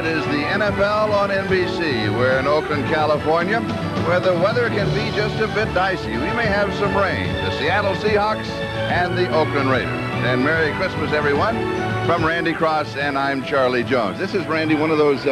is the NFL on NBC. We're in Oakland, California, where the weather can be just a bit dicey. We may have some rain. The Seattle Seahawks and the Oakland Raiders. And Merry Christmas, everyone. From Randy Cross, and I'm Charlie Jones. This is, Randy, one of those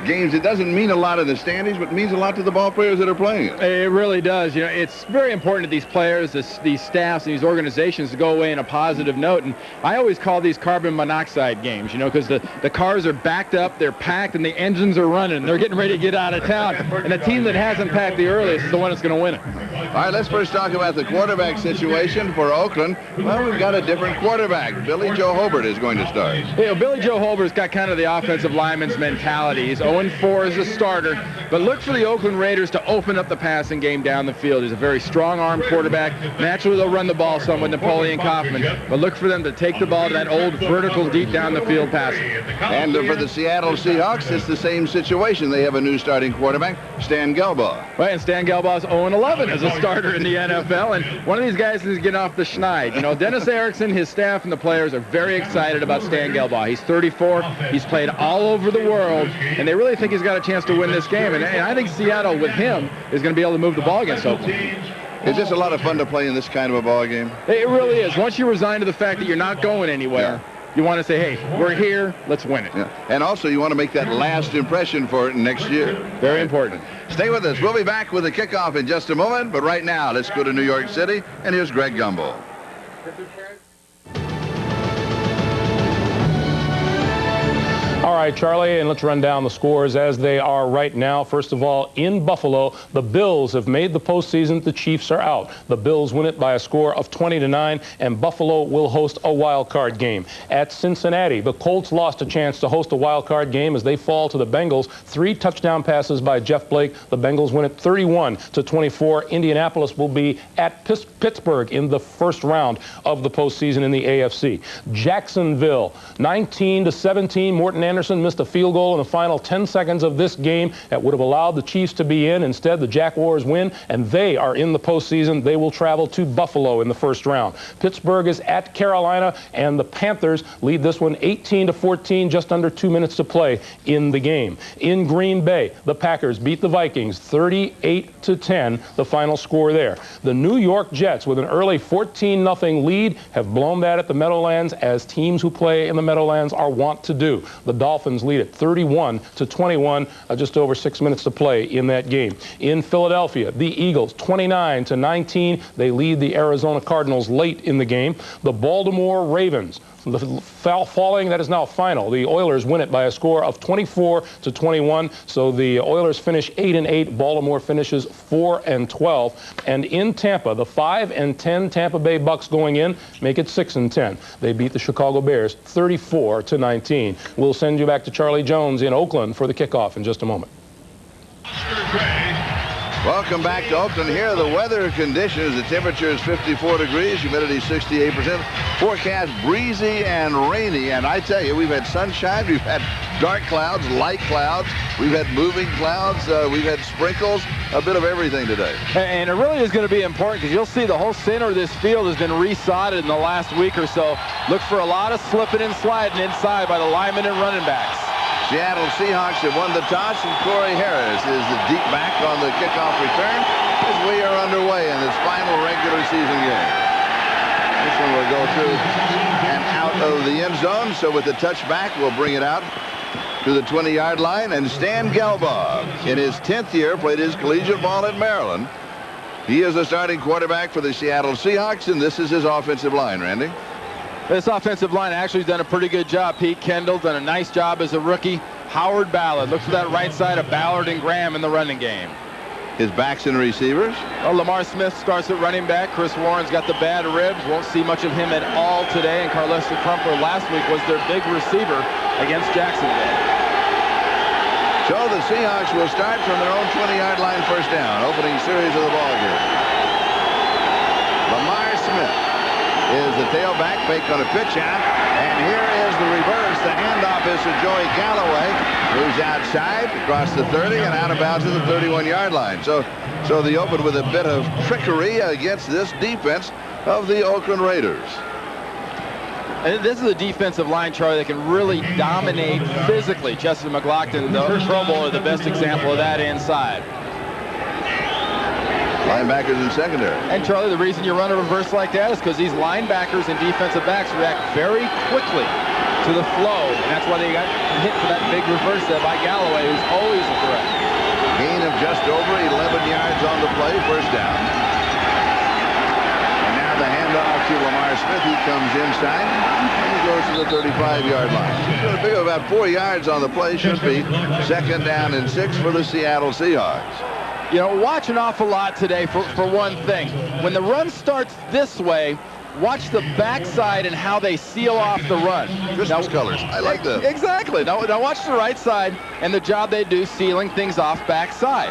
games that doesn't mean a lot in the standings, but means a lot to the ball players that are playing it. It really does. You know, it's very important to these players, these staffs, and these organizations to go away in a positive note. And I always call these carbon monoxide games, you know, because the cars are backed up, they're packed, and the engines are running. They're getting ready to get out of town. And the team that hasn't packed the earliest is the one that's going to win it. All right, let's first talk about the quarterback situation for Oakland. Well, we've got a different quarterback. Billy Joe Hobert is going to start. You know, Billy Joe Hobert's got kind of the offensive lineman's mentality. He's 0-4 as a starter, but look for the Oakland Raiders to open up the passing game down the field. He's a very strong-arm quarterback. Naturally, they'll run the ball some with Napoleon Kaufman, but look for them to take the ball to that old vertical deep down the field passing. And for the Seattle Seahawks, it's the same situation. They have a new starting quarterback, Stan Gelbaugh. Well, and Stan Gelbaugh's 0-11 as a starter in the NFL, and one of these guys is getting off the schneid. You know, Dennis Erickson, his staff, and the players are very excited about Stan Gelbaugh. He's 34. He's played all over the world, and they really think he's got a chance to win this game. And I think Seattle, with him, is going to be able to move the ball against Oakland. Is this a lot of fun to play in this kind of a ball game? It really is. Once you resign to the fact that you're not going anywhere, you want to say, hey, we're here, let's win it. Yeah. And also, you want to make that last impression for it next year. Very important. Stay with us. We'll be back with the kickoff in just a moment. But right now, let's go to New York City. And here's Greg Gumbel. All right, Charlie, and let's run down the scores as they are right now. First of all, in Buffalo, the Bills have made the postseason. The Chiefs are out. The Bills win it by a score of 20-9, and Buffalo will host a wild card game. At Cincinnati, the Colts lost a chance to host a wild card game as they fall to the Bengals. 3 touchdown passes by Jeff Blake. The Bengals win it 31-24. Indianapolis will be at Pittsburgh in the first round of the postseason in the AFC. Jacksonville, 19-17. Morton Anderson missed a field goal in the final 10 seconds of this game that would have allowed the Chiefs to be in. Instead, the Jaguars win, and they are in the postseason. They will travel to Buffalo in the first round. Pittsburgh is at Carolina, and the Panthers lead this one 18-14, just under 2 minutes to play in the game. In Green Bay, the Packers beat the Vikings 38-10, the final score there. The New York Jets, with an early 14-0 lead, have blown that at the Meadowlands, as teams who play in the Meadowlands are wont to do. The Dolphins lead it 31-21, just over 6 minutes to play in that game. In Philadelphia, the Eagles 29-19. They lead the Arizona Cardinals late in the game. The Baltimore Ravens, the falling, that is now final. The Oilers win it by a score of 24-21. So the Oilers finish 8-8. Baltimore finishes 4-12. And in Tampa, the 5-10 Tampa Bay Bucks going in make it 6-10. They beat the Chicago Bears 34-19. We'll send you back to Charlie Jones in Oakland for the kickoff in just a moment. Welcome back to Oakland. Here are the weather conditions. The temperature is 54 degrees, humidity 68%. Forecast breezy and rainy. And I tell you, we've had sunshine, we've had dark clouds, light clouds, we've had moving clouds, we've had sprinkles, a bit of everything today. And it really is going to be important, because you'll see the whole center of this field has been resodded in the last week or so. Look for a lot of slipping and sliding inside by the linemen and running backs. Seattle Seahawks have won the toss, and Corey Harris is the deep back on the kickoff return as we are underway in this final regular season game. This one will go through and out of the end zone, so with the touchback, we'll bring it out to the 20-yard line. And Stan Gelbaugh, in his 10th year, played his collegiate ball at Maryland. He is the starting quarterback for the Seattle Seahawks, and this is his offensive line, Randy. This offensive line actually has done a pretty good job. Pete Kendall done a nice job as a rookie. Howard Ballard, look for that right side of Ballard and Graham in the running game. His backs and receivers. Well, Lamar Smith starts at running back. Chris Warren's got the bad ribs. Won't see much of him at all today. And Carlester Crumpler last week was their big receiver against Jacksonville. So the Seahawks will start from their own 20-yard line, first down. Opening series of the ball game. Lamar Smith is the tailback, fake on a pitch out, and here is the reverse. The handoff is to Joey Galloway, who's outside across the 30 and out of bounds to the 31-yard line. So they open with a bit of trickery against this defense of the Oakland Raiders. And this is a defensive line, Charlie, that can really dominate physically. Justin McLaughlin, the Pro Bowler, the best example of that inside. Linebackers in secondary. And Charlie, the reason you run a reverse like that is because these linebackers and defensive backs react very quickly to the flow, and that's why they got hit for that big reverse there by Galloway, who's always a threat. Gain of just over 11 yards on the play, first down. And now the handoff to Lamar Smith. He comes inside, and he goes to the 35-yard line. He's going to pick up about 4 yards on the play. Should be second down and 6 for the Seattle Seahawks. You know, watch an awful lot today for one thing. When the run starts this way, watch the backside and how they seal off the run. Christmas colors. I like that. Exactly. Now watch the right side and the job they do sealing things off backside.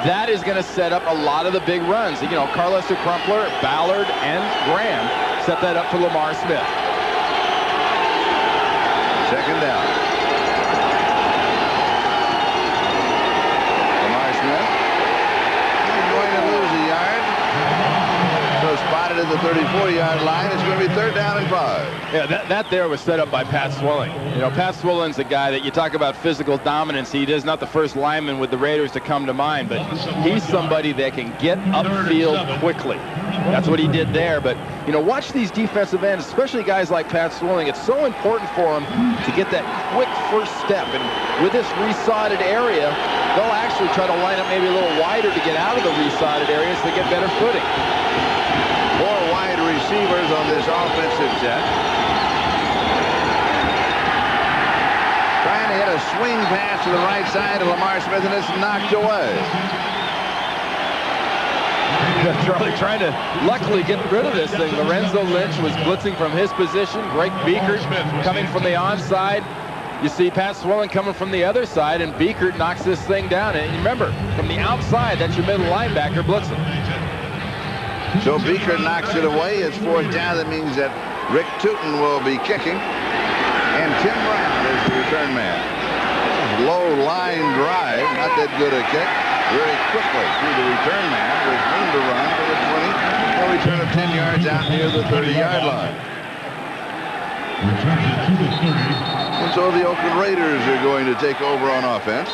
That is going to set up a lot of the big runs. You know, Carlester Crumpler, Ballard, and Graham set that up for Lamar Smith. Second down. Lamar Smith. He's going to lose a yard. So spotted at the 34-yard line. It's going to be third down and 5. Yeah, that there was set up by Pat Swilling. You know, Pat Swilling's a guy that you talk about physical dominance. He is not the first lineman with the Raiders to come to mind, but he's somebody that can get upfield quickly. That's what he did there. But, you know, watch these defensive ends, especially guys like Pat Swilling. It's so important for them to get that quick first step. And with this resodded area, they'll actually try to line up maybe a little wider to get out of the resodded area so they get better footing. 4 wide receivers on this offensive set. Trying to hit a swing pass to the right side of Lamar Smith, and it's knocked away. Charlie trying to luckily get rid of this thing. Lorenzo Lynch was blitzing from his position. Greg Beekert coming from the onside. You see Pat Swilling coming from the other side, and Beekert knocks this thing down. And remember, from the outside, that's your middle linebacker blitzing. So Beekert knocks it away. It's fourth down. That means that Rick Tootin will be kicking. And Tim Brown is the return man. Low line drive. Not that good a kick. Very quickly through the return man. There's room to run for the 20. A return of 10 yards out near the 30-yard line. And so the Oakland Raiders are going to take over on offense.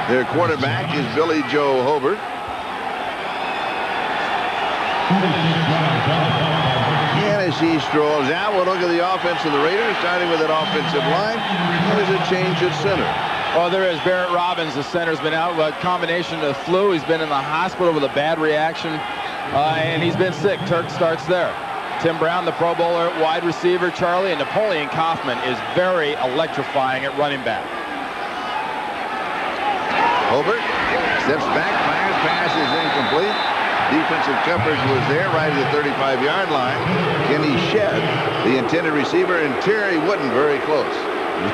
Their quarterback is Billy Joe Hobert. And as he strolls out, we'll look at the offense of the Raiders, starting with an offensive line. There's a change at center. Oh, there is. Barrett Robbins, the center's been out with a combination of flu. He's been in the hospital with a bad reaction, and he's been sick. Turk starts there. Tim Brown, the Pro Bowler, wide receiver, Charlie, and Napoleon Kaufman is very electrifying at running back. Hobert steps back, fires, pass is incomplete. Defensive coverage was there right at the 35-yard line. Kenny Shedd, the intended receiver, and Terry Wooden very close.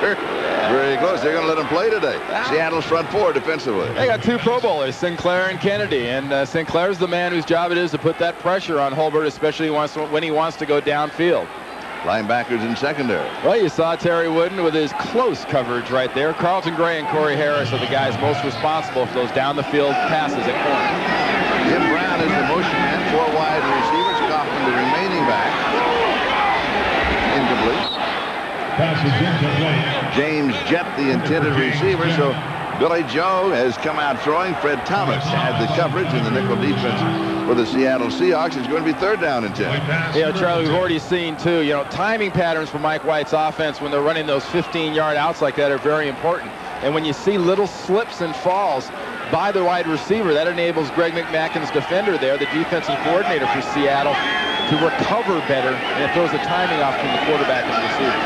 Very close. They're going to let him play today. Seattle's front 4 defensively. They got 2 Pro Bowlers, Sinclair and Kennedy, and Sinclair's the man whose job it is to put that pressure on Hobert, especially when he wants to go downfield. Linebackers in secondary. Well, you saw Terry Wooden with his close coverage right there. Carlton Gray and Corey Harris are the guys most responsible for those down-the-field passes at corner. Tim Brown is the motion man. 4 wide receivers. Kaufman, the remaining back. Incomplete. James Jett, the intended receiver. So Billy Joe has come out throwing. Fred Thomas had the coverage in the nickel defense for the Seattle Seahawks. It's going to be third down and 10. Yeah, Charlie, we've already seen, too, you know, timing patterns for Mike White's offense when they're running those 15-yard outs like that are very important. And when you see little slips and falls by the wide receiver, that enables Greg McMackin's defender there, the defensive coordinator for Seattle, to recover better, and it throws the timing off from the quarterback and the receiver.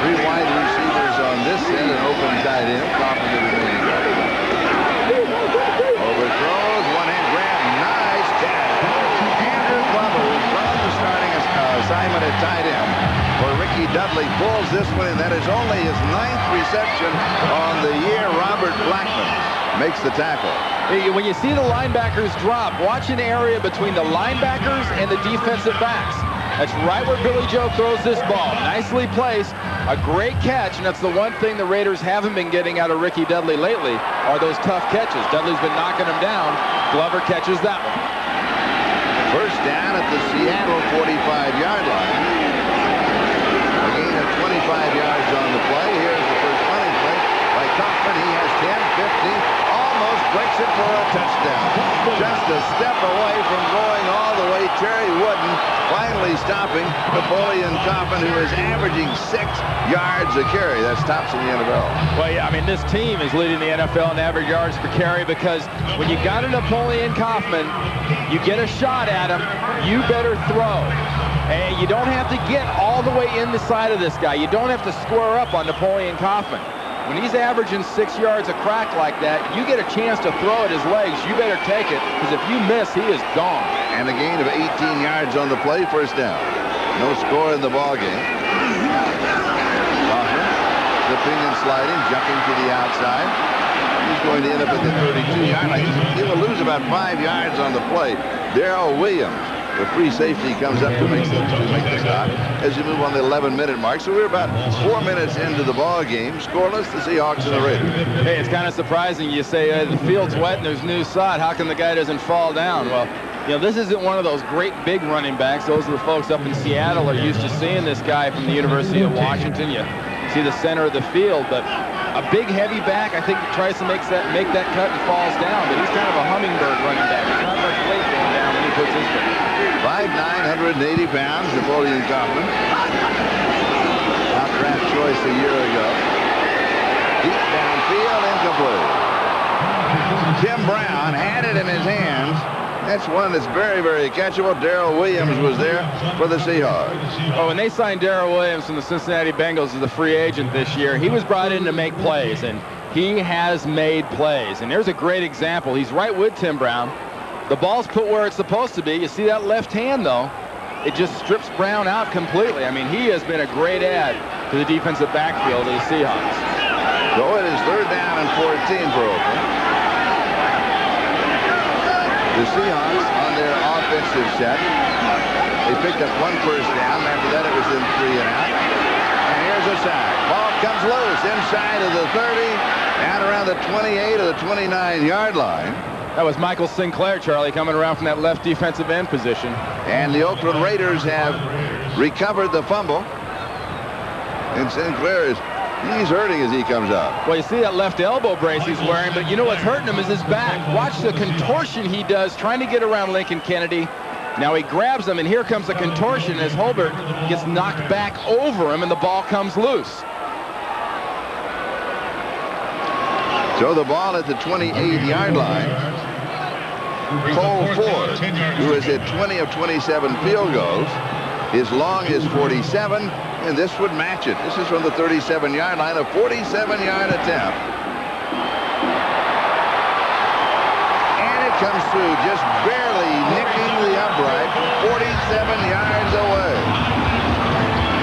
3 wide receivers on this end, an open tight end. Kaufman the remaining guy. Overthrows, one-hand grab, nice catch. Andrew Glover from the starting assignment at tight end for Ricky Dudley pulls this one in. That is only his 9th reception on the year. Robert Blackman makes the tackle. When you see the linebackers drop, watch an area between the linebackers and the defensive backs. That's right where Billy Joe throws this ball. Nicely placed, a great catch, and that's the one thing the Raiders haven't been getting out of Ricky Dudley lately, are those tough catches. Dudley's been knocking them down. Glover catches that one. First down at the Seattle 45-yard line. A gain of 25 yards on the play. Here's the first running play by Kaufman. He has 10, 15, almost breaks it for a touchdown. Just a step away from going all the way. Terry Wooden finally stopping Napoleon Kaufman, who is averaging 6 yards a carry. That's tops in the NFL. Well, yeah, I mean, this team is leading the NFL in average yards per carry, because when you got a Napoleon Kaufman, you get a shot at him, you better throw. And you don't have to get all the way in the side of this guy. You don't have to square up on Napoleon Kaufman. When he's averaging 6 yards a crack like that, you get a chance to throw at his legs. You better take it, because if you miss, he is gone. And a gain of 18 yards on the play, first down. No score in the ball game. Kaufman slipping and sliding, jumping to the outside. He's going to end up at the 32-yard line. He will lose about 5 yards on the play. Darrell Williams, the free safety, comes up to make the stop as you move on the 11-minute mark. So we're about 4 minutes into the ball game. Scoreless, the Seahawks and the Raiders. Hey, it's kind of surprising. You say the field's wet and there's new sod. How come the guy doesn't fall down? Well, you know, this isn't one of those great big running backs. Those are the folks up in Seattle are used to seeing this guy from the University of Washington. You see the center of the field, but a big, heavy back, I think, tries to make that cut and falls down, but he's kind of a hummingbird running back. He's not much weight going down when he puts his foot. 5'9", 180 pounds, Napoleon Kaufman. Top draft choice a year ago. Deep downfield, incomplete. Tim Brown had it in his hands. That's one that's very, very catchable. Darrell Williams was there for the Seahawks. Oh, when they signed Darrell Williams from the Cincinnati Bengals as a free agent this year, he was brought in to make plays, and he has made plays. And there's a great example. He's right with Tim Brown. The ball's put where it's supposed to be. You see that left hand, though. It just strips Brown out completely. I mean, he has been a great add to the defensive backfield of the Seahawks. So it is third down and 14 for Oakland. The Seahawks on their offensive set. They picked up one first down. After that, it was in 3 and out. And here's a sack. Ball comes loose inside of the 30, out around the 28 or the 29-yard line. That was Michael Sinclair, Charlie, coming around from that left defensive end position. And the Oakland Raiders have recovered the fumble. And Sinclair he's hurting as he comes up. Well, you see that left elbow brace he's wearing, but you know what's hurting him is his back. Watch the contortion he does trying to get around Lincoln Kennedy. Now he grabs him, and here comes the contortion as Hobert gets knocked back over him, and the ball comes loose. So the ball at the 28-yard line. Cole Ford, who has hit 20 of 27 field goals. His long is 47, and this would match it. This is from the 37-yard line, a 47-yard attempt. And it comes through, just barely nicking the upright, 47 yards away.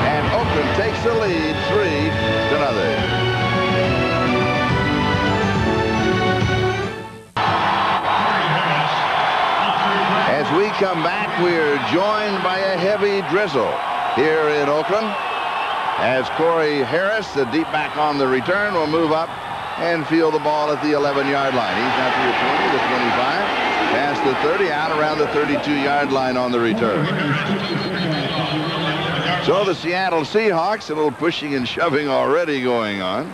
And Oakland takes the lead, 3-0. As we come back, we're joined by a heavy drizzle here in Oakland, as Corey Harris, the deep back on the return, will move up and field the ball at the 11-yard line. He's now through the 20, the 25, past the 30, out around the 32-yard line on the return. So the Seattle Seahawks, a little pushing and shoving already going on.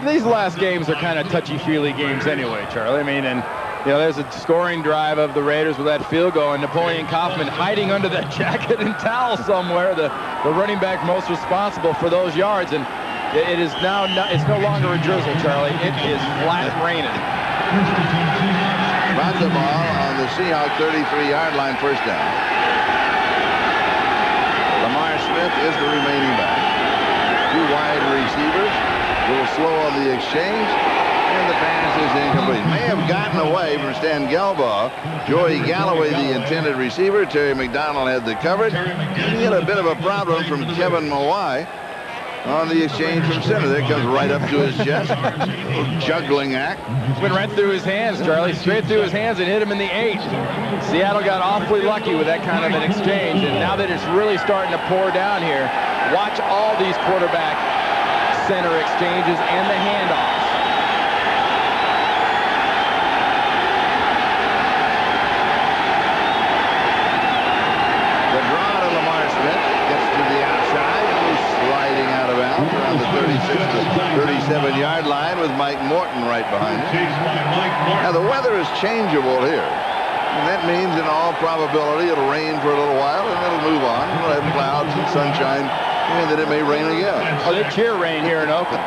These last games are kind of touchy-feely games anyway, Charlie. I mean, and you know, there's a scoring drive of the Raiders with that field goal, and Napoleon Kaufman hiding under that jacket and towel somewhere, the running back most responsible for those yards. And it is now it's no longer a drizzle, Charlie. It is flat raining. Got the ball on the Seahawks 33-yard line, first down. Lamar Smith is the remaining back. 2 wide receivers, a little slow on the exchange. And the pass is incomplete. May have gotten away from Stan Gelbaugh. Joey Galloway, the intended receiver. Terry McDonald had the coverage. He had a bit of a problem from Kevin Mawai. on the exchange from center. That comes right up to his chest. Juggling act. Went right through his hands, Charlie. Straight through his hands and hit him in the 8. Seattle got awfully lucky with that kind of an exchange, and now that it's really starting to pour down here, watch all these quarterback center exchanges and the handoffs. The draw to Lamar Smith gets to the outside, goes sliding out of bounds around the 36 to 37-yard line with Mike Morton right behind him. Now the weather is changeable here, and that means in all probability it'll rain for a little while and it'll move on. We'll have clouds and sunshine, and then it may rain again. Oh, they cheer rain here in Oakland.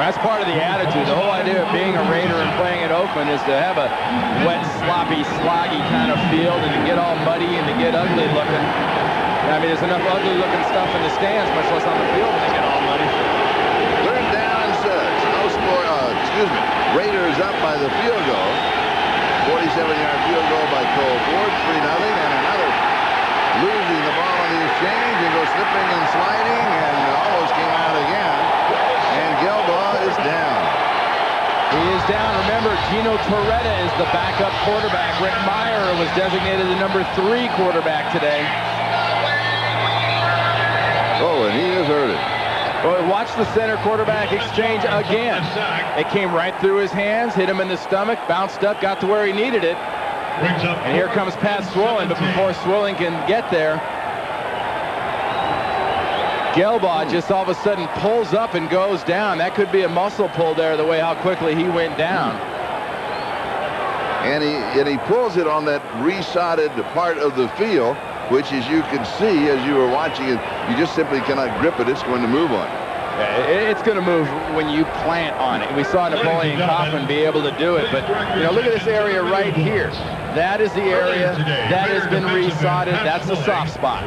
That's part of the attitude. The whole idea of being a Raider and playing at Oakland is to have a wet, sloppy, sloggy kind of field and to get all muddy and to get ugly looking. I mean, there's enough ugly looking stuff in the stands, much less on the field when they get all muddy. Third down and 6. No score. Raiders up by the field goal. 47-yard field goal by Cole Ford. 3-0, and another losing the ball on the exchange and goes slipping and sliding and almost came out again. And Gelbaugh is down. He is down. Remember, Gino Torretta is the backup quarterback. Rick Meyer was designated the number 3 quarterback today. Oh, and he is hurting. Well, watch the center quarterback exchange again. It came right through his hands, hit him in the stomach, bounced up, got to where he needed it. And here comes Pat Swilling, but before Swilling can get there, Gelbaugh just all of a sudden pulls up and goes down. That could be a muscle pull there, the way how quickly he went down. And he pulls it on that resodded part of the field, which, as you can see as you were watching it, you just simply cannot grip it. It's going to move on. Yeah, it's going to move when you plant on it. We saw Napoleon Kaufman be able to do it, but you know, look at this area right here. That is the area that has been resodded. That's the soft spot.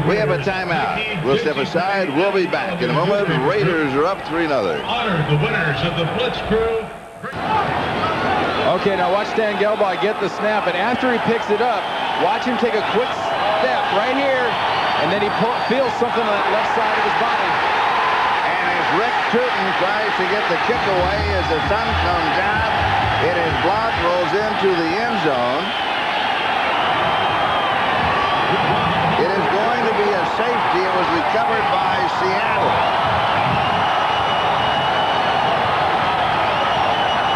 We have a timeout. We'll step aside. We'll be back in a moment. The Raiders are up 3-0. Honor the winners of the Blitz Crew. Okay, now watch Dan Gelbaugh get the snap, and after he picks it up, watch him take a quick step right here, and then he feels something on that left side of his body. And as Rick Tootin tries to get the kick away as the sun comes out, it is blocked, rolls into the end zone. It is going to be a safety. It was recovered by Seattle.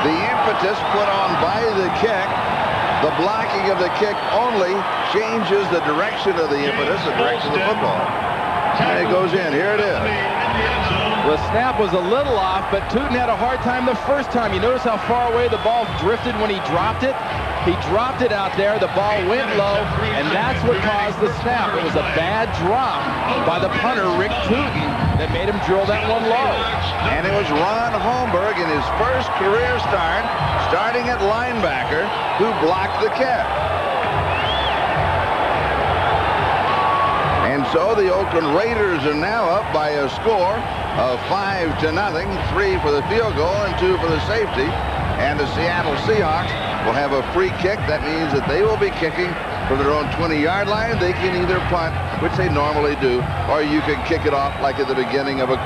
The impetus put on by the kick, the blocking of the kick only changes the direction of the impetus, the direction of the football. And it goes in. Here it is. The snap was a little off, but Tootin had a hard time the first time. You notice how far away the ball drifted when he dropped it? He dropped it out there, the ball went low, and that's what caused the snap. It was a bad drop by the punter, Rick Tootin, that made him drill that one low. And it was Ron Holmberg in his first career start, starting at linebacker, who blocked the kick. And so the Oakland Raiders are now up by a score of 5-0, 3 for the field goal and 2 for the safety. And the Seattle Seahawks will have a free kick. That means that they will be kicking from their own 20-yard line. They can either punt, which they normally do, or you can kick it off like at the beginning of a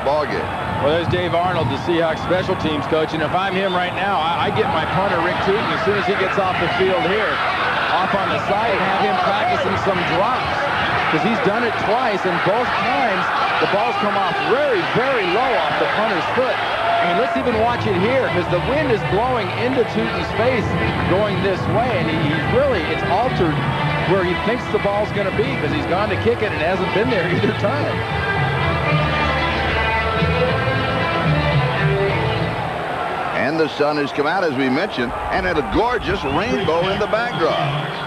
ball game. Well, there's Dave Arnold, the Seahawks special teams coach, and if I'm him right now, I get my punter, Rick Tootin, as soon as he gets off the field here, off on the side, and have him practicing some drops. Because he's done it twice, and both times the ball's come off very, very low off the punter's foot. I mean, let's even watch it here, because the wind is blowing into Tootin's face going this way, and it's altered where he thinks the ball's going to be, because he's gone to kick it and hasn't been there either time. And the sun has come out, as we mentioned, and a gorgeous rainbow in the backdrop.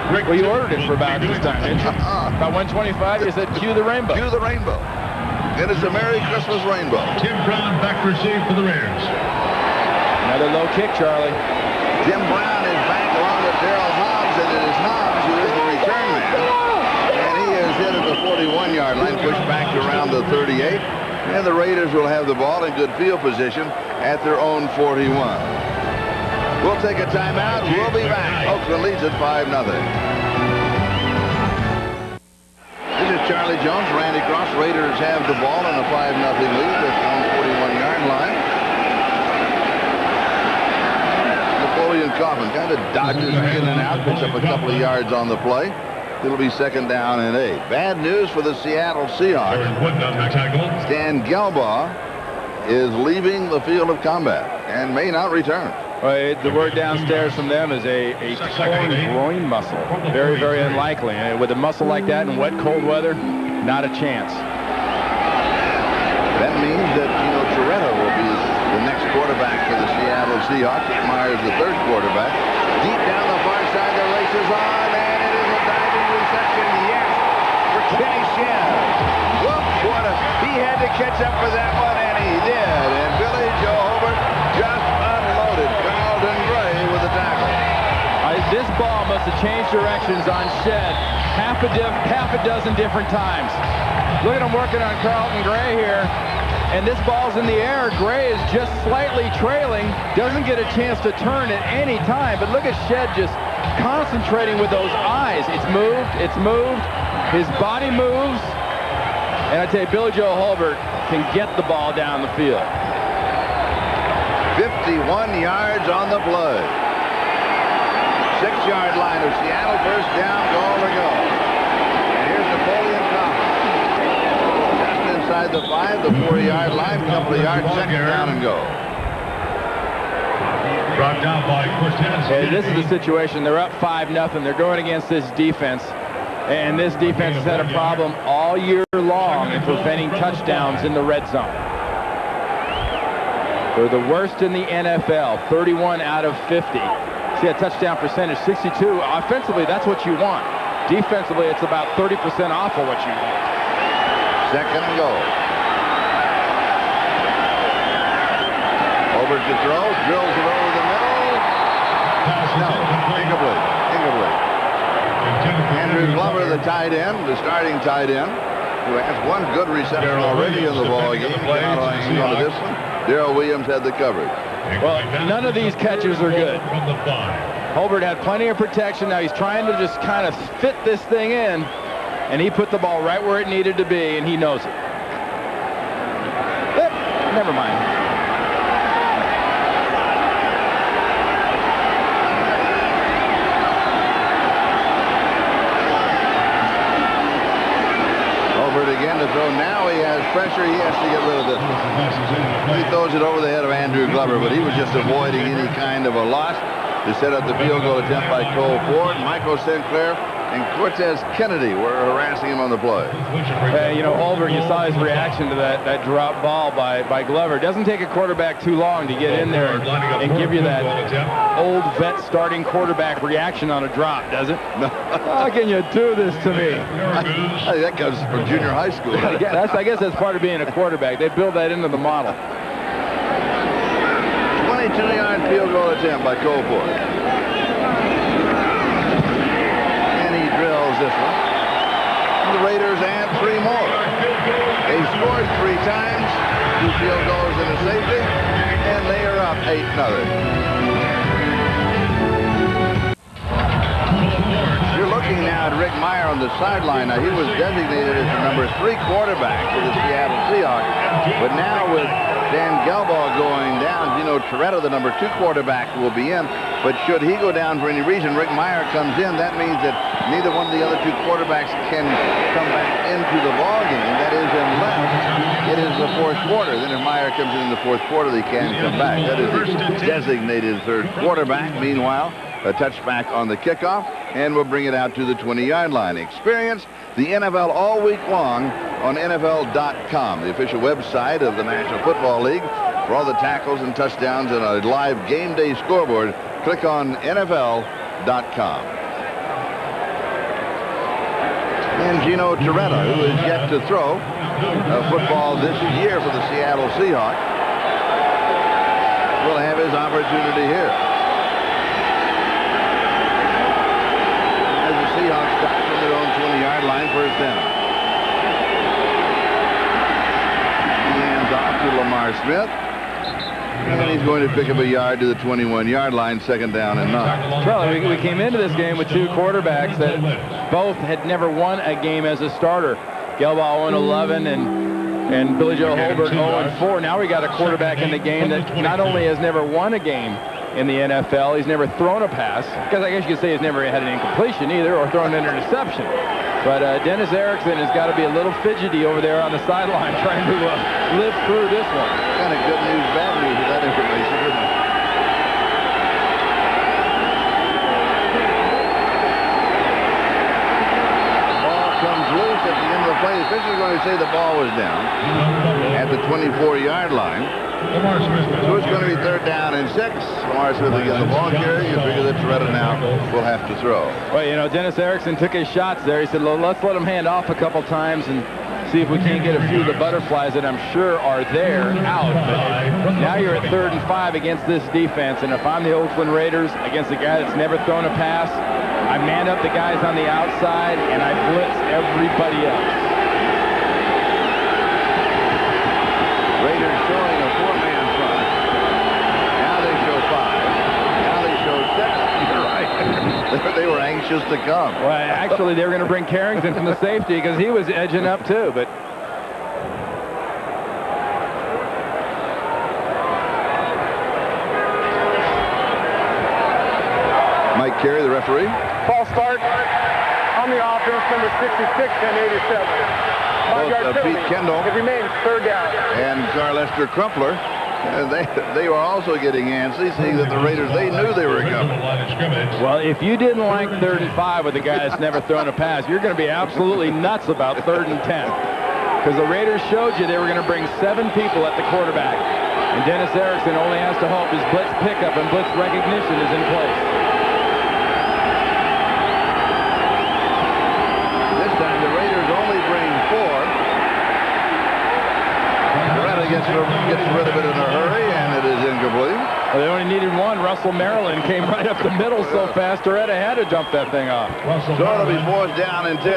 Well, you ordered it for about this time, didn't you? About 125, you said, cue the rainbow. Cue the rainbow. And it's a Merry Christmas rainbow. Tim Brown back to receive for the Raiders. Another low kick, Charlie. Tim Brown is back along with Darrell Hobbs, and it is Hobbs who is the return man. And he is hit at the 41-yard line, pushed back to around the 38. And the Raiders will have the ball in good field position at their own 41. We'll take a timeout. We'll be back. Oakland leads at 5-0. This is Charlie Jones, Randy Cross. Raiders have the ball on a 5-0 lead at the 41-yard line. Napoleon Kaufman kind of dodges in and out, picks up a couple of yards on the play. It'll be 2nd down and 8. Bad news for the Seattle Seahawks. Stan Gelbaugh is leaving the field of combat and may not return. Well, the word downstairs from them is a torn groin muscle. Very, very unlikely. And with a muscle like that in wet, cold weather, not a chance. That means that Gino Toretta will be the next quarterback for the Seattle Seahawks. Myers, the 3rd quarterback. Deep down the far side, the race is on, and it is a diving reception. Yes, for Kenny Shen. Whoop, he had to catch up for that one, and he did. And Billy Joe Hobert just unloaded Carlton Gray with a tackle. This ball must have changed directions on Shed half a dozen different times. Look at him working on Carlton Gray here. And this ball's in the air. Gray is just slightly trailing. Doesn't get a chance to turn at any time. But look at Shed just concentrating with those eyes. It's moved. It's moved. His body moves. And I tell you, Billy Joe Hobert can get the ball down the field. 51 yards on the play. 6-yard line of Seattle. 1st down, goal to go. And here's Napoleon Kaufman. Just inside the 5, the 4-yard line. Couple of yards, 2nd down and go. Brought down by Cortez. Hey, this is the situation. They're up 5-0. They're going against this defense. And this defense has had a problem all year long in preventing touchdowns in the red zone. They're the worst in the NFL, 31 out of 50. See that touchdown percentage, 62. Offensively, that's what you want. Defensively, it's about 30% off of what you want. 2nd and goal. Over to throw, drills it over the middle. No, incomplete. Andrew Glover, the tight end, the starting tight end, who has one good reception already in the ball game. Cannot hang on to this one. Darrell Williams had the coverage. Well, none of these catches are good. Hobert had plenty of protection. Now he's trying to just kind of fit this thing in, and he put the ball right where it needed to be, and he knows it. Never mind. Again to throw. Now he has pressure. He has to get rid of this. He throws it over the head of Andrew Glover, but he was just avoiding any kind of a loss to set up the field goal attempt by Cole Ford. Michael Sinclair and Cortez Kennedy were harassing him on the play. You know, Hobert, you saw his reaction to that drop ball by Glover. It doesn't take a quarterback too long to get in there and give you that old vet starting quarterback reaction on a drop, does it? No. How can you do this to me? That comes from junior high school. I guess that's part of being a quarterback. They build that into the model. 22-yard field goal attempt by Cole Ford. And he drills this one. The Raiders add 3 more. They scored 3 times, 2 field goals and a safety, and they are up 8-0. You're looking now at Rick Meyer on the sideline. Now, he was designated as the number 3 quarterback for the Seattle Seahawks. But now with Dan Gelbaugh going down, Gino Toretta, the number 2 quarterback, will be in. But should he go down for any reason, Rick Meyer comes in. That means that neither one of the other 2 quarterbacks can come back into the ball game. That is, unless it is the 4th quarter. Then if Meyer comes in the 4th quarter, they can come back. That is the designated 3rd quarterback. Meanwhile, a touchback on the kickoff, and we'll bring it out to the 20-yard line. Experience the NFL all week long on NFL.com, the official website of the National Football League. For all the tackles and touchdowns and a live game day scoreboard, click on NFL.com. And Gino Toretta, who is yet to throw football this year for the Seattle Seahawks, will have his opportunity here. Seahawks got from their own 20-yard line, 1st down. Hands off to Lamar Smith. And he's going to pick up a yard to the 21-yard line, 2nd down and 9. Charlie, we came into this game with 2 quarterbacks that both had never won a game as a starter. Gelbaugh 0-11 and Billy Joe Hobert 0-4. Now we got a quarterback in the game that not only has never won a game in the NFL, he's never thrown a pass, because I guess you could say he's never had an incompletion either, or thrown an interception. But Dennis Erickson has got to be a little fidgety over there on the sideline trying to live through this one. Kind of good news, bad news with that information, isn't it? Ball comes loose at the end of the play. The official is going to say the ball was down at the 24-yard line. So it's going to be 3rd down and 6. Lamar Smith again, the ball carrier. You figure that Toretta now will have to throw. Well, you know, Dennis Erickson took his shots there. He said, well, let's let him hand off a couple times and see if we can't get a few of the butterflies that I'm sure are there out. But now you're at 3rd and 5 against this defense, and if I'm the Oakland Raiders against a guy that's never thrown a pass, I man up the guys on the outside and I blitz everybody else. Raiders showing a 4-man front. Now they show 5. Now they show 6. You're right. They were anxious to come. Well, actually, they were going to bring Carrington from the safety because he was edging up too. But Mike Carey, the referee. False start on the offense, number 66 and 87. Pete Kendall It remains 3rd down. and Carlester Crumpler, they were also getting antsy, seeing that the Raiders, they knew they were coming. well, if you didn't like 3rd and 5 with a guy that's never thrown a pass, you're going to be absolutely nuts about 3rd and 10. Because the Raiders showed you they were going to bring 7 people at the quarterback. And Dennis Erickson only has to hope his blitz pickup and blitz recognition is in place. This time the Raiders only bring 4. Gets rid of it in a hurry, and it is incomplete. Well, they only needed 1. Russell Maryland came right up the middle so fast, Toretta had to jump that thing off. So it'll be 4th down and 10.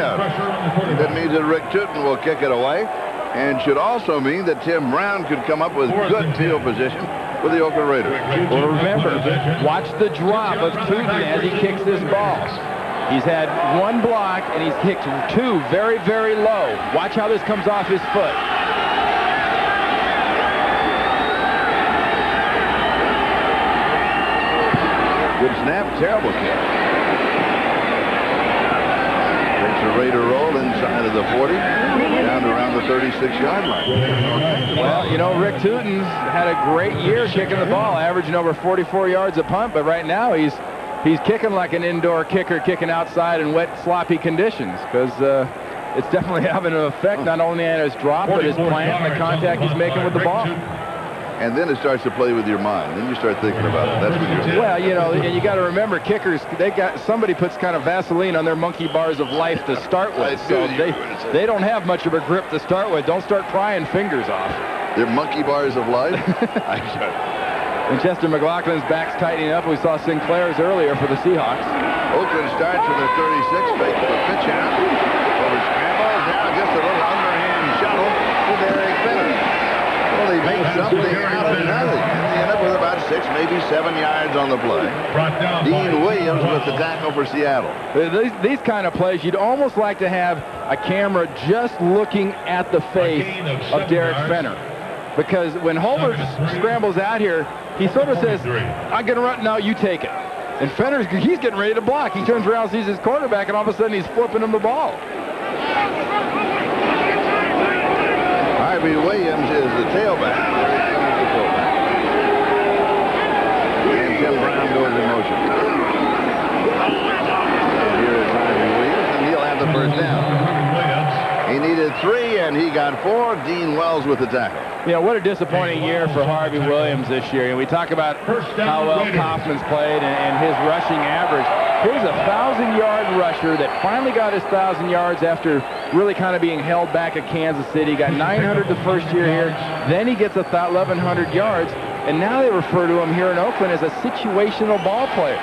That means that Rick Tootin will kick it away, and should also mean that Tim Brown could come up with good field position for the Oakland Raiders. Well, remember, watch the drop of Tootin as he kicks this ball. He's had 1 block, and he's kicked 2 very, very low. Watch how this comes off his foot. Good snap, terrible kick. Takes a Raider roll inside of the 40, down to around the 36-yard line. Well, you know, Rick Tootin's had a great year kicking the ball, averaging over 44 yards a punt, but right now he's kicking like an indoor kicker, kicking outside in wet, sloppy conditions, because it's definitely having an effect not only on his drop, but his plant and the contact he's making with the ball. And then it starts to play with your mind. Then you start thinking about it. That's what you're doing. Well, you know, and you got to remember, kickers, somebody puts kind of Vaseline on their monkey bars of life to start with. So they don't have much of a grip to start with. Don't start prying fingers off. They're monkey bars of life? And Chester McLaughlin's back's tightening up. We saw Sinclair's earlier for the Seahawks. Oakland starts with a 36, fakes the pitch out. Over scrambles, now just a little underhand shuttle to Derek Fenner. Well, they make something out of nothing. And they end up with about 6, maybe 7 yards on the play. Dean Williams with the tackle for Seattle. These kind of plays, you'd almost like to have a camera just looking at the face of Derek Fenner. Because when Hobert scrambles out here, he sort of says, I'm going to run, no, you take it. And Fenner's, he's getting ready to block. He turns around, sees his quarterback, and all of a sudden he's flipping him the ball. Harvey Williams is the tailback. And Tim Brown goes in motion. And here is Harvey Williams, and he'll have the 1st down. He needed 3, and he got 4. Dean Wells with the tackle. You know, what a disappointing year for Harvey Williams this year. And we talk about how well Kaufman's played and his rushing average. Here's a 1,000-yard rusher that finally got his 1,000 yards after really kind of being held back at Kansas City. Got 900 the first year here. Then he gets 1,100 yards. And now they refer to him here in Oakland as a situational ball player.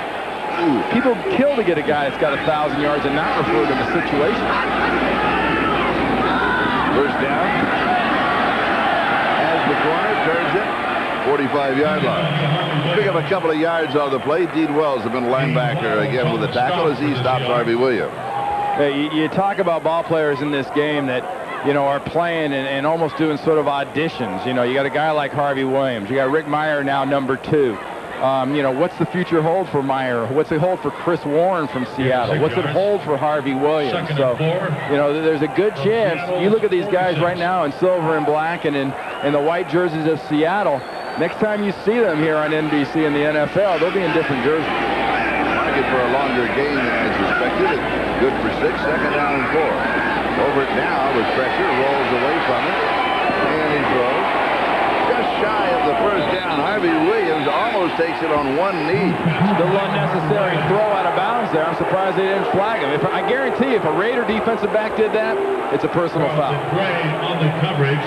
People kill to get a guy that's got 1,000 yards and not refer to him as situational. 1st down. Has the corner, turns it, 45-yard line. Pick up a couple of yards on the play. Dean Wells, the middle linebacker, again with the tackle as he stops Harvey Williams. You talk about ball players in this game that you know, are playing and almost doing sort of auditions. You know, you got a guy like Harvey Williams. You got Rick Meyer now, number 2. You know, what's the future hold for Meyer? What's it hold for Chris Warren from Seattle? What's it hold for Harvey Williams? So, you know, there's a good chance. You look at these guys right now in silver and black and in the white jerseys of Seattle. Next time you see them here on NBC in the NFL, they'll be in different jerseys. Market for a longer gain than I suspected. Good for 6, second down and 4. Hobert now with pressure, rolls away from it, and he throws. Just shy of the first down. Harvey Williams almost takes it on one knee. Still unnecessary throw out of bounds there. I'm surprised they didn't flag him. I guarantee if a Raider defensive back did that, it's a personal foul. Gray on the coverage.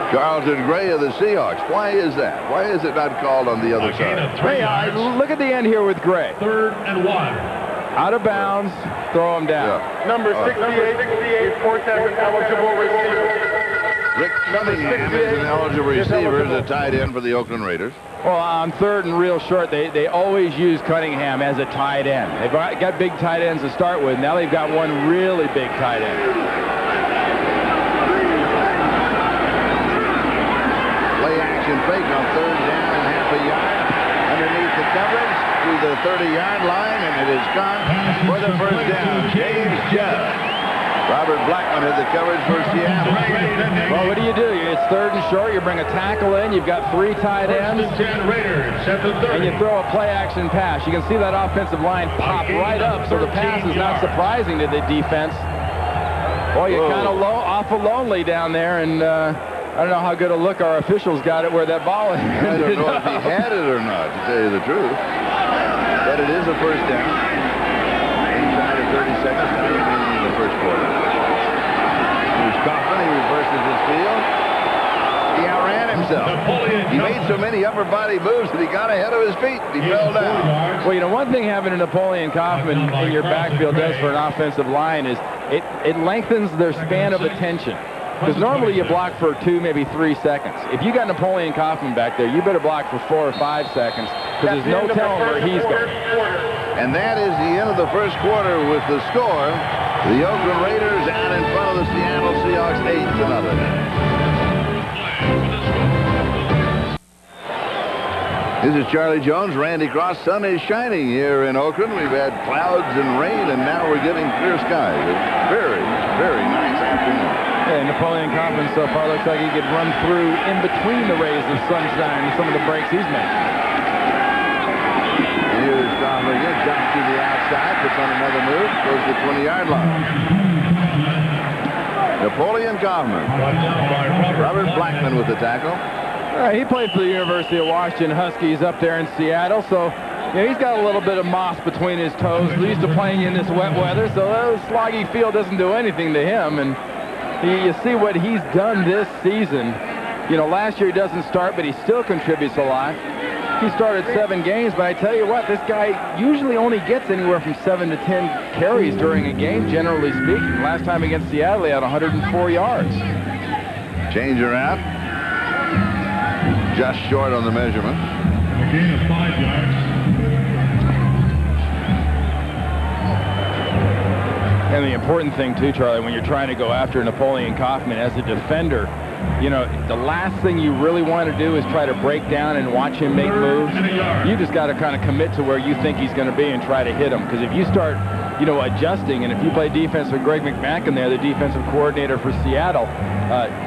Carlton Gray of the Seahawks. Why is that? Why is it not called on the other side? Hey, look at the end here with Gray. 3rd and 1. Out of bounds, throw him down. Yeah. Number 68, reports as an eligible receiver. Rick Cunningham is an eligible receiver as a tight end for the Oakland Raiders. Well, on 3rd and real short, they always use Cunningham as a tight end. They've got big tight ends to start with. Now they've got one really big tight end. Play action fake on 3rd down and half a yard. Underneath the coverage to the 30-yard line, and it is gone for the first down. James Judd. Robert Blackman had the coverage for Seattle. Well, what do? It's 3rd and short. You bring a tackle in. You've got 3 tight ends. And you throw a play-action pass. You can see that offensive line pop right up, so the pass is not surprising to the defense. Boy, you're kind of awful lonely down there, and I don't know how good a look our officials got it where that ball is. I don't know if he had it or not, to tell you the truth. But it is a first down. Inside of 30 seconds in the first quarter. Here's Kaufman. He reverses his field. He outran himself. He made so many upper body moves that he got ahead of his feet. He fell down. Well, you know, one thing having a Napoleon Kaufman in your backfield does for an offensive line is it lengthens their span of attention. Because normally you block for 2, maybe 3 seconds. If you got Napoleon Kaufman back there, you better block for 4 or 5 seconds, because there's no telling where he's going. And that is the end of the first quarter with the score. The Oakland Raiders out in front of the Seattle Seahawks 8-0. This is Charlie Jones, Randy Cross. Sun is shining here in Oakland. We've had clouds and rain, and now we're getting clear skies. A very, very nice afternoon. Yeah, Napoleon Kaufman so far looks like he could run through in between the rays of sunshine and some of the breaks he's made. Here's Kaufman again, jumps to the outside, puts on another move, goes to the 20-yard line. Napoleon Kaufman. Robert Blackman with the tackle. He played for the University of Washington Huskies up there in Seattle, so you know, he's got a little bit of moss between his toes. He's used to playing in this wet weather, so that sloggy field doesn't do anything to him. And you see what he's done this season. You know, last year he doesn't start, but he still contributes a lot. He started 7 games, but I tell you what, this guy usually only gets anywhere from 7 to 10 carries during a game, generally speaking. Last time against Seattle, he had 104 yards. Change around. Just short on the measurement. A gain of 5 yards. And the important thing, too, Charlie, when you're trying to go after Napoleon Kaufman as a defender, you know, the last thing you really want to do is try to break down and watch him make moves. You just got to kind of commit to where you think he's going to be and try to hit him. Because if you start, you know, adjusting, and if you play defense with Greg McMackin there, the defensive coordinator for Seattle,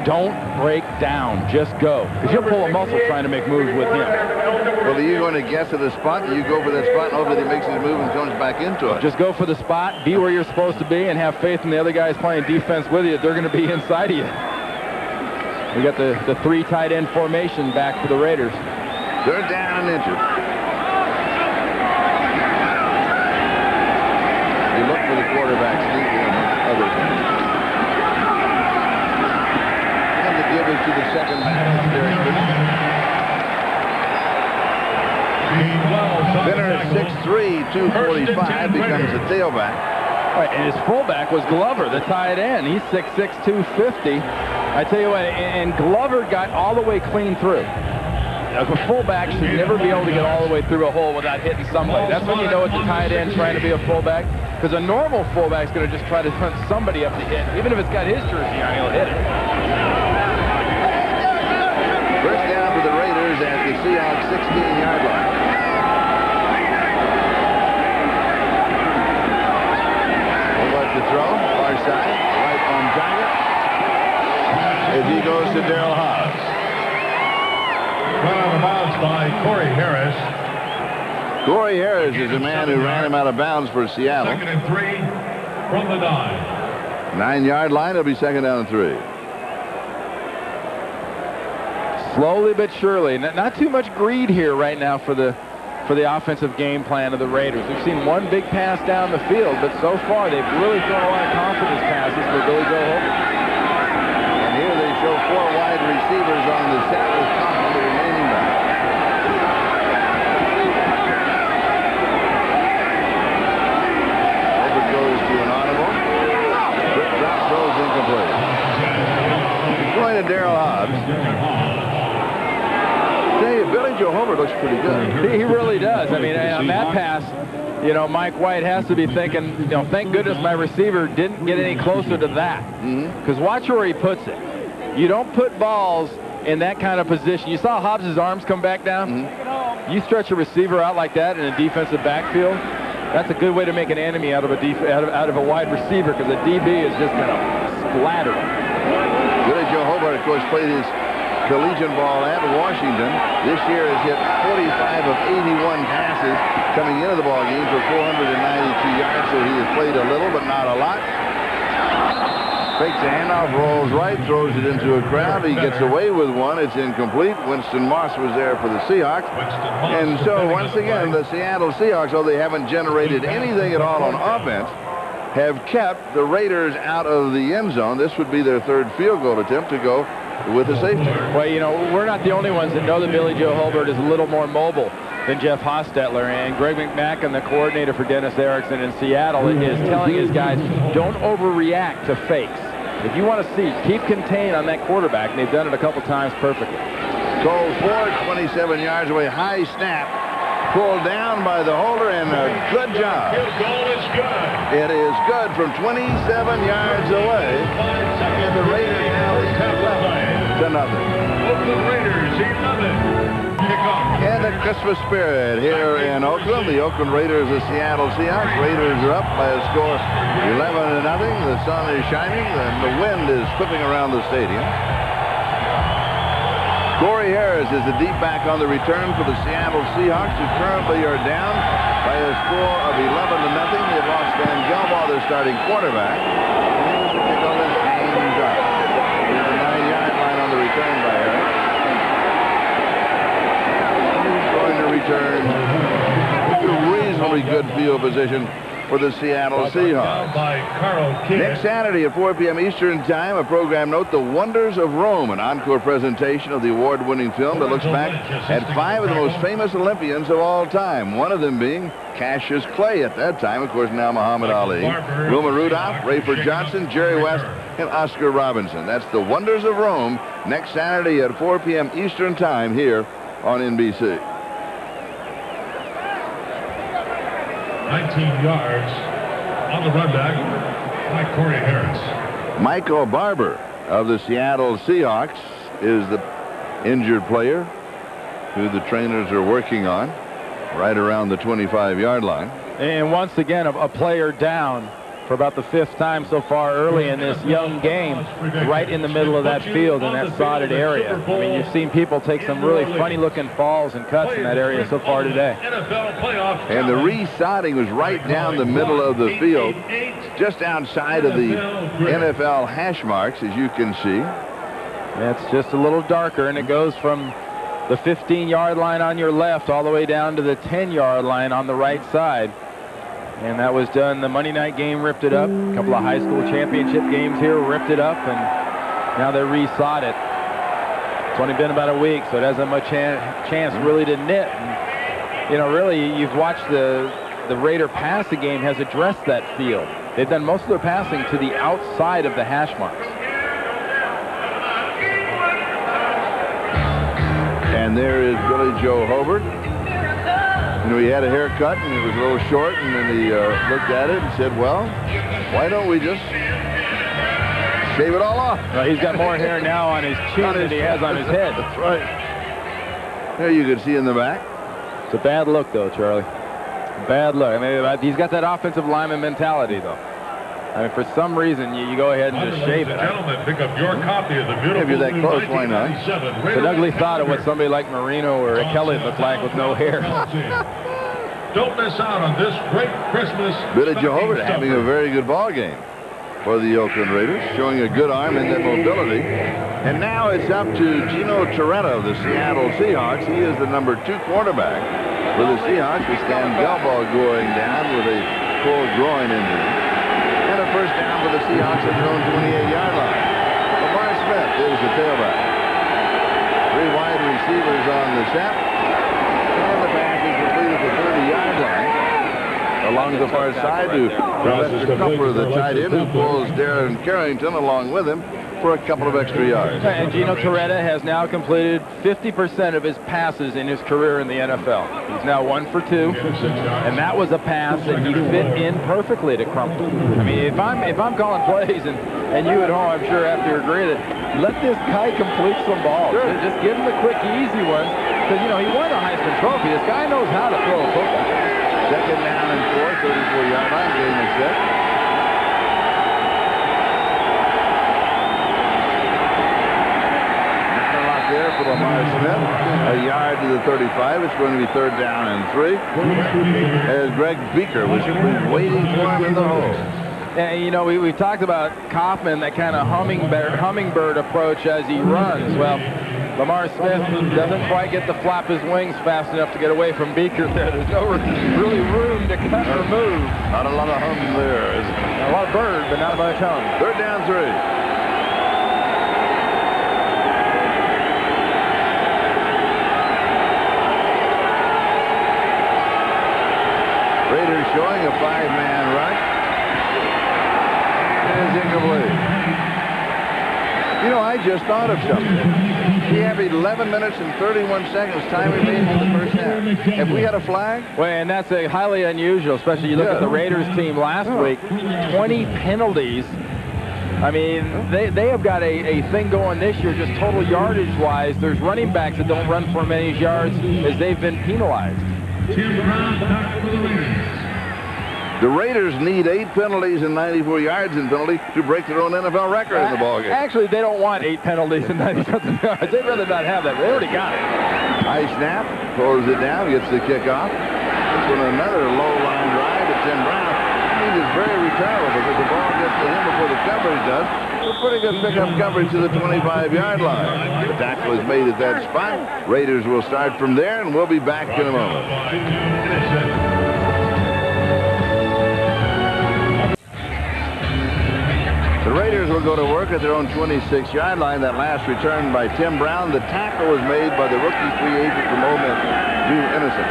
don't break down. Just go. Because you'll pull a muscle trying to make moves with him. Well, are you going to guess at a spot? Do you go for that spot and hope that he makes his move and comes back into it? Just go for the spot, be where you're supposed to be, and have faith in the other guys playing defense with you. They're going to be inside of you. We got the 3 tight end formation back for the Raiders. 3rd down and inches. You look for the quarterback sneaking and other things. And the give is to the second back. Benner at 6'3", 245 becomes a tailback. Right, and his fullback was Glover, the tight end. He's 6'6", 250. I tell you what, and Glover got all the way clean through. A fullback should never be able to get all the way through a hole without hitting somebody. That's when you know it's a tight end trying to be a fullback, because a normal fullback's going to just try to hunt somebody up to hit. Even if it's got his jersey on, he'll hit it. First down for the Raiders at the Seahawks 16-yard line. Hobert to throw, far side, right on target. As he goes to Daryl Hobbs. Run out of bounds by Corey Harris. Corey Harris is the man who ran him out of bounds for Seattle. 2nd and 3 from the 9. 9-yard line, it'll be 2nd down and 3. Slowly but surely. Not too much greed here right now for the offensive game plan of the Raiders. We've seen one big pass down the field, but so far they've really thrown a lot of confidence passes for Billy Joe Hobert. And here they show 4 wide receivers on the set with Coffin, the remaining back. Hobert goes to an audible. Quick drop, throws incomplete. Going to Daryl Hobbs. Billy Joe Hobert looks pretty good. He really does. I mean, on that pass, you know, Mike White has to be thinking, you know, thank goodness my receiver didn't get any closer to that. Because watch where he puts it. You don't put balls in that kind of position. You saw Hobbs' arms come back down. You stretch a receiver out like that in a defensive backfield, that's a good way to make an enemy out of a wide receiver, because a DB is just going to splatter him. Billy Joe Hobert, of course, played his collegiate ball at Washington. This year has hit 45 of 81 passes coming into the ball game for 492 yards, so he has played a little but not a lot. Fakes a handoff, rolls right, throws it into a crowd. He gets away with one. It's incomplete. Winston Moss was there for the Seahawks. And so once again, the Seattle Seahawks, though they haven't generated anything at all on offense, have kept the Raiders out of the end zone. This would be their 3rd field goal attempt to go with a safety. Well, you know, we're not the only ones that know that Billy Joe Hobert is a little more mobile than Jeff Hostetler, and Greg McMacken, the coordinator for Dennis Erickson in Seattle, is telling his guys, don't overreact to fakes. If you want to see, keep contained on that quarterback, and they've done it a couple times perfectly. Cole Ford, 27 yards away, high snap, pulled down by the holder, and a good job. Field goal is good. It is good from 27 yards away, and the Raiders now lead 11-0. Oakland Raiders 11. Kickoff. In the Christmas spirit here in Oakland, the Oakland Raiders, the Seattle Seahawks. Raiders are up by a score 11-0. The sun is shining, and the wind is whipping around the stadium. Corey Harris is the deep back on the return for the Seattle Seahawks, who currently are down by a score of 11-0. They've lost Gelbaugh, their starting quarterback. And here's the kickoff is aimed up. Here's the 9-yard line on the return by Harris. He's going to return to reasonably good field position for the Seattle Seahawks. Next Saturday at 4 p.m. Eastern Time, a program note, The Wonders of Rome, an encore presentation of the award-winning film that looks back at 5 of the most famous Olympians of all time, one of them being Cassius Clay at that time, of course, now Muhammad Ali, Wilma Rudolph, Rayford Johnson, Jerry West, and Oscar Robinson. That's The Wonders of Rome, next Saturday at 4 p.m. Eastern Time here on NBC. 19 yards on the run back by Corey Harris. Michael Barber of the Seattle Seahawks is the injured player who the trainers are working on right around the 25-yard line. And once again, a player down for about the 5th time so far early in this young game, right in the middle of that field in that sodded area. I mean, you've seen people take some really funny-looking falls and cuts in that area so far today. And the re-sodding was right down the middle of the field, just outside of the NFL hash marks, as you can see. That's just a little darker, and it goes from the 15-yard line on your left all the way down to the 10-yard line on the right side. And that was done. The Monday night game ripped it up. A couple of high school championship games here ripped it up, and now they re-sod it. It's only been about a week, so it hasn't much chance really to knit. And, you know, really, you've watched the Raider passing game has addressed that field. They've done most of their passing to the outside of the hash marks. And And there is Billy Joe Hobert. You know, he had a haircut and it was a little short, and then he looked at it and said, well, why don't we just shave it all off? Well, he's got more hair now on his chin than he has on his head. That's right. There you can see in the back. It's a bad look, though, Charlie. Bad look. I mean, he's got that offensive lineman mentality, though. I mean, for some reason, you go ahead and just shave it. Gentlemen, pick up your copy of the beautiful. If you're that close, why not? It's an ugly thought of what somebody like Marino or Kelly looked like with no hair. Don't miss out on this great Christmas. Billy Joe Hobert having a very good ball game for the Oakland Raiders, showing a good arm and that mobility. And now it's up to Gino Toretta of the Seattle Seahawks. He is the number 2 quarterback for the Seahawks. We stand Gelbaugh going down with a full groin injury. And a first down for the Seahawks at their own 28-yard line. Lamar Smith is the tailback. 3 wide receivers on the set. And the pass is completed at the 30-yard line. Along the far side to Professor Cupper, the tight end, who pulls Darren Carrington along with him for a couple of extra yards. And Gino Toretta has now completed 50% of his passes in his career in the NFL. He's now 1 for 2, and that was a pass that he fit in perfectly to Crumple. I mean, if I'm calling plays, and you at home, I'm sure have to agree that let this guy complete some balls. Sure. Just give him the quick, easy ones, because you know he won the Heisman Trophy. This guy knows how to throw a football. Second down and 4, 34-yard line, game is set. There for Lamar Smith, a yard to the 35. It's going to be 3rd down and 3. As Greg Beaker was waiting for him in the hole. And, you know, we talked about Kaufman, that kind of hummingbird approach as he runs. Well, Lamar Smith doesn't quite get to flap his wings fast enough to get away from Beaker there. There's no really room to cut or move. Not a lot of hum there. A lot of bird, but not much hum. 3rd down, 3. Raiders showing a 5-man rush. And it's incomplete. You know, I just thought of something. We have 11 minutes and 31 seconds time remaining in the first half. Have we had a flag? Well, and that's a highly unusual, especially you look at the Raiders team last week. 20 penalties. I mean, they have got a thing going this year, just total yardage-wise. There's running backs that don't run for many yards as they've been penalized. The Raiders need 8 penalties and 94 yards in penalty to break their own NFL record in the ballgame. Actually, they don't want 8 penalties and 90-something yards. They'd rather not have that. They already got it. High snap, throws it down, gets the kickoff. This one another low line drive to Tim Brown. He is very returnable because the ball gets to him before the coverage does. A pretty good pickup coverage to the 25-yard line. The tackle is made at that spot. Raiders will start from there, and we'll be back in a moment. The Raiders will go to work at their own 26-yard line. That last return by Tim Brown. The tackle was made by the rookie free agent from Ole Miss, Drew Innocent.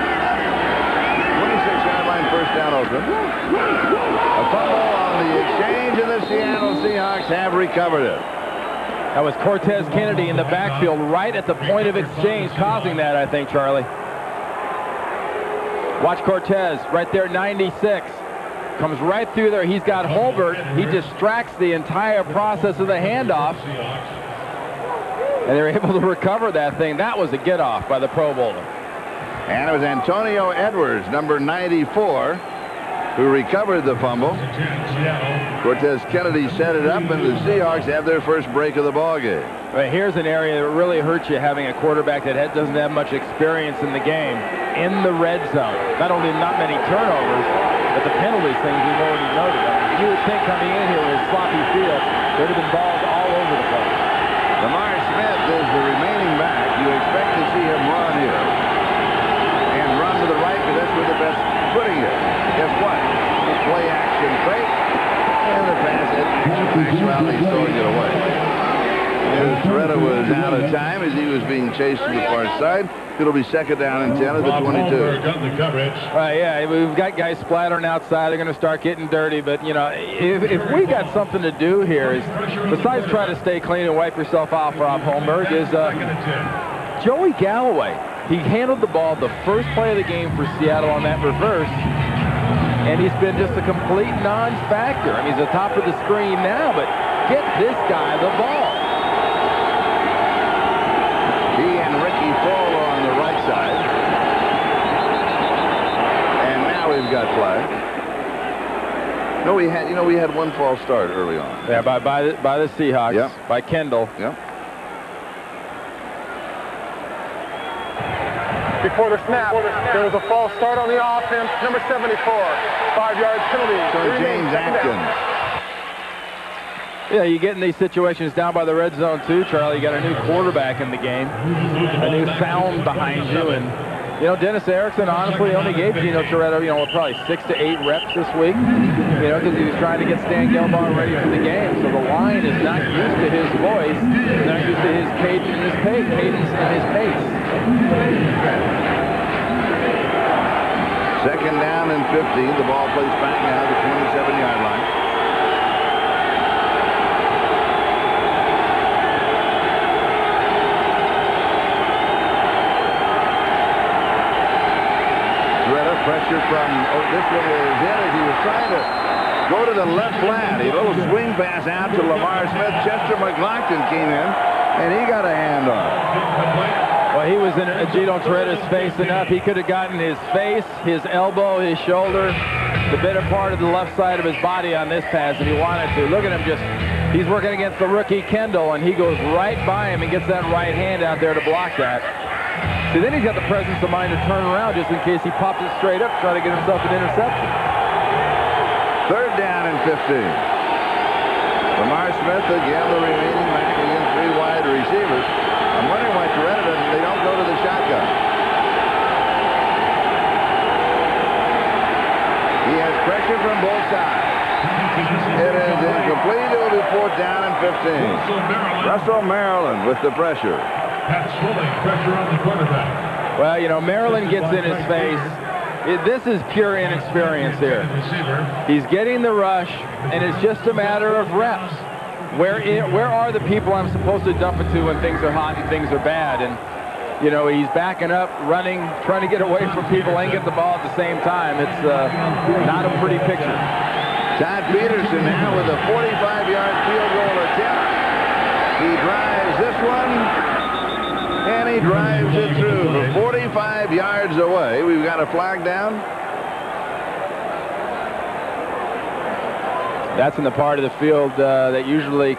26-yard line, first down, Oakland. A fumble on the exchange, and the Seattle Seahawks have recovered it. That was Cortez Kennedy in the backfield right at the point of exchange causing that, I think, Charlie. Watch Cortez right there, 96. Comes right through there. He's got Hobert. He distracts the entire process of the handoff. And they're able to recover that thing. That was a get-off by the Pro Bowler. And it was Antonio Edwards, number 94, who recovered the fumble. Cortez Kennedy set it up, and the Seahawks have their first break of the ballgame. Right, here's an area that really hurts you, having a quarterback that doesn't have much experience in the game. In the red zone. Not only not many turnovers, but the penalties things we've already noted. You would think coming in here with a sloppy field, there would have been balls all over the place. Lamar Smith is the remaining back. You expect to see him run here. And run to the right, because that's where the best footing is. Guess what? The play action fake. And the pass actually throwing it away. And Toretta was out of time as he was being chased to the far side. It'll be 2nd down and 10 at the 22. Yeah, we've got guys splattering outside. They're going to start getting dirty. But, you know, if we got something to do here, is besides try to stay clean and wipe yourself off, Rob Holmberg, is Joey Galloway, he handled the ball the first play of the game for Seattle on that reverse, and he's been just a complete non-factor. I mean, he's atop of the screen now, but get this guy the ball. He and Ricky Fall on the right side. And now we've got flag. No, we had one false start early on. Yeah, by the Seahawks. Yep. By Kendall. Yep. Before the snap, there was a false start on the offense. Number 74, 5-yard penalty. So James Atkins. Yeah, you get in these situations down by the red zone too, Charlie. You got a new quarterback in the game, a new sound behind you, and Dennis Erickson honestly only gave Gino Toretto, probably 6 to 8 reps this week, because he was trying to get Stan Gelbaugh ready for the game. So the line is not used to his voice, not used to his cadence and his pace. Second down and 15. The ball plays back now to the 27-yard line. Pressure from, this one is in as he was trying to go to the left flat. A little swing pass out to Lamar Smith. Chester McLaughlin came in, and he got a hand on it. Well, he was in Gino Toretto's face enough. He could have gotten his face, his elbow, his shoulder, the better part of the left side of his body on this pass if he wanted to. Look at him he's working against the rookie Kendall, and he goes right by him and gets that right hand out there to block that. See, then he's got the presence of mind to turn around just in case he pops it straight up, try to get himself an interception. Third down and 15. Lamar Smith again, the remaining back against 3 wide receivers. I'm wondering why Toretto they don't go to the shotgun. He has pressure from both sides. It is incomplete. It will be 4th down and 15. Russell Maryland with the pressure. Pressure on the quarterback. Well, Maryland gets in his face. This is pure inexperience here. He's getting the rush, and it's just a matter of reps. Where are the people I'm supposed to dump it to when things are hot and things are bad? And, he's backing up, running, trying to get away from people and get the ball at the same time. It's not a pretty picture. Todd Peterson now with a 45-yard field goal attempt. He drives this one. And he drives it through for 45 yards away. We've got a flag down. That's in the part of the field that usually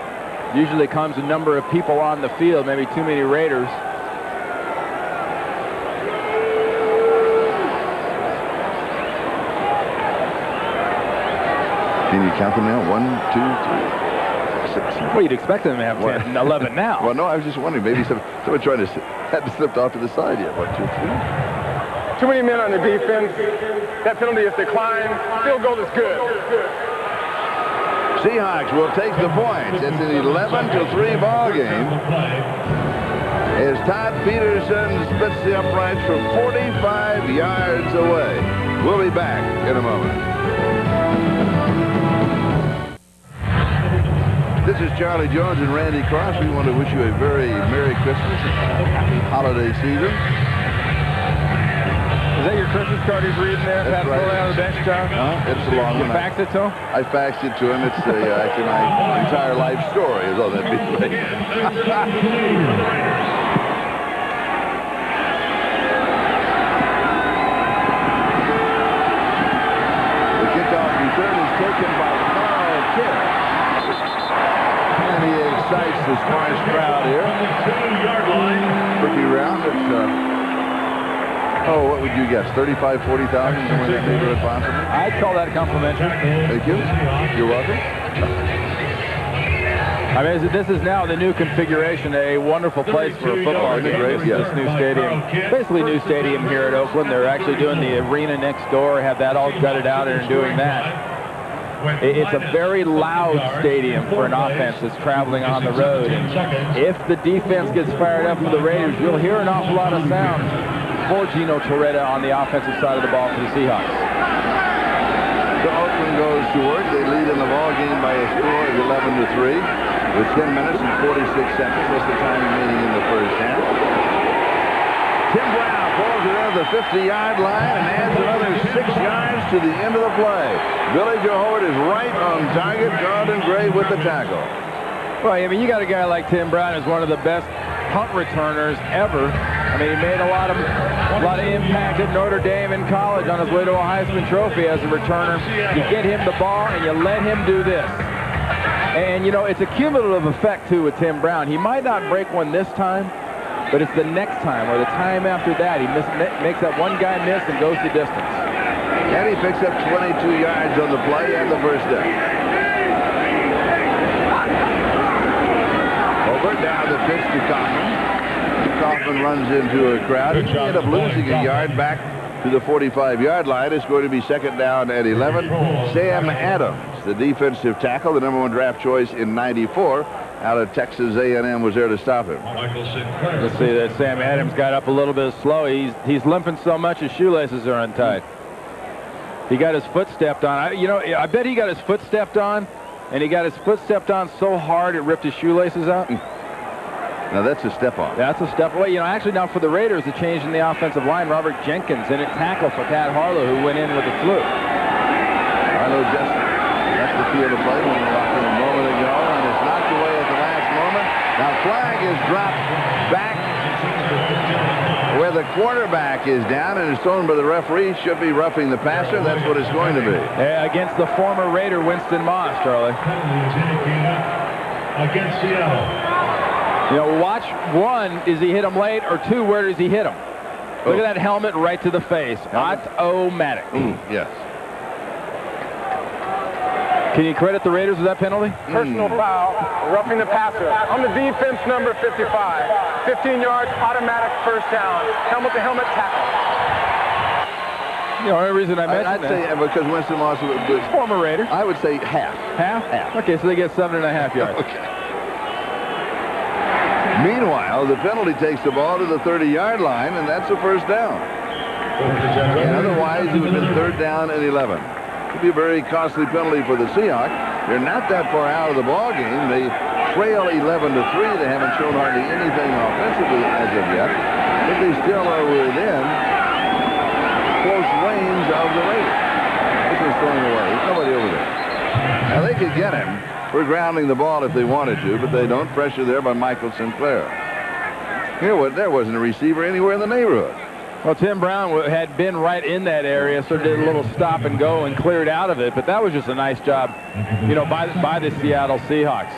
comes a number of people on the field, maybe too many Raiders. Can you count them now? 1, 2, 3. Well, you'd expect them to have 10 and 11 now. Well, no, I was just wondering. Maybe someone tried to had slipped off to the side yet. 1, 2, 3. Too many men on the defense. That penalty is declined. Field goal is good. Seahawks will take the points. It's an 11-3 ball game. As Todd Peterson splits the uprights from 45 yards away. We'll be back in a moment. This is Charlie Jones and Randy Cross. We want to wish you a very Merry Christmas and happy holiday season. Is that your Christmas card he's reading there? That's right. On the bench, John? It's a long one. You faxed it to him? I faxed it to him. It's actually my entire life story is all that big thing. The kickoff return is taken by Carl Kidd. And he excites the Sparks crowd here. Pretty round. It's, what would you guess? 35, 40,000, somewhere in that neighborhood, possibly? I'd call that complimentary. Thank you. You're welcome. I mean, this is now the new configuration, a wonderful place for a football game. Yes. This new stadium, basically new stadium here at Oakland. They're actually doing the arena next door, have that all gutted out and doing that. It's a very loud stadium for an offense that's traveling on the road. And if the defense gets fired up for the Raiders, you'll hear an awful lot of sound for Gino Toretto on the offensive side of the ball for the Seahawks. So Oakland goes to work. They lead in the ball game by a score of 11-3 with 10 minutes and 46 seconds. That's the time remaining in the first half. Tim Brown pulls it into the 50-yard line and adds another 6 yards to the end of the play. Billy Joe Hobert is right on target. Jonathan Gray with the tackle. Well, I mean, you got a guy like Tim Brown who's one of the best punt returners ever. I mean, he made a lot of impact at Notre Dame in college on his way to a Heisman Trophy as a returner. You get him the ball and you let him do this. And, you know, it's a cumulative effect, too, with Tim Brown. He might not break one this time, but it's the next time or the time after that. He makes that one guy miss and goes the distance. And he picks up 22 yards on the play and the first down. Hobert down the pitch to Kaufman. Kaufman runs into a crowd. He ended up losing a yard back to the 45-yard line. It's going to be second down at 11. Sam Adams, the defensive tackle, the #1 draft choice in '94, out of Texas A&M, was there to stop him. Let's see that Sam Adams got up a little bit slow. He's limping so much his shoelaces are untied. He got his foot stepped on. I bet he got his foot stepped on, and he got his foot stepped on so hard it ripped his shoelaces out. Now that's a step on. That's a step away. You know, actually now for the Raiders, the change in the offensive line, Robert Jenkins in at tackle for Pat Harlow, who went in with the flu. Harlow just left the field of play when we walked in a moment ago, and it's knocked away at the last moment. Now flag is dropped back where the quarterback is down, and is thrown by the referee. Should be roughing the passer. That's what it's going to be. Against the former Raider Winston Moss, Charlie. Against Seattle. You know, watch one, does he hit him late, or two, where does he hit him? Look at that helmet right to the face. Automatic. Yes. Can you credit the Raiders with that penalty? Personal foul, roughing the passer. On the defense, number 55. 15 yards, automatic first down. Helmet-to-helmet tackle. The only reason I mentioned I'd say because Winston Moss was former Raider. I would say half. Half? Half. Okay, so they get 7.5 yards. Okay. Meanwhile, the penalty takes the ball to the 30-yard line, and that's a first down. And otherwise, it would have been third down and 11. It would be a very costly penalty for the Seahawks. They're not that far out of the ball game. They trail 11-3. They haven't shown hardly anything offensively as of yet, but they still are within close range of the Raiders. This one's thrown away. There's nobody over there. Now, they could get him for grounding the ball if they wanted to, but they don't. Pressure there by Michael Sinclair. There wasn't a receiver anywhere in the neighborhood. Well, Tim Brown had been right in that area, so did a little stop and go and cleared out of it, but that was just a nice job, you know, by the Seattle Seahawks.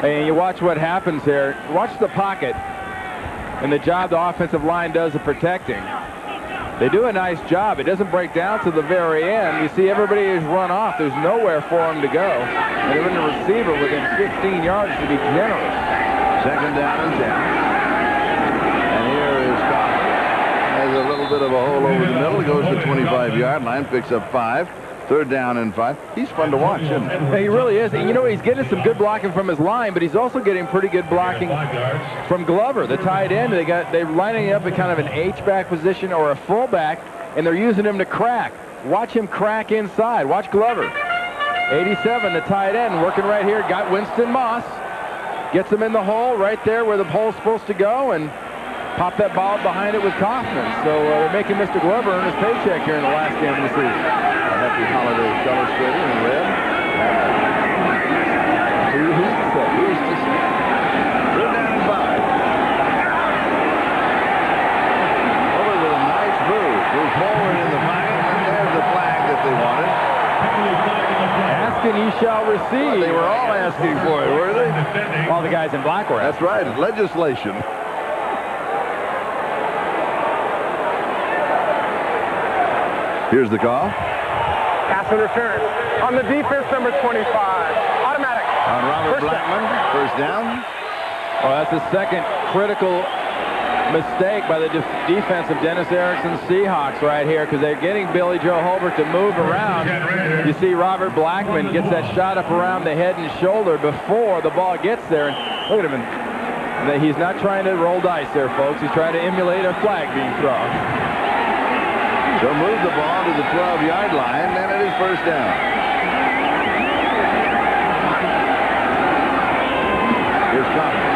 And you watch what happens there. Watch the pocket and the job the offensive line does of protecting. They do a nice job. It doesn't break down to the very end. You see everybody is run off. There's nowhere for them to go. And they're in the receiver within 15 yards to be generous. Second down and 10. And here is Kaufman. Has a little bit of a hole over the middle. He goes to the 25-yard line, picks up 5. Third down and 5. He's fun to watch, isn't he? He really is. And you know, he's getting some good blocking from his line, but he's also getting pretty good blocking from Glover, the tight end. They're lining up in kind of an H-back position or a fullback, and they're using him to crack. Watch him crack inside. Watch Glover. 87, the tight end, working right here. Got Winston Moss. Gets him in the hole right there where the hole's supposed to go, and pop that ball behind it with Kaufman. So they're making Mr. Glover earn his paycheck here in the last game of the season. Happy holidays illustrated in red. Who's to say? Third down and 5. Over with a nice move. Move forward in the pocket, and there's the flag that they wanted. Ask and ye shall receive. Well, they were all asking for it, were they? All the guys in black were. That's right. Legislation. Here's the call. Pass interference. On the defense, number 25. Automatic. On Robert First Blackman. First down. Well, that's the second critical mistake by the defense of Dennis Erickson's Seahawks right here, because they're getting Billy Joe Hobert to move around. You see Robert Blackman gets that shot up around the head and shoulder before the ball gets there. And look at him. He's not trying to roll dice there, folks. He's trying to emulate a flag being thrown. So move the ball to the 12-yard line, and it is first down. Here's Kaufman.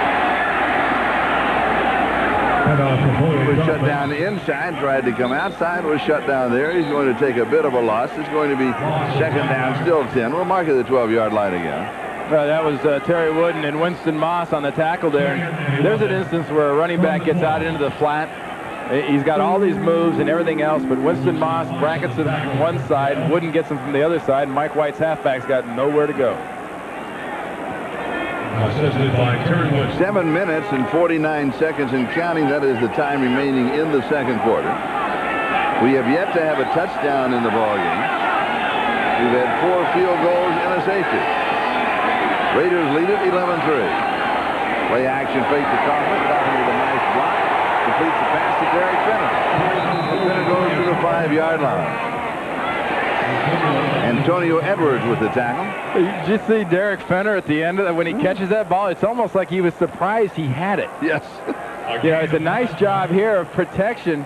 Was shut down inside, tried to come outside, was shut down there. He's going to take a bit of a loss. It's going to be second down, still 10. We'll mark it at the 12-yard line again. That was Terry Wooden and Winston Moss on the tackle there. There's an instance where a running back gets out into the flat. He's got all these moves and everything else, but Winston Moss brackets him from one side, Wooden gets him from the other side, and Mike White's halfback's got nowhere to go. 7 minutes and 49 seconds and counting. That is the time remaining in the second quarter. We have yet to have a touchdown in the ballgame. We've had 4 field goals and a safety. Raiders lead it 11-3. Play action fake to Kaufman. Kaufman with a nice block. Completes the pass to Derek Fenner. Fenner goes to the 5-yard line. Antonio Edwards with the tackle. Did you see Derek Fenner at the end of that when he catches that ball? It's almost like he was surprised he had it. Yes. You know, it's a nice job here of protection.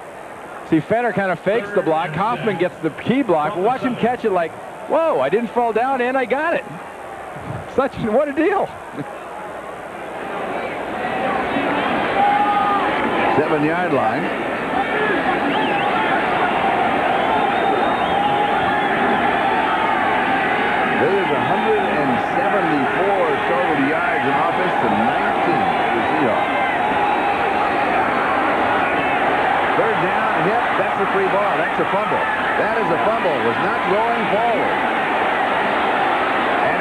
See, Fenner kind of fakes the block. Kaufman gets the key block. Well, watch him catch it like, whoa, I didn't fall down and I got it. What a deal. 7-yard line. There's 174 total yards in offense to 19 for the Seahawks. Third down, hit. That's a free ball. That's a fumble. That is a fumble. Was not going forward.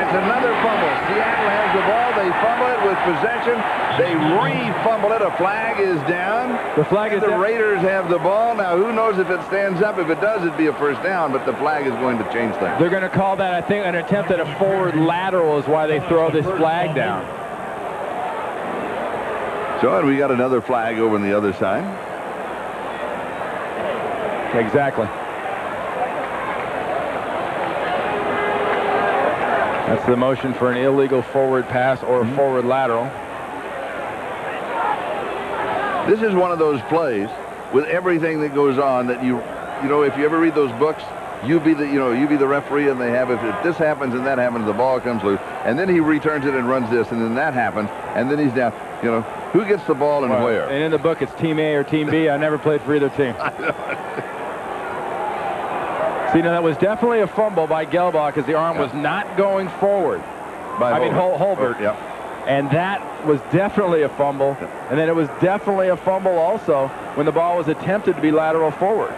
It's another fumble. Seattle has the ball. They fumble it with possession. They re-fumble it. A flag is down. The flag is down. The Raiders have the ball. Now, who knows if it stands up? If it does, it'd be a first down, but the flag is going to change things. They're going to call that, I think, an attempt at a forward lateral is why they throw this flag down. So, and we got another flag over on the other side. Exactly. That's the motion for an illegal forward pass or a forward lateral. This is one of those plays with everything that goes on that you know, if you ever read those books, you be the referee, and they have, if this happens and that happens, the ball comes loose, and then he returns it and runs this, and then that happens, and then he's down. You know, who gets the ball and where? And in the book, it's Team A or Team B. I never played for either team. See, now that was definitely a fumble by Gelbaugh because the arm was not going forward. Hobert. Yeah. And that was definitely a fumble. And then it was definitely a fumble also when the ball was attempted to be lateral forward.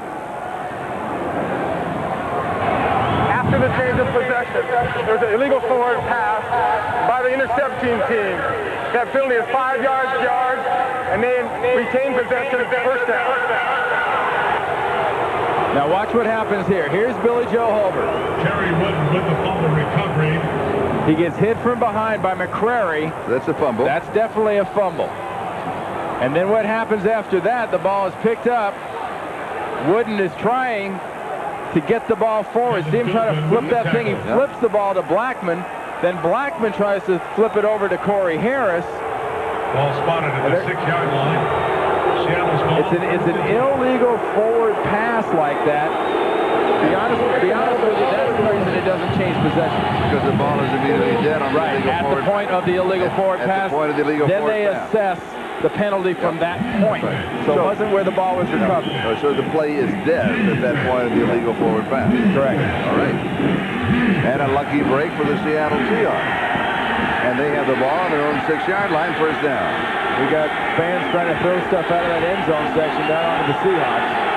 After the change of possession, there was an illegal forward pass by the intercepting team. That penalty is 5 yards, and they retain possession first down. Now watch what happens here. Here's Billy Joe Hobert. Terry Wooden with the fumble recovery. He gets hit from behind by McCrary. That's a fumble. That's definitely a fumble. And then what happens after that? The ball is picked up. Wooden is trying to get the ball forward. See him try to flip that thing. He flips the ball to Blackman. Then Blackman tries to flip it over to Corey Harris. Ball spotted at the 6-yard line. It's an illegal forward pass like that. To be honest with you, that's the reason it doesn't change possession. Because the ball is immediately dead on the illegal at forward. The point of the illegal forward pass. At the point of the illegal then forward they pass. assess the penalty from that point. So it wasn't where the ball was recovered. So the play is dead at that point of the illegal forward pass. Correct. All right. And a lucky break for the Seattle Seahawks. And they have the ball on their own 6-yard line, first down. We got fans trying to throw stuff out of that end zone section down onto the Seahawks.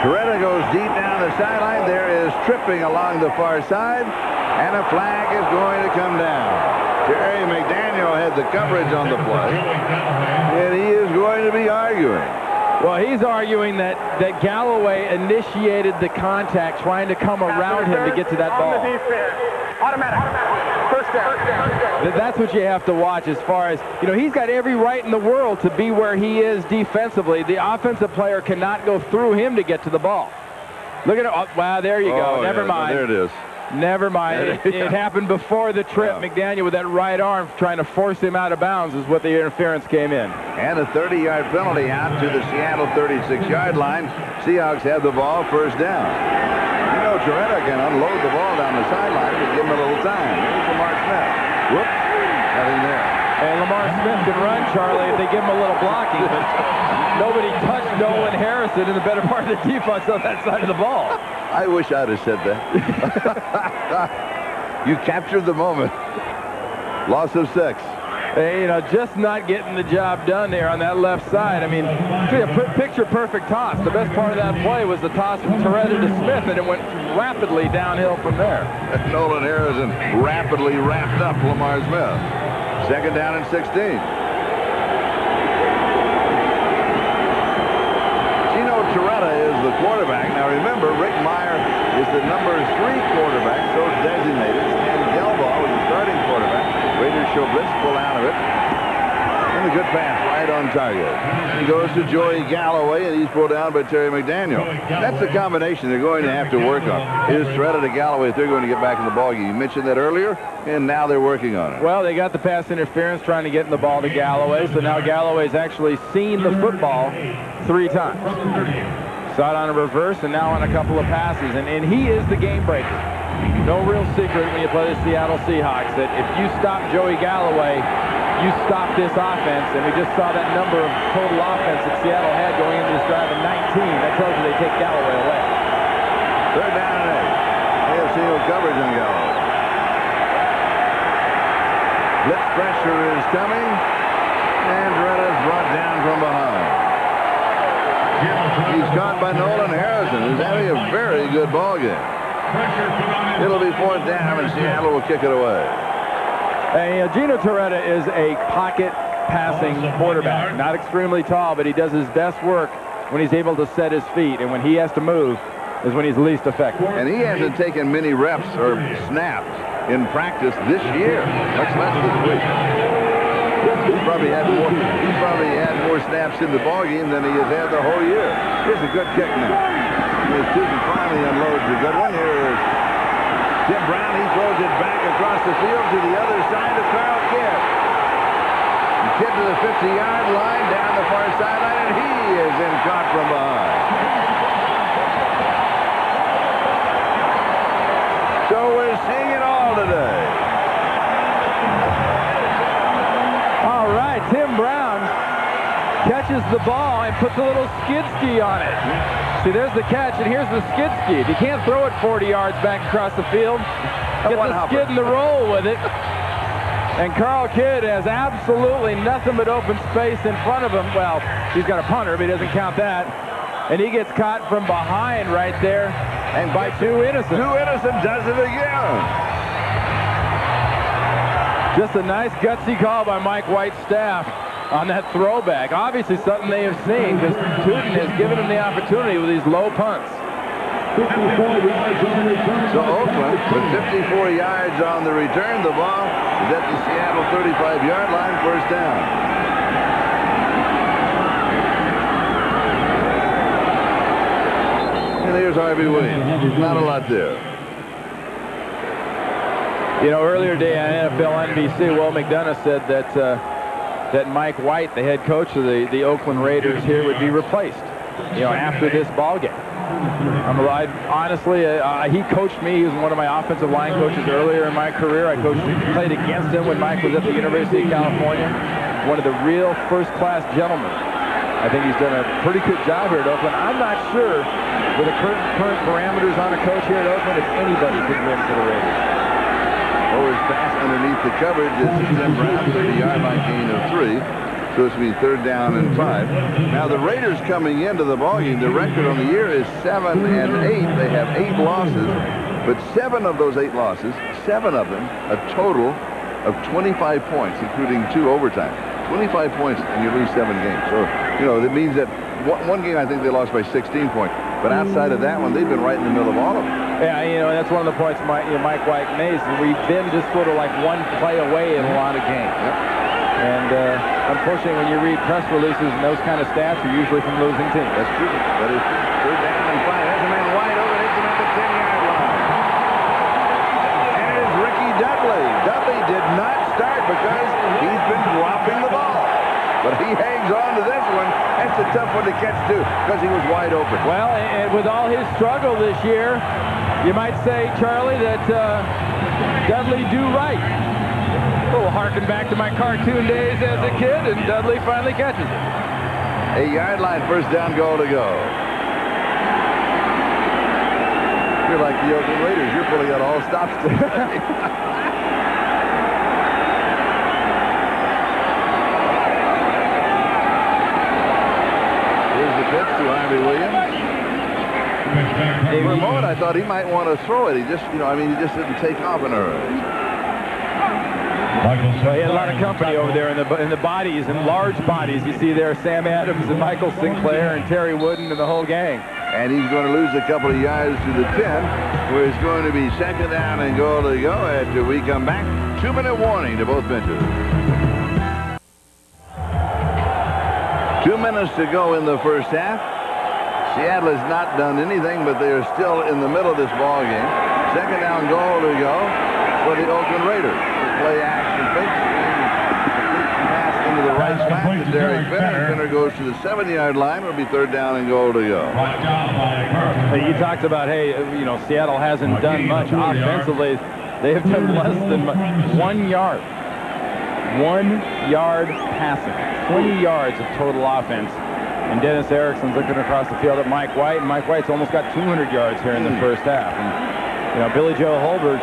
Coretta goes deep down the sideline. There is tripping along the far side, and a flag is going to come down. Terry McDaniel had the coverage on the play, and he is going to be arguing. Well, he's arguing that Galloway initiated the contact, trying to come around him to get to that ball. On the defense. Automatic. First down. That's what you have to watch as far as, you know, he's got every right in the world to be where he is defensively. The offensive player cannot go through him to get to the ball. Look at it. Oh, wow, there you go. Never mind. There it is. Never mind. It happened before the trip. Yeah. McDaniel with that right arm trying to force him out of bounds is what the interference came in. And a 30-yard penalty out to the Seattle 36-yard line. Seahawks have the ball, first down. You know, Coretta can unload the ball down the sideline and give him a little time. Here's the mark And Lamar Smith can run, Charlie, if they give him a little blocking. But nobody touched Nolan Harrison in the better part of the defense on that side of the ball. I wish I'd have said that. You captured the moment. Loss of 6. Hey, you know, just not getting the job done there on that left side. I mean, picture-perfect toss. The best part of that play was the toss from Toretta to Smith, and it went rapidly downhill from there. Nolan Harrison rapidly wrapped up Lamar Smith. 2nd down and 16. Toretta is the quarterback. Now remember, Rick Meyer is the number 3 quarterback, so designated. And Gelbaugh was the starting quarterback. Raiders show blissful out of it. And a good pass right on target. He goes to Joey Galloway, and he's pulled down by Terry McDaniel. That's the combination they're going to have to work on. Is Toretta to Galloway if they're going to get back in the ballgame. You mentioned that earlier, and now they're working on it. Well, they got the pass interference trying to get the ball to Galloway, so now Galloway's actually seen the football 3 times. Saw it on a reverse and now on a couple of passes, and he is the game breaker. No real secret when you play the Seattle Seahawks that if you stop Joey Galloway, you stop this offense, and we just saw that number of total offense that Seattle had going into this drive in 19. That tells you they take Galloway away. 3rd down and 8. AFC no coverage on Galloway. Blitz pressure is coming, and Retta's brought down from behind. He's caught by Nolan Harrison, who's having a very good ball game. It'll be 4th down, and Seattle will kick it away. Gino Toretta is a pocket passing quarterback. Not extremely tall, but he does his best work when he's able to set his feet, and when he has to move is when he's least effective. And he hasn't taken many reps or snaps in practice this year, much less this week. He's probably had more snaps in the ballgame than he has had the whole year. Here's a good kick now. Tootin finally unloads a good one. Here is Tim Brown. He throws it back across the field to the other side to Carl Kidd. The Kidd to the 50-yard line, down the far sideline, and he is in caught from behind. So we're seeing it all today. All right, Tim Brown catches the ball and puts a little skid ski on it. See, there's the catch, and here's the skid ski. If you can't throw it 40 yards back across the field, get the skid and the roll with it. And Carl Kidd has absolutely nothing but open space in front of him. Well, he's got a punter, but he doesn't count that. And he gets caught from behind right there, and by 2 innocent. 2 innocent does it again. Just a nice gutsy call by Mike White's staff on that throwback. Obviously something they have seen, because Tootin has given him the opportunity with these low punts. 54 yards on the return. So Oakland, with 54 yards on the return, the ball is at the Seattle 35-yard line, 1st down. And here's Harvey Williams. Not a lot there. You know, earlier today on NFL NBC, Will McDonough said that that Mike White, the head coach of the Oakland Raiders here, would be replaced, you know, after this ball game. Honestly, he coached me. He was one of my offensive line coaches earlier in my career. I played against him when Mike was at the University of California. One of the real first-class gentlemen. I think he's done a pretty good job here at Oakland. I'm not sure, with the current parameters on a coach here at Oakland, if anybody could win for the Raiders. Always pass underneath the coverage. This is Tim Brown, 30-yard line gain of 3. So it's going to be 3rd down and 5. Now the Raiders coming into the ballgame, the record on the year is 7 and 8. They have 8 losses, but 7 of those 8 losses, 7 of them, a total of 25 points, including 2 overtime. 25 points, and you lose 7 games. So, you know, that means that one game I think they lost by 16 points. But outside of that one, they've been right in the middle of all of them. Yeah, you know, that's one of the points Mike White made. We've been just sort of like one play away in a lot of games. Yep. And unfortunately, when you read press releases and those kind of stats, are usually from losing teams. That's true. That is true. 3rd down and 5. There's a man wide open. Hits him at the 10-yard line. And it is Ricky Dudley. Dudley did not start because he's been dropping the ball. But he hangs on to this one. That's a tough one to catch, too, because he was wide open. Well, and with all his struggle this year, you might say, Charlie, that Dudley do right. A little harken back to my cartoon days as a kid, and Dudley finally catches it. 8-yard line, first down, goal to go. You're like the Oakland Raiders. You're pulling out all stops today. Here's the pitch to Harvey Williams. For a moment, I thought he might want to throw it. He just, he just didn't take off in a hurry. Well, he had a lot of company over there in the bodies, and large bodies. You see there Sam Adams and Michael Sinclair and Terry Wooden and the whole gang. And he's going to lose a couple of yards to the 10, where it's going to be second down and goal to go after we come back. 2-minute warning to both benches. 2 minutes to go in the first half. Seattle has not done anything, but they are still in the middle of this ball game. Second down, goal to go for the Oakland Raiders. Play action fake. Pass into the right spot to Derek Benner. Benner goes to the 7-yard line. It'll be third down and goal to go. You talked about, hey, Seattle hasn't done much offensively. They have done less than 1 yard. 1 yard passing. 20 yards of total offense. And Dennis Erickson's looking across the field at Mike White, and Mike White's almost got 200 yards here in the first half. And, Billy Joe Hobert,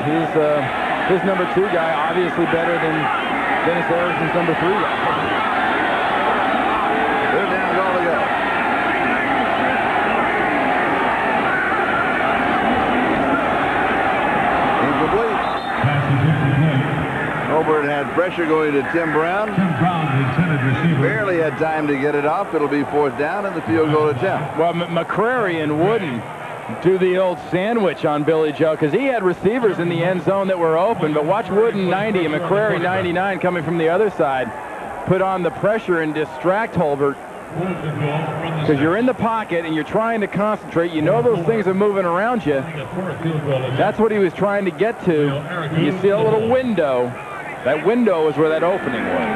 his number 2 guy, obviously better than Dennis Erickson's number 3 guy. Third down, goal to go. Hobert had pressure going to Tim Brown. Barely had time to get it off. It'll be fourth down and the field goal attempt. Well, McCrary and Wooden do the old sandwich on Billy Joe because he had receivers in the end zone that were open. But watch Wooden 90 and McCrary 99 coming from the other side put on the pressure and distract Hobert. Because you're in the pocket and you're trying to concentrate. You know those things are moving around you. That's what he was trying to get to. You see a little window. That window is where that opening was.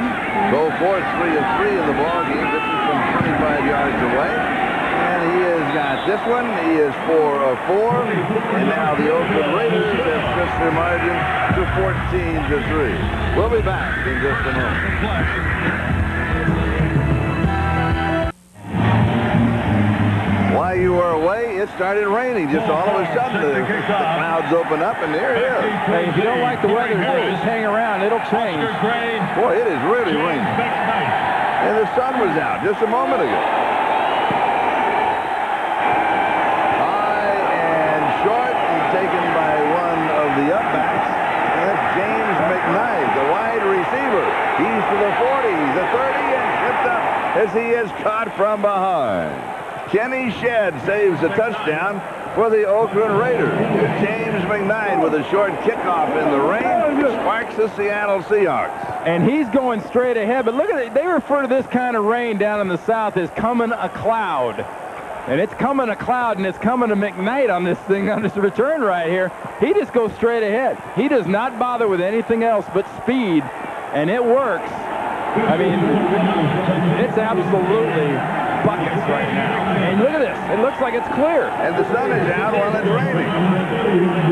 Go for it, 3 of 3 in the ball game. This is from 25 yards away. And he has got this one. He is 4 of 4. And now the Oakland Raiders have stretched their margin to 14 to 3. We'll be back in just a moment. While you were away, it started raining. Just all of a sudden, the clouds open up, and there it is. Hey, if you don't like the weather, just hang around. It'll change. Boy, it is really raining. And the sun was out just a moment ago. High and short and taken by one of the upbacks. And that's James McKnight, the wide receiver. He's to the 40, the 30, and tipped up as he is caught from behind. Kenny Shedd saves a touchdown for the Oakland Raiders. James McKnight with a short kickoff in the rain sparks the Seattle Seahawks. And he's going straight ahead. But look at it. They refer to this kind of rain down in the south as coming a cloud. And it's coming a cloud, and it's coming to McKnight on this thing, on this return right here. He just goes straight ahead. He does not bother with anything else but speed, and it works. I mean, it's absolutely buckets right now. And look at this. It looks like it's clear. And the sun is out while it's raining.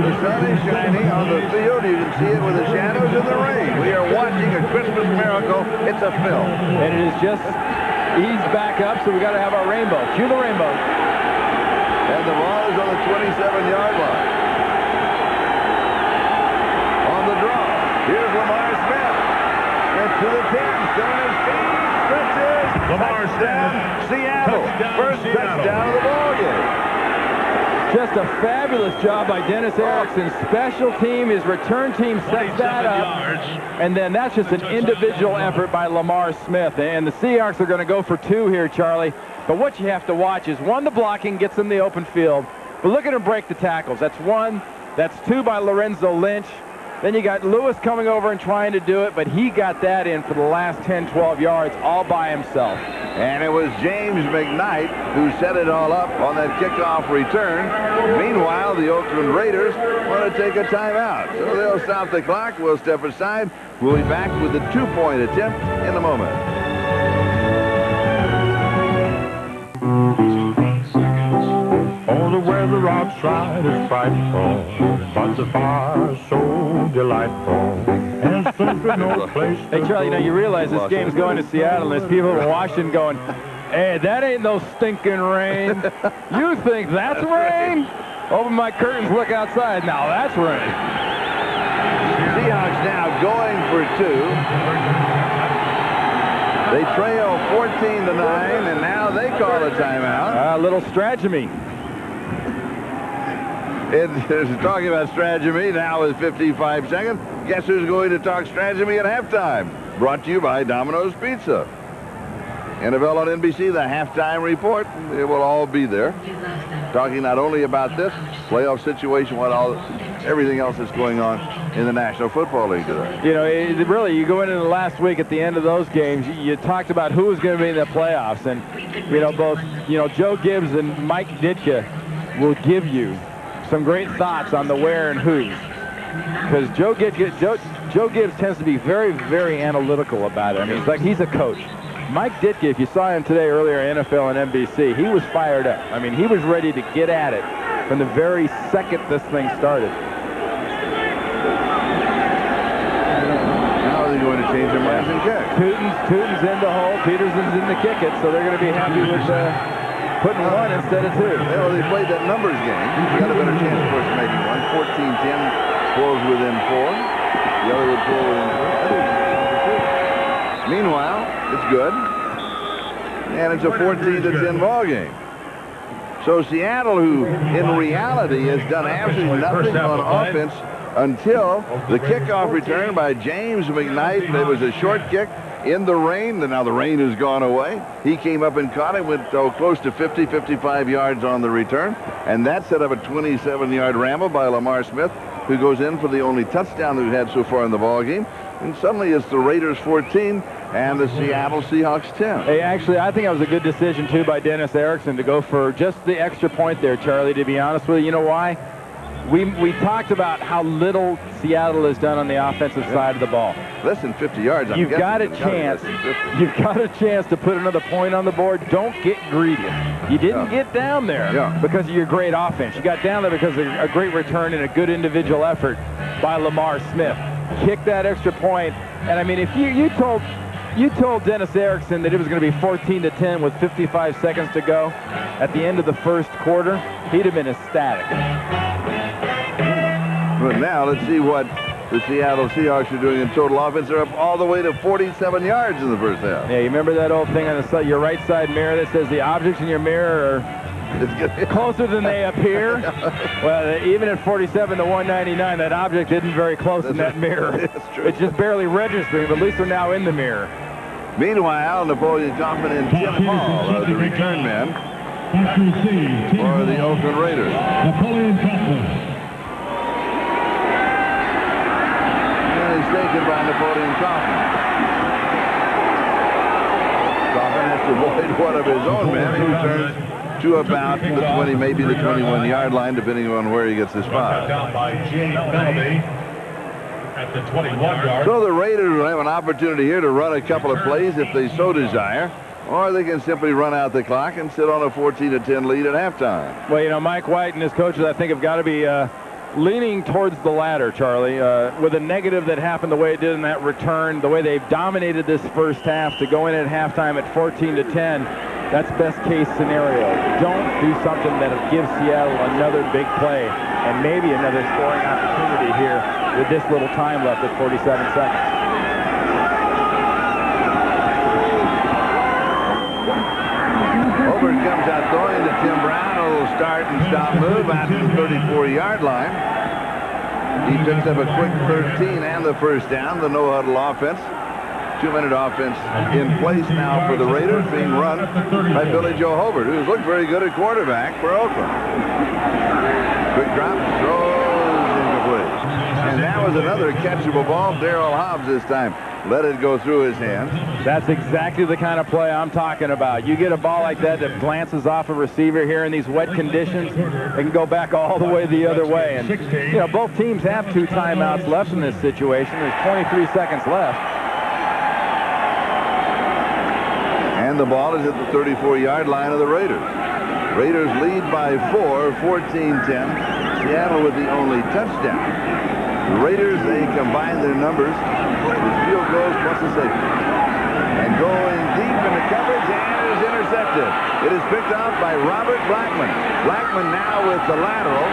The sun is shining on the field. You can see it with the shadows in the rain. We are watching a Christmas miracle. It's a film. And it is just eased back up, so we got to have our rainbow. Cue the rainbow. And the ball is on the 27-yard line. On the draw. Here's Lamar Smith. Gets to the 10. Still in his feet. Stretches. Lamar Smith. Seattle. First touchdown of the ball game. Just a fabulous job by Dennis Erickson. Special team, his return team sets that up. And then that's just an individual effort by Lamar Smith. And the Seahawks are going to go for 2 here, Charlie. But what you have to watch is, 1, the blocking gets in the open field. But look at him break the tackles. That's 1. That's 2 by Lorenzo Lynch. Then you got Lewis coming over and trying to do it, but he got that in for the last 10, 12 yards all by himself. And it was James McKnight who set it all up on that kickoff return. Meanwhile, the Oakland Raiders want to take a timeout. So they'll stop the clock. We'll step aside. We'll be back with the 2-point attempt in a moment. Oh, the weather outside is frightful, but the fire so delightful. As no place Hey, Charlie, you realize this game's going to Seattle, and there's people in Washington going, hey, that ain't no stinking rain. You think that's rain? Open my curtains, look outside. Now that's rain. Seahawks now going for 2. They trail 14-9, and now they call a timeout. A little strategy. It's talking about strategy now with 55 seconds. Guess who's going to talk strategy at halftime? Brought to you by Domino's Pizza. NFL on NBC, the halftime report. It will all be there. Talking not only about this playoff situation, everything else that's going on in the National Football League today. Really, you go into the last week at the end of those games, you talked about who was going to be in the playoffs, and both Joe Gibbs and Mike Ditka will give you some great thoughts on the where and who, because Joe Gibbs tends to be very, very analytical about it. I mean, he's a coach. Mike Ditka, if you saw him today earlier in NFL and NBC, he was fired up. I mean, he was ready to get at it from the very second this thing started. Now they're going to change their minds and kick. Tootin's in the hole, Peterson's in the kick it, so they're going to be happy with putting 1 instead of 2. Well, they played that numbers game. You got a better chance, of course, of making 1. 14-10, pulls within 4. The other would pull within 4. Meanwhile, it's good. And it's a 14-10 ball game. So Seattle, who in reality has done absolutely nothing on offense until the kickoff return by James McKnight. There was a short kick in the rain, and now the rain has gone away. He came up and caught it, went close to 50, 55 yards on the return, and that set up a 27-yard ramble by Lamar Smith, who goes in for the only touchdown that we've had so far in the ball game. And suddenly it's the Raiders 14 and the Seattle Seahawks 10. Hey, actually, I think that was a good decision, too, by Dennis Erickson to go for just the extra point there, Charlie, to be honest with you. You know why? We talked about how little Seattle has done on the offensive side of the ball. Less than 50 yards. You've got a chance. You've got a chance to put another point on the board. Don't get greedy. You didn't get down there because of your great offense. You got down there because of a great return and a good individual effort by Lamar Smith. Kick that extra point. And I mean, if you told Dennis Erickson that it was going to be 14-10 with 55 seconds to go at the end of the first quarter, he'd have been ecstatic. But now let's see what the Seattle Seahawks are doing in total offense. They're up all the way to 47 yards in the first half. Yeah, you remember that old thing on your right side mirror that says the objects in your mirror are closer than they appear? Well, even at 47 to 199, that object isn't very close in that mirror. That's true. It's just barely registering, but at least they're now in the mirror. Meanwhile, Napoleon Kaufman and Tim Hall, the return men for the Oakland Raiders. Napoleon Kaufman. Taken by Napoleon Kaufman. Kaufman has to avoid one of his own men, who turns to about the 20, maybe the 21-yard line, depending on where he gets his spot. Down by Jay Bellamy at the 21-yard. So the Raiders will have an opportunity here to run a couple of plays if they so desire, or they can simply run out the clock and sit on a 14-10 lead at halftime. Well, Mike White and his coaches, I think, have got to be leaning towards the latter, Charlie, with a negative that happened the way it did in that return, the way they've dominated this first half to go in at halftime at 14-10. That's best case scenario. Don't do something that'll give Seattle another big play and maybe another scoring opportunity here with this little time left at 47 seconds. Hobert comes out throwing to Tim Brown. A little start and stop move out to the 34-yard line. He picks up a quick 13 and the first down. The no-huddle offense. 2-minute offense in place now for the Raiders, being run by Billy Joe Hobert, who's looked very good at quarterback for Oakland. Quick drop, throws incomplete. And that was another catchable ball. Darrell Hobbs this time let it go through his hands. That's exactly the kind of play I'm talking about. You get a ball like that that glances off a receiver here in these wet conditions, it can go back all the way the other way. And, both teams have 2 timeouts left in this situation. There's 23 seconds left. And the ball is at the 34-yard line of the Raiders. Raiders lead by 4, 14-10. Seattle with the only touchdown. The Raiders, they combine their numbers His field goals plus a safety. And going deep into coverage, and it is intercepted. It is picked off by Robert Blackman. Blackman now with the lateral.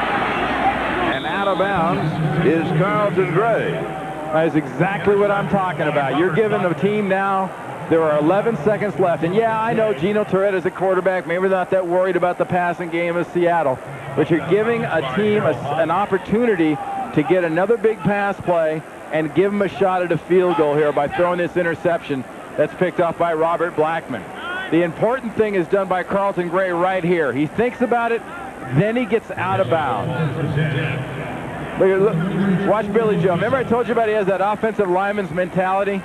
And out of bounds is Carlton Gray. That is exactly what I'm talking about. You're giving the team now, there are 11 seconds left. And yeah, I know Gino Torretta is a quarterback. Maybe not that worried about the passing game of Seattle. But you're giving a team an opportunity to get another big pass play and give them a shot at a field goal here by throwing this interception that's picked off by Robert Blackman. The important thing is done by Carlton Gray right here. He thinks about it, then he gets out of bounds. Look, watch Billy Joe. Remember I told you about he has that offensive lineman's mentality?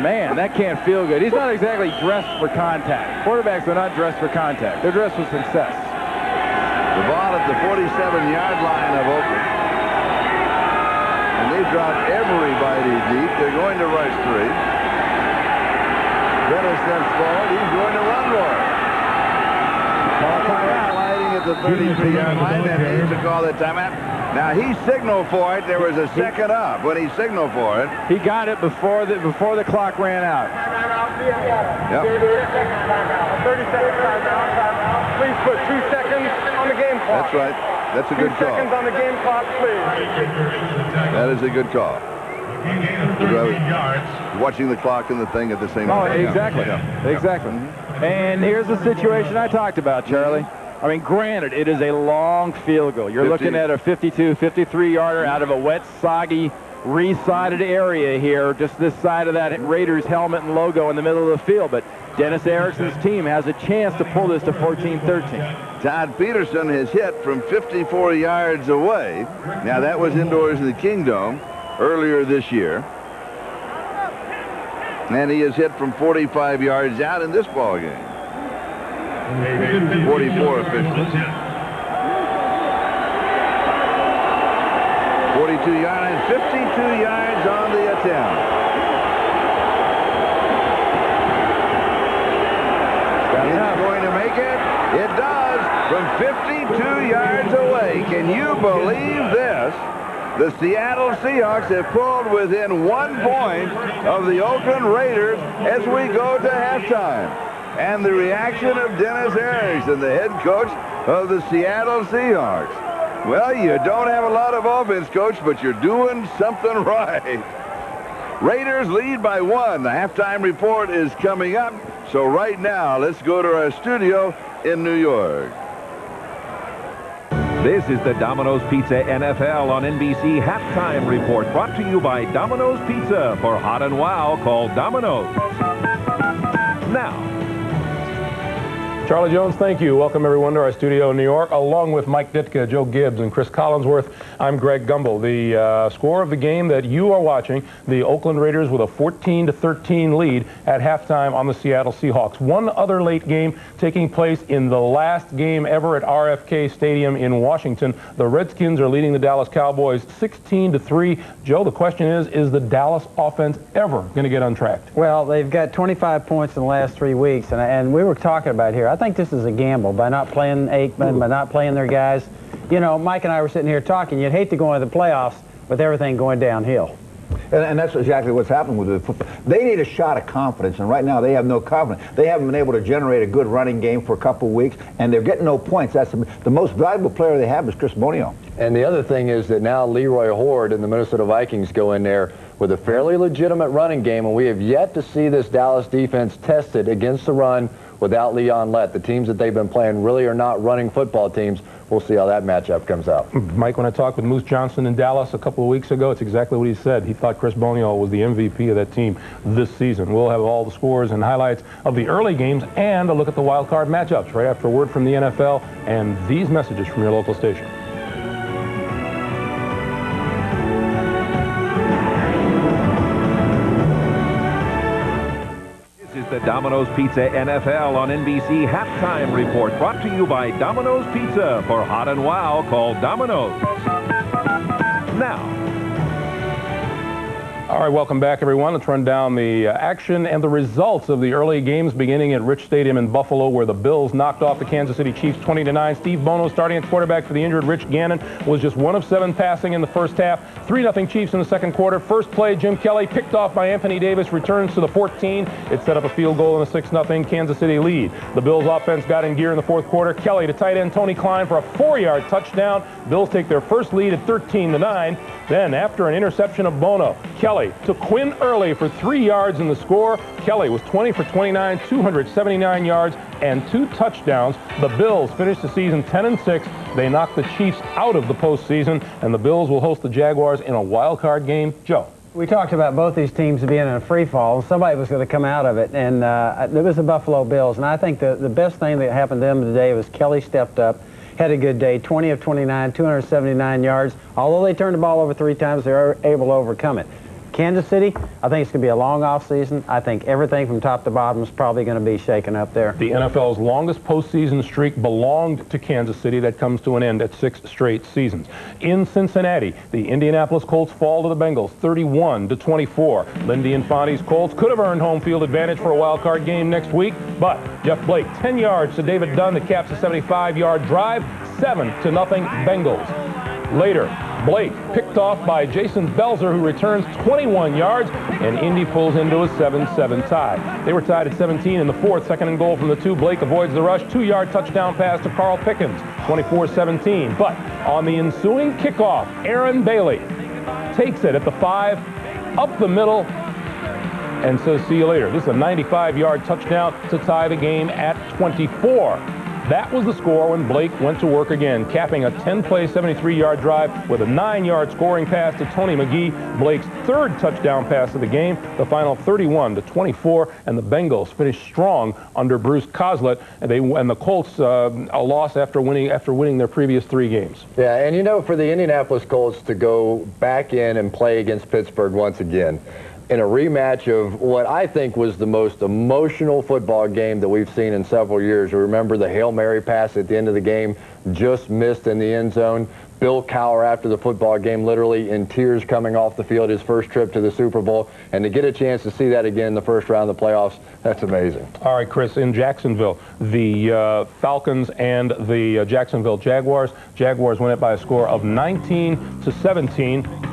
Man, that can't feel good. He's not exactly dressed for contact. Quarterbacks are not dressed for contact. They're dressed for success. The ball at the 47-yard line of Oakland. And they've dropped everybody deep. They're going to rush 3. Dennis steps forward. He's going to run more. Sliding at the 33-yard line. That needs to call that timeout. Now, he signaled for it. There was a second up when he signaled for it. He got it before the clock ran out. Yep. 30-second timeout. Please put 2 seconds on the game clock. That's right. That's a good 2 call. seconds on the game clock, please. That is a good call. Watching the clock and the thing at the same time. Oh, exactly. Yeah. Exactly. And here's the situation I talked about, Charlie. I mean, granted, it is a long field goal. You're 50. looking at a 52, 53-yarder out of a wet, soggy, re-sided area here, just this side of that Raiders helmet and logo in the middle of the field. But Dennis Erickson's team has a chance to pull this to 14-13. Todd Peterson has hit from 54 yards away. Now, that was indoors in the Kingdome earlier this year. And he has hit from 45 yards out in this ball game. 44 officially. 42-yard line, 52 yards on the attempt. Is it going to make it? It does, from 52 yards away. Can you believe this? The Seattle Seahawks have pulled within 1 point of the Oakland Raiders as we go to halftime. And the reaction of Dennis Erickson, the head coach of the Seattle Seahawks. Well, you don't have a lot of offense, Coach, but you're doing something right. Raiders lead by 1. The halftime report is coming up. So right now, let's go to our studio in New York. This is the Domino's Pizza NFL on NBC Halftime Report, brought to you by Domino's Pizza. For hot and wow, call Domino's. Now, Charlie Jones, thank you. Welcome, everyone, to our studio in New York. Along with Mike Ditka, Joe Gibbs, and Chris Collinsworth, I'm Greg Gumbel. The score of the game that you are watching, the Oakland Raiders with a 14-13 lead at halftime on the Seattle Seahawks. One other late game taking place in the last game ever at RFK Stadium in Washington. The Redskins are leading the Dallas Cowboys 16-3. Joe, the question is the Dallas offense ever going to get untracked? Well, they've got 25 points in the last 3 weeks, and we were talking about here, I think this is a gamble by not playing Aikman, by not playing their guys. You know, Mike and I were sitting here talking. You'd hate to go into the playoffs with everything going downhill. And that's exactly what's happened with the football. They need a shot of confidence, and right now they have no confidence. They haven't been able to generate a good running game for a couple of weeks, and they're getting no points. That's the most valuable player they have is Chris Bonio. And the other thing is that now Leroy Horde and the Minnesota Vikings go in there with a fairly legitimate running game, and we have yet to see this Dallas defense tested against the run without Leon Lett. The teams that they've been playing really are not running football teams. We'll see how that matchup comes out. Mike, when I talked with Moose Johnson in Dallas a couple of weeks ago, it's exactly what he said. He thought Chris Bonio was the MVP of that team this season. We'll have all the scores and highlights of the early games and a look at the wild card matchups right after a word from the NFL and these messages from your local station. the Domino's Pizza NFL on NBC Halftime Report, brought to you by Domino's Pizza. For hot and wow, call Domino's. Now, All right, welcome back, everyone. Let's run down the action and the results of the early games beginning at Rich Stadium in Buffalo, where the Bills knocked off the Kansas City Chiefs 20-9. Steve Bono, starting at quarterback for the injured Rich Gannon, was just 1 of 7 passing in the first half. 3-0 Chiefs in the second quarter. First play, Jim Kelly picked off by Anthony Davis, returns to the 14. It set up a field goal and a 6-0 Kansas City lead. The Bills offense got in gear in the fourth quarter. Kelly to tight end Tony Klein for a 4-yard touchdown. Bills take their first lead at 13-9. Then, after an interception of Bono, Kelly to Quinn Early for 3 yards in the score. Kelly was 20 for 29, 279 yards, and 2 touchdowns. The Bills finished the season 10-6. They knocked the Chiefs out of the postseason, and the Bills will host the Jaguars in a wild card game. Joe. We talked about both these teams being in a free fall. Somebody was going to come out of it, and it was the Buffalo Bills. And I think the best thing that happened to them today was Kelly stepped up, had a good day, 20 of 29, 279 yards. Although they turned the ball over 3 times, they were able to overcome it. Kansas City, I think it's going to be a long offseason. I think everything from top to bottom is probably going to be shaken up there. The NFL's longest postseason streak belonged to Kansas City. That comes to an end at 6 straight seasons. In Cincinnati, the Indianapolis Colts fall to the Bengals 31-24. Lindy Infanti's Colts could have earned home field advantage for a wild card game next week, but Jeff Blake 10 yards to David Dunn that caps a 75-yard drive, 7-0 Bengals. Later, Blake picked off by Jason Belzer, who returns 21 yards, and Indy pulls into a 7-7 tie. They were tied at 17 in the fourth, 2nd and goal from the 2. Blake avoids the rush, 2-yard touchdown pass to Carl Pickens, 24-17. But on the ensuing kickoff, Aaron Bailey takes it at the 5, up the middle, and says, see you later. This is a 95-yard touchdown to tie the game at 24. That was the score when Blake went to work again, capping a 10-play, 73-yard drive with a 9-yard scoring pass to Tony McGee, Blake's 3rd touchdown pass of the game. The final 31-24, and the Bengals finished strong under Bruce Coslett, and the Colts a loss after winning their previous 3 games. Yeah, and you know, for the Indianapolis Colts to go back in and play against Pittsburgh once again, in a rematch of what I think was the most emotional football game that we've seen in several years. You remember the Hail Mary pass at the end of the game, just missed in the end zone. Bill Cowher after the football game, literally in tears coming off the field, his first trip to the Super Bowl. And to get a chance to see that again in the first round of the playoffs, that's amazing. All right, Chris, in Jacksonville, the Falcons and the Jacksonville Jaguars. Jaguars win it by a score of 19-17.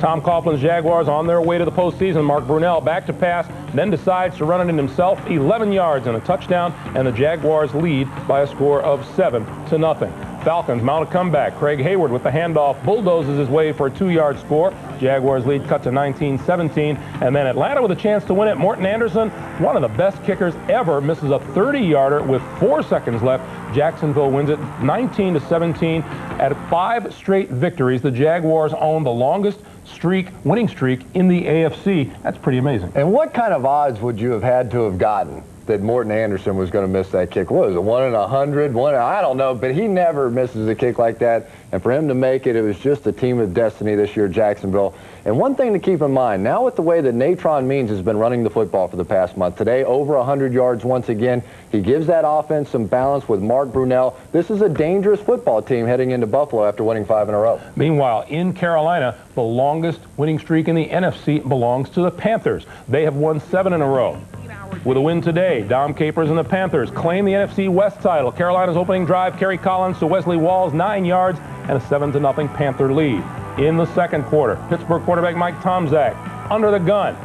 Tom Coughlin's Jaguars on their way to the postseason. Mark Brunell back to pass, then decides to run it in himself, 11 yards and a touchdown, and the Jaguars lead by a score of 7-0. Falcons mount a comeback. Craig Hayward with the handoff bulldozes his way for a 2-yard score. Jaguars lead cut to 19-17, and then Atlanta with a chance to win it. Morton Anderson, one of the best kickers ever, misses a 30-yarder with 4 seconds left. Jacksonville wins it 19-17. At 5 straight victories, the Jaguars own the longest winning streak in the AFC. That's pretty amazing. And what kind of odds would you have had to have gotten that Morton Anderson was going to miss that kick? What was it, 1 in 100? I don't know, but he never misses a kick like that. And for him to make it, it was just a team of destiny this year, Jacksonville. And one thing to keep in mind, now with the way that Natron Means has been running the football for the past month, today over 100 yards once again. He gives that offense some balance with Mark Brunell. This is a dangerous football team heading into Buffalo after winning 5 in a row. Meanwhile, in Carolina, the longest winning streak in the NFC belongs to the Panthers. They have won 7 in a row. With a win today, Dom Capers and the Panthers claim the NFC West title. Carolina's opening drive, Kerry Collins to Wesley Walls, 9 yards, and a 7-0 Panther lead. In the second quarter, Pittsburgh quarterback Mike Tomczak under the gun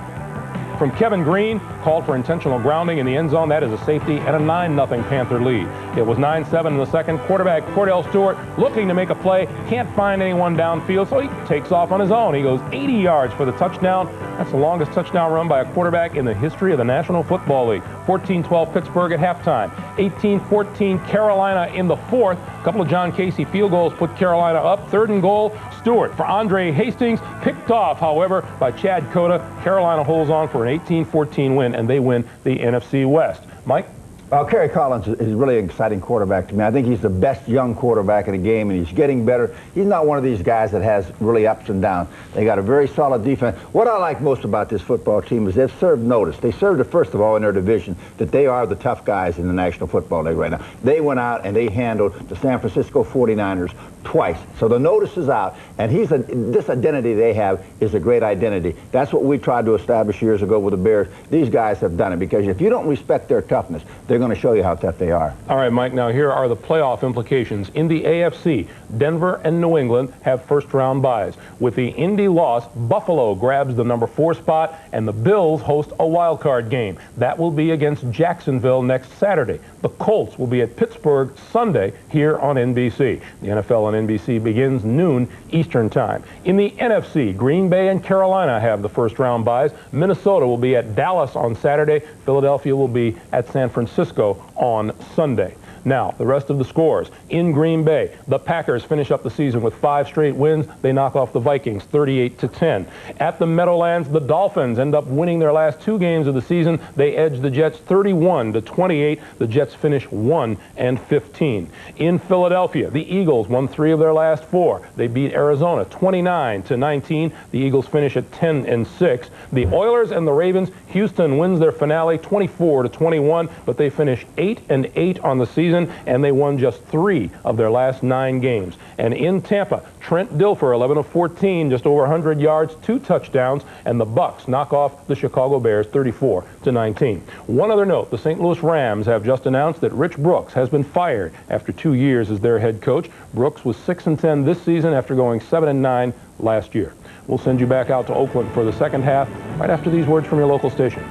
from Kevin Green, called for intentional grounding in the end zone. That is a safety and a 9-0 Panther lead. It was 9-7 in the second. Quarterback Cordell Stewart looking to make a play, can't find anyone downfield, so he takes off on his own. He goes 80 yards for the touchdown. That's the longest touchdown run by a quarterback in the history of the National Football League. 14-12 Pittsburgh at halftime. 18-14 Carolina in the fourth. A couple of John Casey field goals put Carolina up. 3rd and goal. Stewart for Andre Hastings, picked off, however, by Chad Cota. Carolina holds on for an 18-14 win, and they win the NFC West. Mike? Kerry Collins is really an exciting quarterback to me. I think he's the best young quarterback in the game, and he's getting better. He's not one of these guys that has really ups and downs. They got a very solid defense. What I like most about this football team is they've served notice. They served it, first of all, in their division, that they are the tough guys in the National Football League right now. They went out and they handled the San Francisco 49ers twice. So the notice is out, and this identity they have is a great identity. That's what we tried to establish years ago with the Bears. These guys have done it, because if you don't respect their toughness, they're going to show you how tough they are. All right, Mike, now here are the playoff implications. In the AFC, Denver and New England have first-round byes. With the Indy loss, Buffalo grabs the number 4 spot, and the Bills host a wild-card game. That will be against Jacksonville next Saturday. The Colts will be at Pittsburgh Sunday here on NBC. The NFL on NBC begins noon Eastern Time. In the NFC, Green Bay and Carolina have the first-round byes. Minnesota will be at Dallas on Saturday. Philadelphia will be at San Francisco on Sunday. Now, the rest of the scores. In Green Bay, the Packers finish up the season with 5 straight wins. They knock off the Vikings 38-10. At the Meadowlands, the Dolphins end up winning their last 2 games of the season. They edge the Jets 31-28. The Jets finish 1-15. In Philadelphia, the Eagles won 3 of their last 4. They beat Arizona 29-19. The Eagles finish at 10-6. The Oilers and the Ravens, Houston wins their finale 24-21, but they finish 8-8 on the season, and they won just 3 of their last 9 games. And in Tampa, Trent Dilfer, 11 of 14, just over 100 yards, 2 touchdowns, and the Bucs knock off the Chicago Bears 34-19. One other note, the St. Louis Rams have just announced that Rich Brooks has been fired after 2 years as their head coach. Brooks was 6-10 this season after going 7-9 last year. We'll send you back out to Oakland for the second half right after these words from your local station.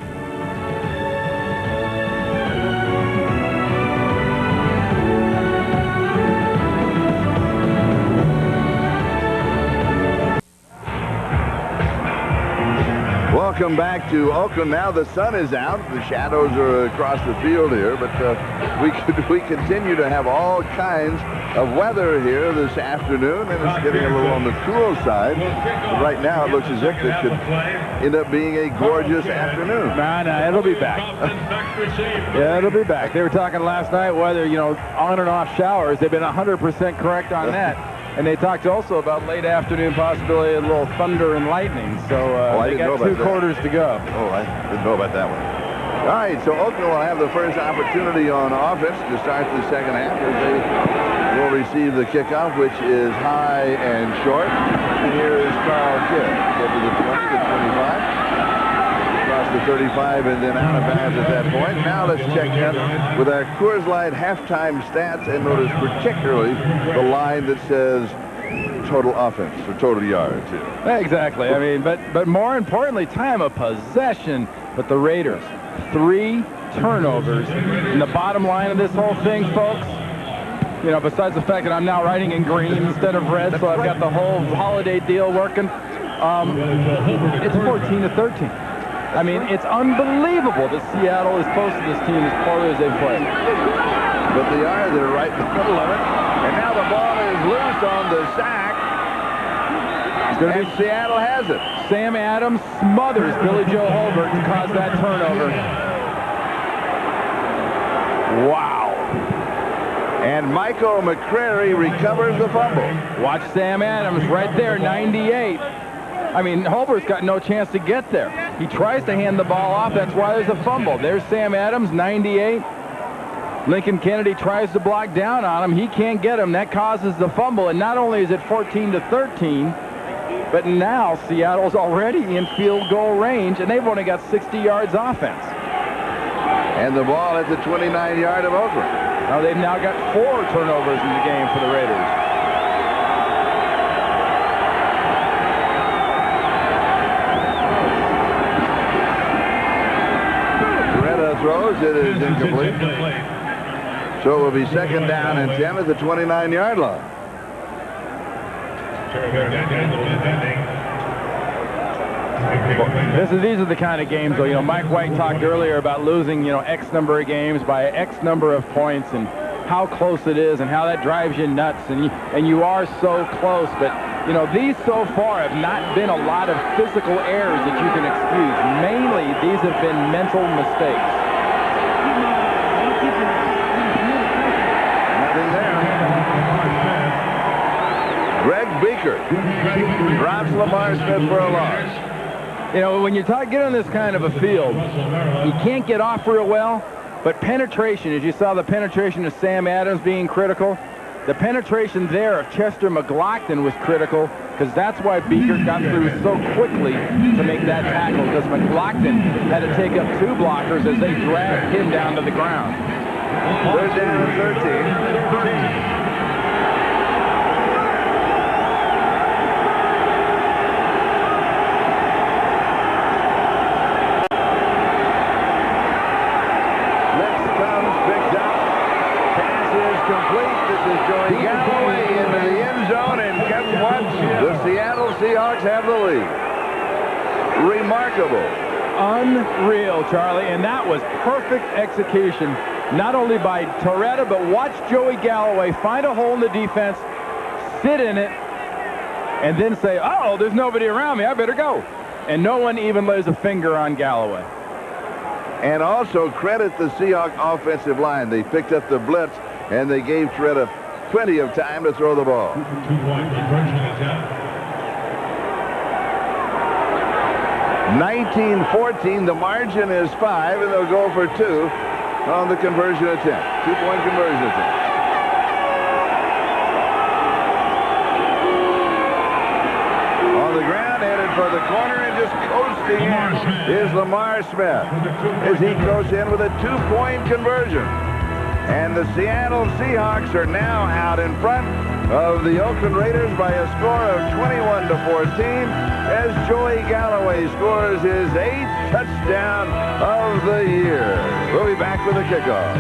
Welcome back to Oakland. Now the sun is out. The shadows are across the field here, but we continue to have all kinds of weather here this afternoon, and it's getting a little on the cool side. But right now it looks as if it could end up being a gorgeous afternoon. No, it'll be back. Yeah, it'll be back. They were talking last night whether, on and off showers. They've been 100% correct on that. And they talked also about late afternoon possibility, a little thunder and lightning. So they got 2 quarters to go. Oh, I didn't know about that one. All right, so Oakland will have the first opportunity on offense to start the second half, as they will receive the kickoff, which is high and short. And here is Carl Kidd. Get to the 20, the 25. Across the 35 and then out of bounds at that point. Now let's check in with our Coors Light halftime stats, and notice particularly the line that says total offense or total yards here. Exactly. I mean, but more importantly, time of possession. But the Raiders, 3 turnovers. And the bottom line of this whole thing, folks, besides the fact that I'm now writing in green instead of red, so I've got the whole holiday deal working, it's 14-13. I mean, it's unbelievable that Seattle is close to this team as poorly as they've played. But they are. They're right in the middle of it. And now the ball is loose on the sack. And Seattle has it. Sam Adams smothers Billy Joe Hobert to cause that turnover. Wow. And Michael McCrary recovers the fumble. Watch Sam Adams right there, 98. I mean, Hobert's got no chance to get there. He tries to hand the ball off. That's why there's a fumble. There's Sam Adams, 98. Lincoln Kennedy tries to block down on him. He can't get him. That causes the fumble. And not only is it 14-13, but now Seattle's already in field goal range, and they've only got 60 yards offense. And the ball at the 29-yard of Oakland. Now they've now got 4 turnovers in the game for the Raiders. Throws, it is incomplete. So it will be second down and 10 at the 29-yard line. These are the kind of games, though. Mike White talked earlier about losing, X number of games by X number of points, and how close it is, and how that drives you nuts, and you are so close. But these so far have not been a lot of physical errors that you can excuse. Mainly, these have been mental mistakes. Drops Lamar Smith for a loss. You know, when you get on this kind of a field, you can't get off real well, but penetration, as you saw the penetration of Sam Adams being critical, the penetration there of Chester McLaughlin was critical, because that's why Beaker got through so quickly to make that tackle, because McLaughlin had to take up 2 blockers as they dragged him down to the ground. They're down at 13. Joey Galloway into the end zone, and guess what? The Seattle Seahawks have the lead. Remarkable. Unreal, Charlie, and that was perfect execution, not only by Toretta, but watch Joey Galloway find a hole in the defense, sit in it, and then say, oh, there's nobody around me, I better go. And no one even lays a finger on Galloway. And also credit the Seahawks offensive line. They picked up the blitz, and they gave Toretta plenty of time to throw the ball. 2-point conversion attempt. 19-14, the margin is 5, and they'll go for 2 on the conversion attempt. 2-point conversion attempt. On the ground, headed for the corner, and just coasting in is Lamar Smith as he goes in with a 2-point conversion. And the Seattle Seahawks are now out in front of the Oakland Raiders by a score of 21-14 as Joey Galloway scores his 8th touchdown of the year. We'll be back with the kickoff.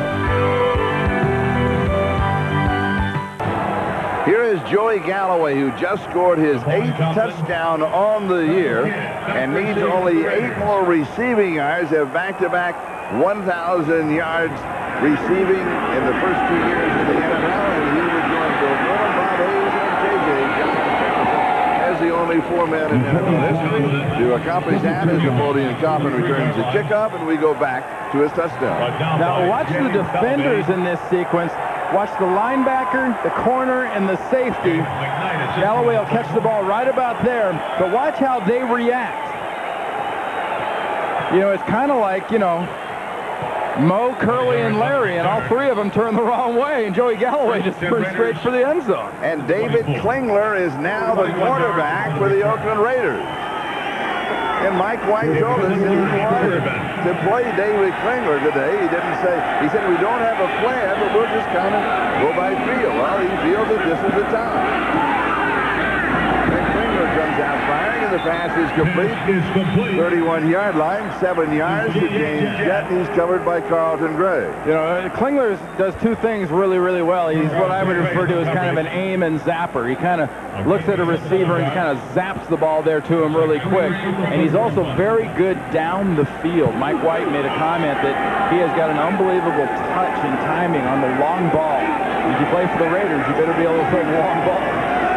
Here is Joey Galloway, who just scored his 8th touchdown on the year and needs only 8 more receiving yards, have back-to-back 1,000 yards receiving in the first 2 years in the NFL, and he would join Bill Gorman, Bob Hayes, and J.J. Johnson as the only 4 men in NFL history to accomplish that as Napoleon Coffin returns the kickoff, and we go back to his touchdown. Now watch the defenders in this sequence. Watch the linebacker, the corner, and the safety. Galloway will catch the ball right about there, but watch how they react. You know, it's kind of like, Mo, Curly, and Larry, and all 3 of them turn the wrong way, and Joey Galloway just turns straight for the end zone. And David Klingler is now the quarterback for the Oakland Raiders. And Mike White told us that he wanted to play David Klingler today. He didn't say, he said, we don't have a plan, but we'll just kind of go by feel. Well, he feels that this is the time. Comes out firing, and the pass is complete. 31-yard line, 7 yards to James Jett. He's covered by Carlton Gray. You know, Klingler does 2 things really, really well. He's what I would refer to as kind of an aim and zapper. He kind of looks at a receiver and kind of zaps the ball there to him really quick. And he's also very good down the field. Mike White made a comment that he has got an unbelievable touch and timing on the long ball. If you play for the Raiders, you better be able to throw the long ball.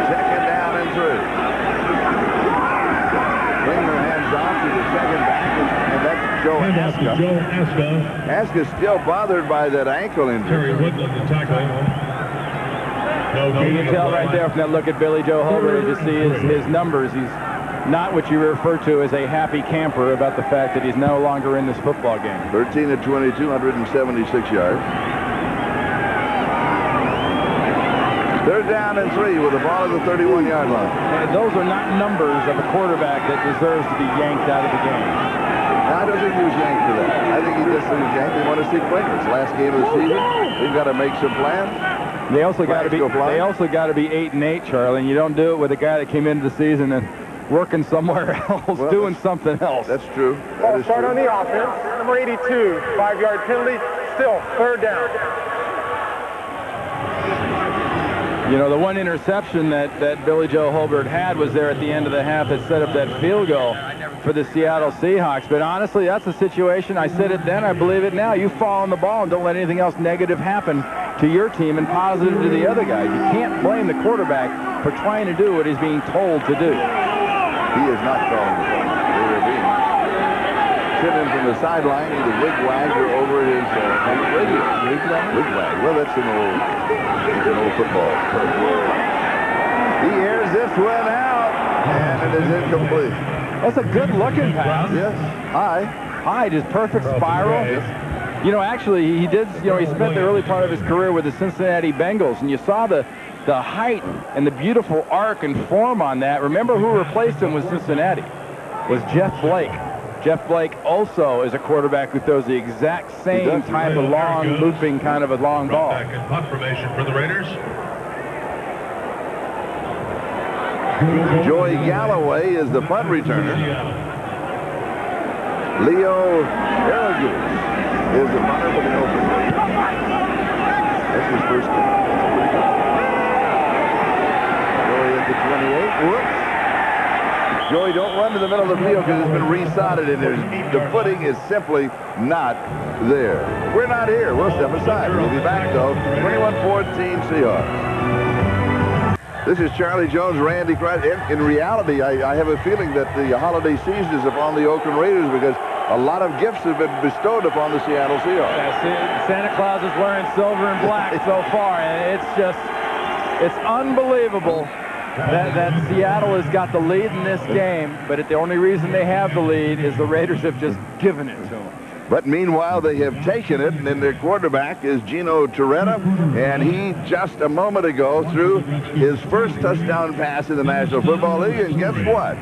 2nd down and 3. Klingler hands off to the second back, and that's Joe Aska. Aska's still bothered by that ankle injury. You can tell right there from that look at Billy Joe Hobert, you see his numbers. He's not what you refer to as a happy camper about the fact that he's no longer in this football game. 13 of 22, 176 yards. 3rd down and 3 with the ball at the 31-yard line. And those are not numbers of a quarterback that deserves to be yanked out of the game. I don't think he was yanked for that. I think he just was yanked. They want to see Klingler. It's the last game of the season. They've got to make some plans. They also got to be 8-8, Charlie, and you don't do it with a guy that came into the season and working somewhere else, doing something else. That's true. Ball start on the offense. Number 82, 5-yard penalty. Still 3rd down. You know, the one interception that Billy Joe Hobert had was there at the end of the half that set up that field goal for the Seattle Seahawks. But honestly, that's a situation. I said it then, I believe it now. You fall on the ball and don't let anything else negative happen to your team and positive to the other guys. You can't blame the quarterback for trying to do what he's being told to do. He is not calling the play. They are being sitting from the sideline with a wig-wagger over his radio. Wig-wag. Well, that's an old football term. He airs this one out. and is incomplete. That's a good-looking pass. Yes, high. High, just perfect spiral. You know, actually, he did, you know, he spent the early part of his career with the Cincinnati Bengals, and you saw the height and the beautiful arc and form on that. Remember who replaced him with Cincinnati? Was Jeff Blake. Jeff Blake also is a quarterback who throws the exact same type of long, looping kind of a long ball. Back in punt formation for the Raiders. Joey Galloway is the punt returner. Leo Aragus is the punter for the Oakland Raiders. That's his first game. Joey at the 28. Whoops. Joey, don't run to the middle of the field because it's been resodded and the footing is simply not there. We're not here. We'll step aside. We'll be back, though. 21-14 Seahawks. This is Charlie Jones, Randy Kreis. In reality, I have a feeling that the holiday season is upon the Oakland Raiders because a lot of gifts have been bestowed upon the Seattle Seahawks. Yeah, Santa Claus is wearing silver and black so far, and it's unbelievable that Seattle has got the lead in this game, but the only reason they have the lead is the Raiders have just given it to them. But meanwhile, they have taken it, and then their quarterback is Gino Torretta, and he just a moment ago threw his first touchdown pass in the National Football League, and guess what?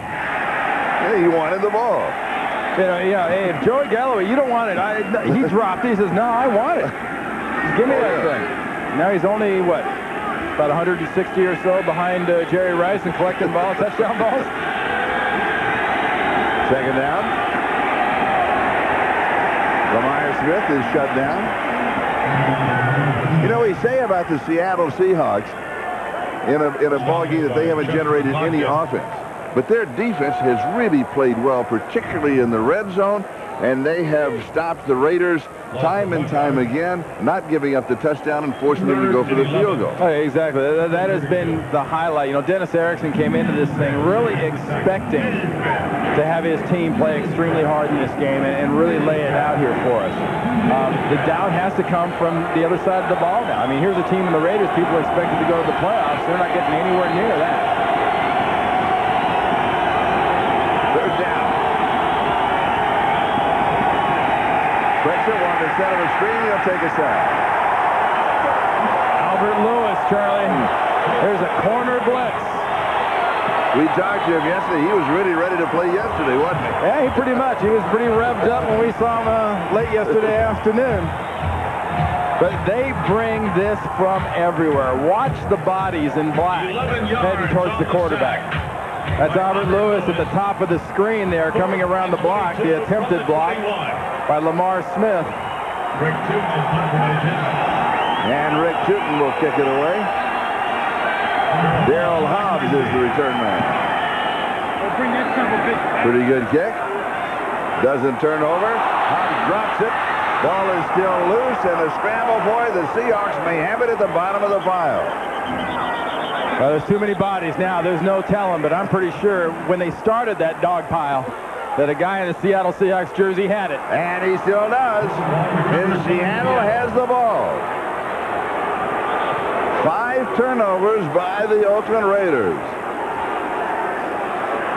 He wanted the ball. You know, yeah, hey, if Joey Galloway, you don't want it. He dropped it. He says, no, I want it. Just give me that thing. Now he's only, what, about 160 or so behind Jerry Rice and collecting balls, touchdown balls. Second down. Lamar Smith is shut down. You know, we say about the Seattle Seahawks in a ball game that they haven't generated any offense. But their defense has really played well, particularly in the red zone, and they have stopped the Raiders time and time again, not giving up the touchdown and forcing them to go for the field goal. Oh, exactly. That has been the highlight. You know, Dennis Erickson came into this thing really expecting to have his team play extremely hard in this game and really lay it out here for us. The doubt has to come from the other side of the ball now. I mean, here's a team in the Raiders. People are expected to go to the playoffs. They're not getting anywhere near that. Third down. Pressure wanted to set him a screen. He'll take a sack. Albert Lewis, Charlie. There's a corner blitz. We talked to him yesterday. He was really ready to play yesterday, wasn't he? Yeah, pretty much. He was pretty revved up when we saw him late yesterday afternoon. But they bring this from everywhere. Watch the bodies in black heading towards the quarterback. That's Albert Lewis at the top of the screen there, coming around the block, the attempted block by Lamar Smith. And Rick Tootin will kick it away. Daryl Hobbs is the return man. Pretty good kick. Doesn't turn over. Hobbs drops it. Ball is still loose, and a scramble boy. The Seahawks may have it at the bottom of the pile. Well, there's too many bodies now. There's no telling, but I'm pretty sure when they started that dog pile that a guy in the Seattle Seahawks jersey had it. And he still does. And Seattle has the ball. 5 turnovers by the Oakland Raiders.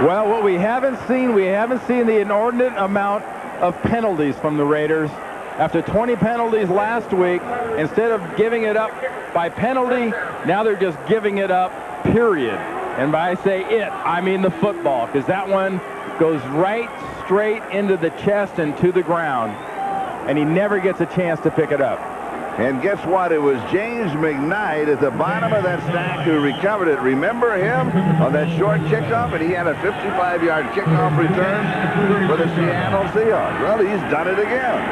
Well, what we haven't seen the inordinate amount of penalties from the Raiders. After 20 penalties last week, instead of giving it up by penalty, now they're just giving it up, period. And by I say it, I mean the football, because that one goes right straight into the chest and to the ground. And he never gets a chance to pick it up. And guess what? It was James McKnight at the bottom of that stack who recovered it. Remember him on that short kickoff? And he had a 55-yard kickoff return for the Seattle Seahawks. Well, he's done it again.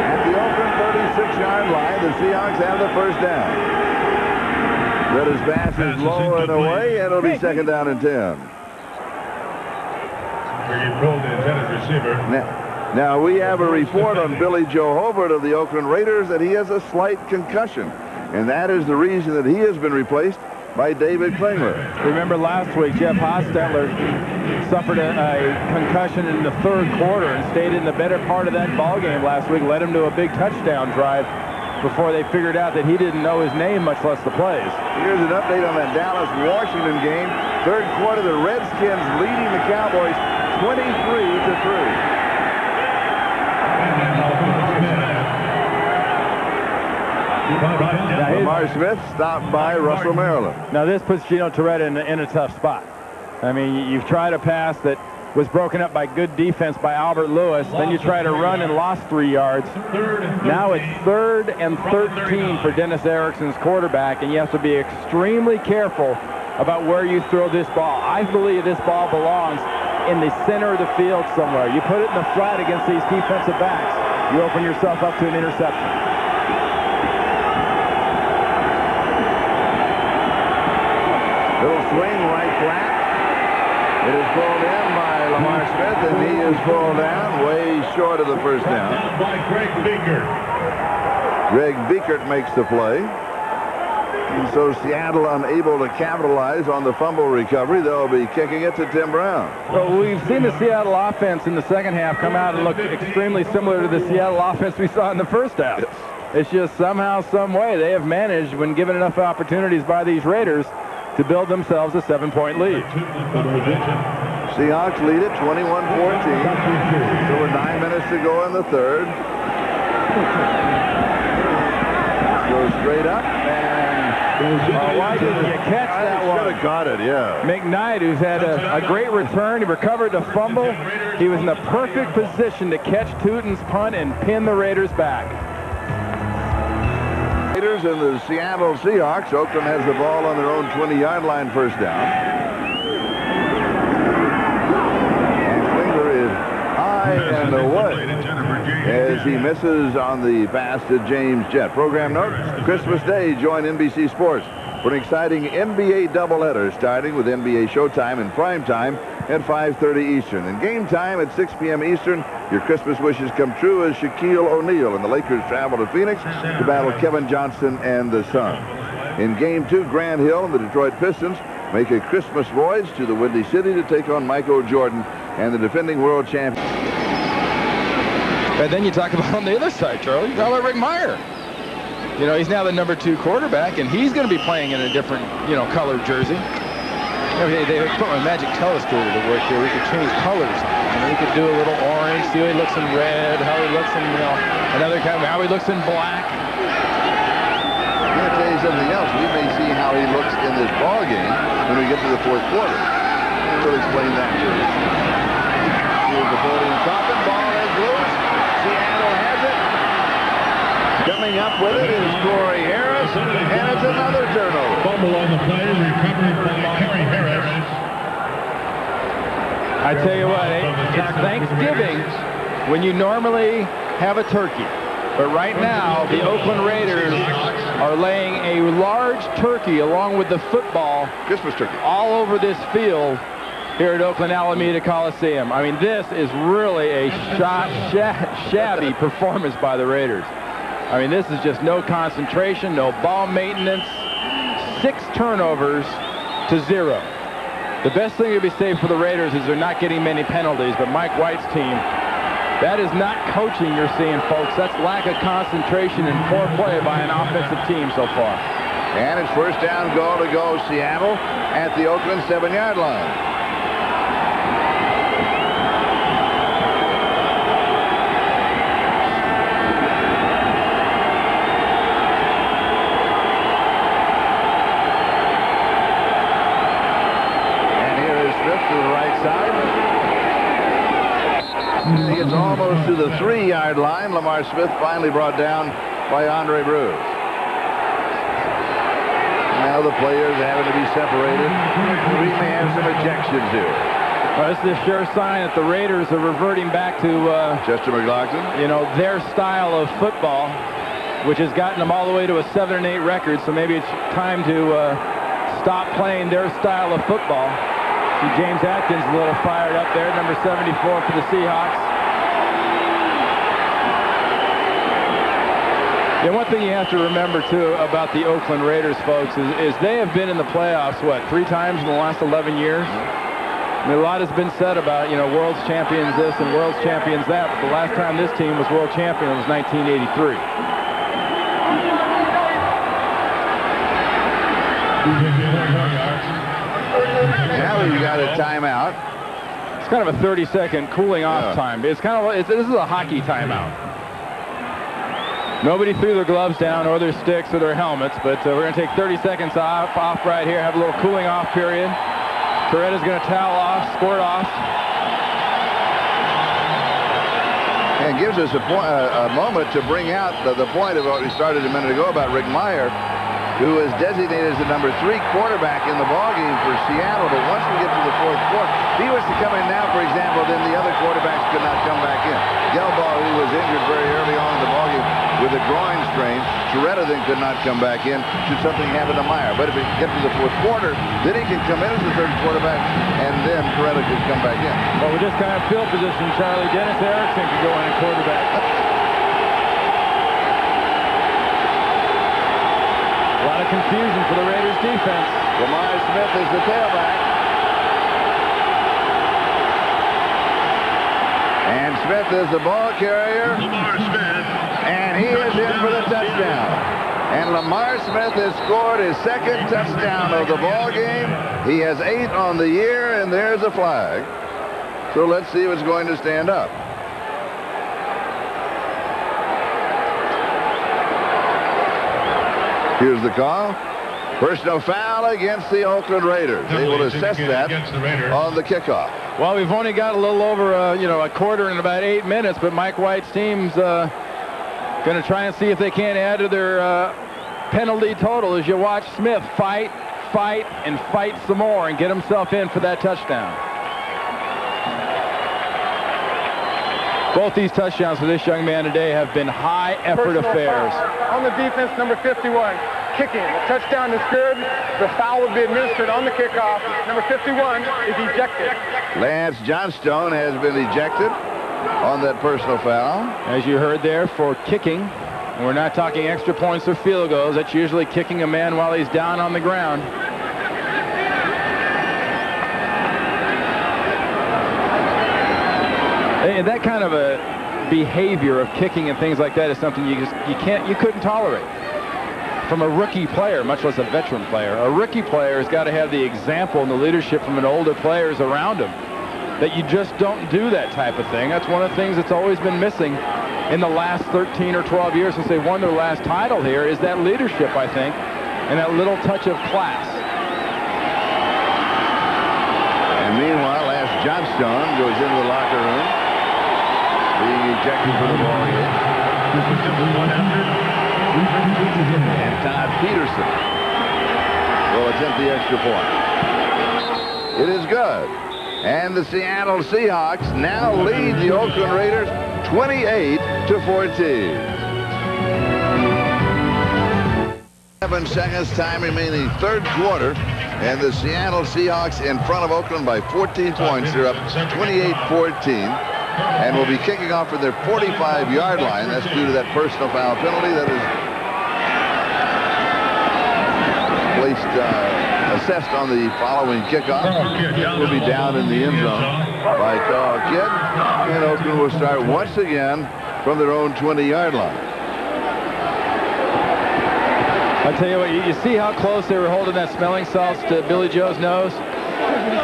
At the Oakland 36-yard line, the Seahawks have the first down. Ritter's pass is low and away, and it'll be second down and 10. Now, we have a report on Billy Joe Hobert of the Oakland Raiders that he has a slight concussion, and that is the reason that he has been replaced by David Klingler. Remember last week, Jeff Hostetler suffered a concussion in the third quarter and stayed in the better part of that ball game last week, led him to a big touchdown drive before they figured out that he didn't know his name, much less the plays. Here's an update on that Dallas-Washington game. Third quarter, the Redskins leading the Cowboys 23-3. Lamar Smith stopped by Russell Maryland. Now this puts Gino Torretta in a tough spot. I mean, you've tried a pass that was broken up by good defense by Albert Lewis. Then you try to run and lost 3 yards. Now it's 3rd and 13 for Dennis Erickson's quarterback, and you have to be extremely careful about where you throw this ball. I believe this ball belongs in the center of the field somewhere. You put it in the flat against these defensive backs, you open yourself up to an interception. Little swing right flat. It is pulled in by Lamar Smith, and he is pulled down way short of the first down. By Greg Biekert. Greg Biekert makes the play. And so Seattle unable to capitalize on the fumble recovery. They'll be kicking it to Tim Brown. Well, we've seen the Seattle offense in the second half come out and look extremely similar to the Seattle offense we saw in the first half. Yes. It's just somehow, some way, they have managed, when given enough opportunities by these Raiders, to build themselves a 7-point lead. Seahawks lead it 21-14. Still with 9 minutes to go in the third. Goes straight up, and why didn't you catch that one? Should have caught it, yeah. McKnight, who's had a great return, he recovered the fumble. He was in the perfect position to catch Tootin's punt and pin the Raiders back. Raiders and the Seattle Seahawks. Oakland has the ball on their own 20-yard line, first down. And Klinger is high and away as he misses on the pass to James Jett. Program note, Christmas Day, join NBC Sports for an exciting NBA doubleheader starting with NBA Showtime in prime time at 5:30 Eastern. And game time at 6 p.m. Eastern. Your Christmas wishes come true as Shaquille O'Neal and the Lakers travel to Phoenix to battle Kevin Johnson and the Suns. In Game 2, Grant Hill and the Detroit Pistons make a Christmas voyage to the Windy City to take on Michael Jordan and the defending world champion. And then you talk about on the other side, Charlie, you talk about Rick Meyer. You know, he's now the number 2 quarterback, and he's going to be playing in a different, colored jersey. They put my magic telescope to work here. We could change colors. We could do a little orange, see how he looks in red, how he looks in, another kind of, how he looks in black. I'm going to tell you something else. We may see how he looks in this ball game when we get to the fourth quarter. We'll explain that to you. Here's the podium Coffin. Ball is loose. Seattle has it. Coming up with it is Corey Harris, and it's another turnover. Fumble on the play, recovery by Kerry Harris. I tell you what, it's Thanksgiving when you normally have a turkey. But right now, the Oakland Raiders are laying a large turkey along with the football Christmas turkey all over this field here at Oakland Alameda Coliseum. I mean, this is really a shabby performance by the Raiders. I mean, this is just no concentration, no ball maintenance, 6 turnovers to 0. The best thing to be safe for the Raiders is they're not getting many penalties, but Mike White's team, that is not coaching you're seeing, folks. That's lack of concentration and poor play by an offensive team so far. And it's first down goal to go Seattle at the Oakland 7-yard line. He gets almost to the 3-yard line. Lamar Smith finally brought down by Andre Bruce. Now the players having to be separated. We may have some ejections here. Well, this is a sure sign that the Raiders are reverting back to Chester McLaughlin. Their style of football, which has gotten them all the way to a 7-8 record. So maybe it's time to stop playing their style of football. James Atkins a little fired up there, number 74 for the Seahawks. Yeah, one thing you have to remember, too, about the Oakland Raiders, folks, is they have been in the playoffs, 3 times in the last 11 years? I mean, a lot has been said about, world's champions this and world's champions that, but the last time this team was world champion was 1983. Now we've got a timeout. It's kind of a 30-second cooling off time. It's kind of this is a hockey timeout. Nobody threw their gloves down or their sticks or their helmets, but we're going to take 30 seconds off right here, have a little cooling off period. Toretta's going to towel off, squirt off. And gives us a moment to bring out the point of what we started a minute ago about Rick Meyer, who is designated as the number 3 quarterback in the ballgame for Seattle. But once we get to the 4th quarter, if he was to come in now, for example, then the other quarterbacks could not come back in. Gelbaugh, who was injured very early on in the ballgame with a groin strain, Toretta then could not come back in should something happen to Meyer. But if we get to the 4th quarter, then he can come in as the 3rd quarterback, and then Toretta could come back in. Well, with this kind of field position, Charlie, Dennis Erickson could go in at quarterback. A lot of confusion for the Raiders defense. Lamar Smith is the tailback. And Smith is the ball carrier. Lamar Smith. And he is in for the touchdown. And Lamar Smith has scored his 2nd touchdown of the ball game. He has 8 on the year, and there's a flag. So let's see what's going to stand up. Here's the call. Personal foul against the Oakland Raiders. They will assess that on the kickoff. Well, we've only got a little over, a quarter in about 8 minutes, but Mike White's team's going to try and see if they can't add to their penalty total as you watch Smith fight, and fight some more and get himself in for that touchdown. Both these touchdowns for this young man today have been high-effort affairs. On the defense, number 51, kicking. The touchdown is good. The foul will be administered on the kickoff. Number 51 is ejected. Lance Johnstone has been ejected on that personal foul. As you heard there, for kicking. And we're not talking extra points or field goals. That's usually kicking a man while he's down on the ground. And that kind of a behavior of kicking and things like that is something you couldn't tolerate from a rookie player, much less a veteran player. A rookie player has got to have the example and the leadership from an older players around him, that you just don't do that type of thing. That's one of the things that's always been missing in the last 13 or 12 years since they won their last title here, is that leadership, I think, and that little touch of class. And meanwhile, Lance Johnstone goes into the locker room, being ejected from the ball game. And Todd Peterson will attempt the extra point. It is good. And the Seattle Seahawks now lead the Oakland Raiders 28-14. 7 seconds, time remaining, 3rd quarter. And the Seattle Seahawks in front of Oakland by 14 points. They're up 28-14. And will be kicking off from their 45-yard line. That's due to that personal foul penalty that is placed, assessed on the following kickoff. Will be down in the end zone by Carl Kidd. And Oakland will start once again from their own 20-yard line. I tell you what, you see how close they were holding that smelling salts to Billy Joe's nose?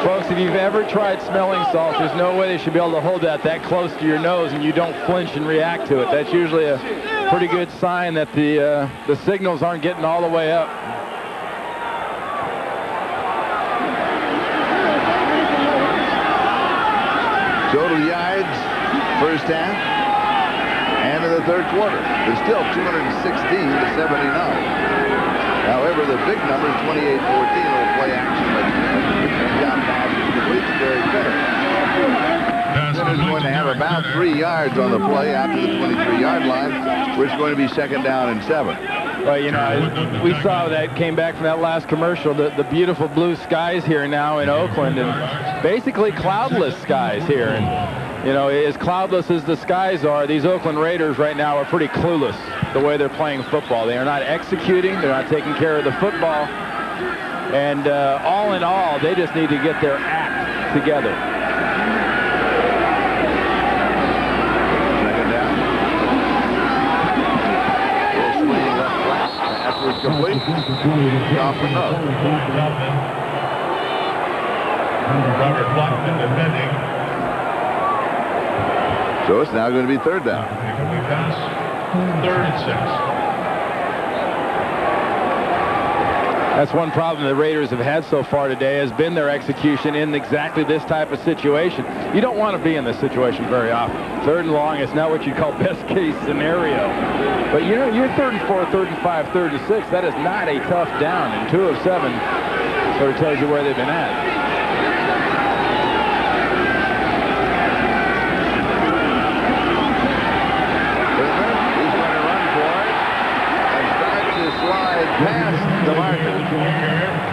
Folks, if you've ever tried smelling salts, there's no way they should be able to hold that close to your nose and you don't flinch and react to it. That's usually a pretty good sign that the signals aren't getting all the way up. Total yards, first half, and in the 3rd quarter. There's still 216-79. However, the big number is 28-14. It'll play action, but John Pass is complete to Derek Fenner. Fenner is going to have about 3 yards on the play after the 23-yard line, where it's going to be 2nd down and 7. Well, you know, we saw that, came back from that last commercial, the beautiful blue skies here now in Oakland, and basically cloudless skies here. And, you know, as cloudless as the skies are, these Oakland Raiders right now are pretty clueless the way they're playing football. They are not executing. They're not taking care of the football. And all in all, they just need to get their act together. Second down. Full swing left flat. Pass was complete. Off for no. Robert Blackman defending. So it's now going to be third down. Incomplete pass. 3rd and 6. That's one problem the Raiders have had so far today, has been their execution in exactly this type of situation. You don't want to be in this situation very often. 3rd and long is not what you'd call best case scenario. But you know, you're 3rd and 4, 3rd and 5, 3rd and 6. That is not a tough down. And 2 of 7 sort of tells you where they've been at. Past the marker.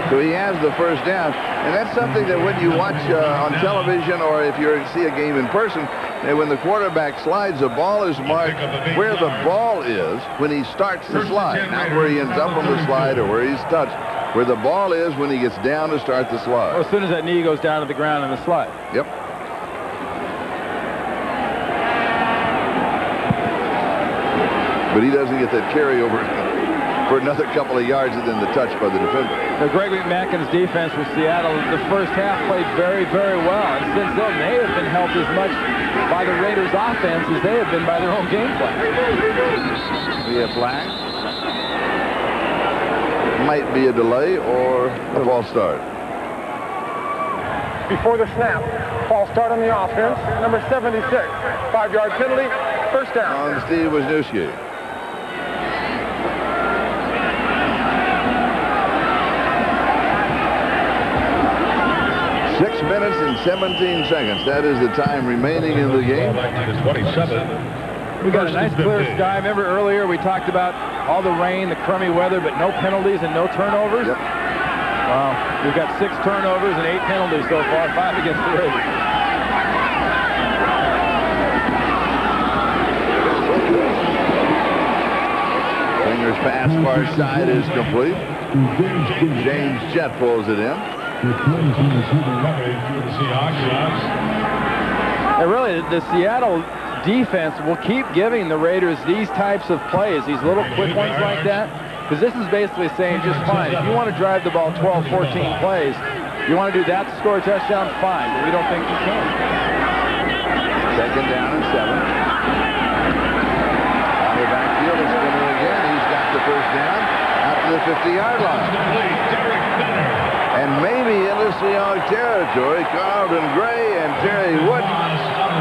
So he has the first down. And that's something that when you watch on television, or if you see a game in person, and when the quarterback slides, the ball is marked where the ball is when he starts the slide. Not where he ends up on the slide or where he's touched. Where the ball is when he gets down to start the slide. Well, as soon as that knee goes down to the ground on the slide. Yep. But he doesn't get that carryover for another couple of yards and then the touch by the defender. Now, Greg McMackin's defense with Seattle, the first half played very, very well. And since then, they have been helped as much by the Raiders' offense as they have been by their own game plan. We have flag. Might be a delay or a false start. Before the snap, false start on the offense. Number 76, 5-yard penalty, first down. On Steve Wisniewski. 6 minutes and 17 seconds. That is the time remaining in the game. We got a nice clear sky. Remember earlier we talked about all the rain, the crummy weather, but no penalties and no turnovers? Yep. Well, we've got 6 turnovers and 8 penalties so far, 5 against the Raiders. Singer's pass far side is complete. James Jett pulls it in. And really, the Seattle defense will keep giving the Raiders these types of plays, these little quick ones like that, because this is basically saying just fine. If you want to drive the ball 12, 14 plays, you want to do that to score a touchdown, fine, but we don't think you can. 2nd down and 7. On the backfield, it's Spinner again. He's got the first down out to the 50-yard line. And maybe in the Seahawks territory, Carlton Gray and Terry Wood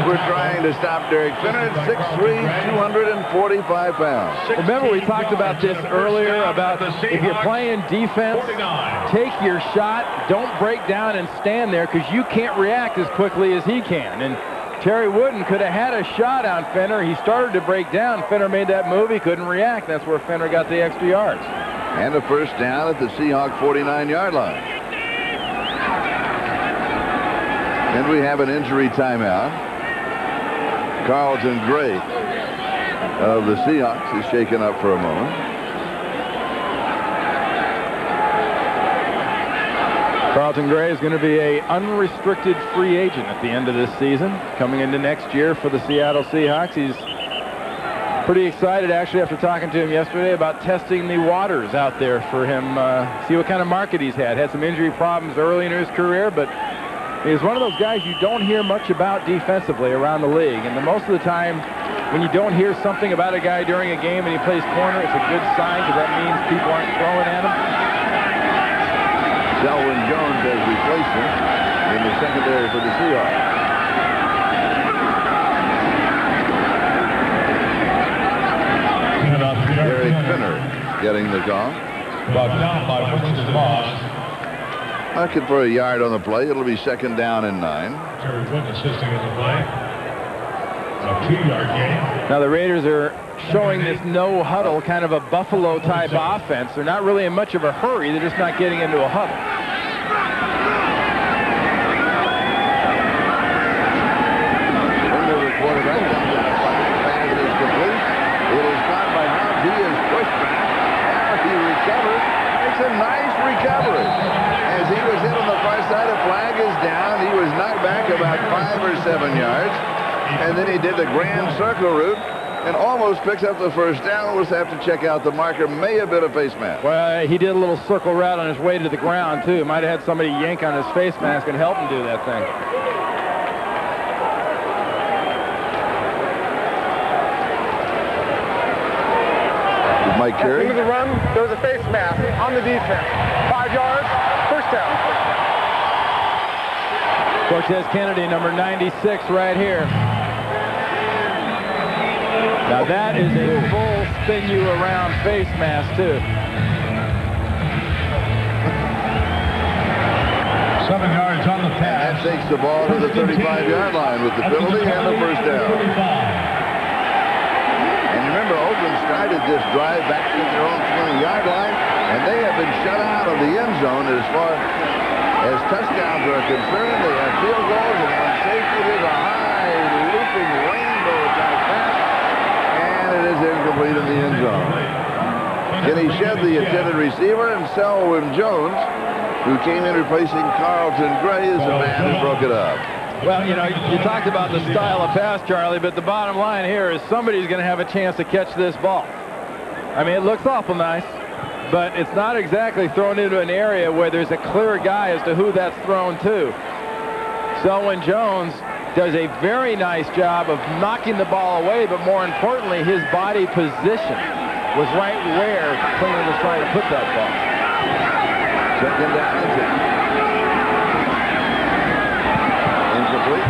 were trying to stop Derek Finner at 6'3", 245 pounds. Remember, we talked about this earlier, about if you're playing defense, take your shot, don't break down and stand there, because you can't react as quickly as he can. And Terry Wooden could have had a shot on Finner. He started to break down. Finner made that move. He couldn't react. That's where Finner got the extra yards. And a first down at the Seahawks 49-yard line. And we have an injury timeout. Carlton Gray of the Seahawks is shaken up for a moment. Carlton Gray is going to be an unrestricted free agent at the end of this season. Coming into next year for the Seattle Seahawks. He's pretty excited, actually, after talking to him yesterday about testing the waters out there for him, see what kind of market he's had. Had some injury problems early in his career, but he's one of those guys you don't hear much about defensively around the league. And most of the time, when you don't hear something about a guy during a game and he plays corner, it's a good sign, because that means people aren't throwing at him. Selwyn Jones has replaced him in the secondary for the Seahawks. Derek Finner getting the call. Brought down by Winston Moss. Looking for a yard on the play. It'll be 2nd down and 9. Terry Wood assisting in the play. A 2-yard gain. Now the Raiders are showing this no huddle, kind of a Buffalo type offense. They're not really in much of a hurry. They're just not getting into a huddle. Into the quarterback. Pass is complete. It is caught by Hobbs. He is pushed back. Now he recovers. It's a nice recovery. As he was hit on the far side, a flag is down. He was knocked back about 5 or 7 yards. And then he did the grand circle route and almost picks up the first down. We'll have to check out the marker. May have been a face mask. Well, he did a little circle route on his way to the ground, too. Might have had somebody yank on his face mask and help him do that thing. Mike Carey. After the run, there was a face mask on the defense. 5 yards, first down. Cortez Kennedy, number 96, right here. Now that is a full spin you around face mask, too. 7 yards on the pass. That takes the ball to the 35-yard line with the penalty and the first down. And remember, Oakland started this drive back to their own 20-yard line, and they have been shut out of the end zone as far as touchdowns are concerned. They have field goals, and on safety, it is a high, looping rainbow type pass, and it is incomplete in the end zone. Kenny Shed, the intended receiver, and Selwyn Jones, who came in replacing Carlton Gray, is the man who broke it up. Well, you know, you talked about the style of pass, Charlie, but the bottom line here is somebody's going to have a chance to catch this ball. I mean, it looks awful nice, but it's not exactly thrown into an area where there's a clear guy as to who that's thrown to. Selwyn Jones does a very nice job of knocking the ball away, but more importantly, his body position was right where Klinger was trying to put that ball. Second down and 10. Incomplete.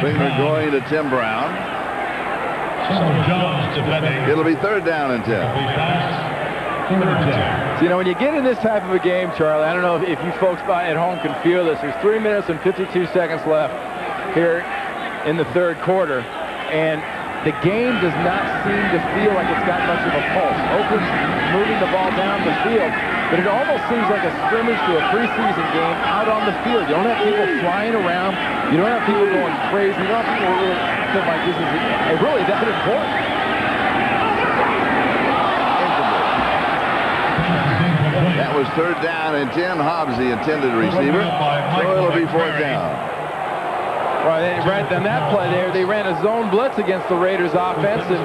Klinger going to Tim Brown. Jones defending. It'll be third down and 10. So, you know, when you get in this type of a game, Charlie, I don't know if you folks at home can feel this. There's 3 minutes and 52 seconds left here in the third quarter, and the game does not seem to feel like it's got much of a pulse. Oakland's moving the ball down the field, but it almost seems like a scrimmage to a preseason game out on the field. You don't have people flying around. You don't have people going crazy. You don't have people really feel like this is really that important. That was third down and 10. Hobbs, the intended receiver. So it'll be fourth down. Right on that play there, they ran a zone blitz against the Raiders offense, and,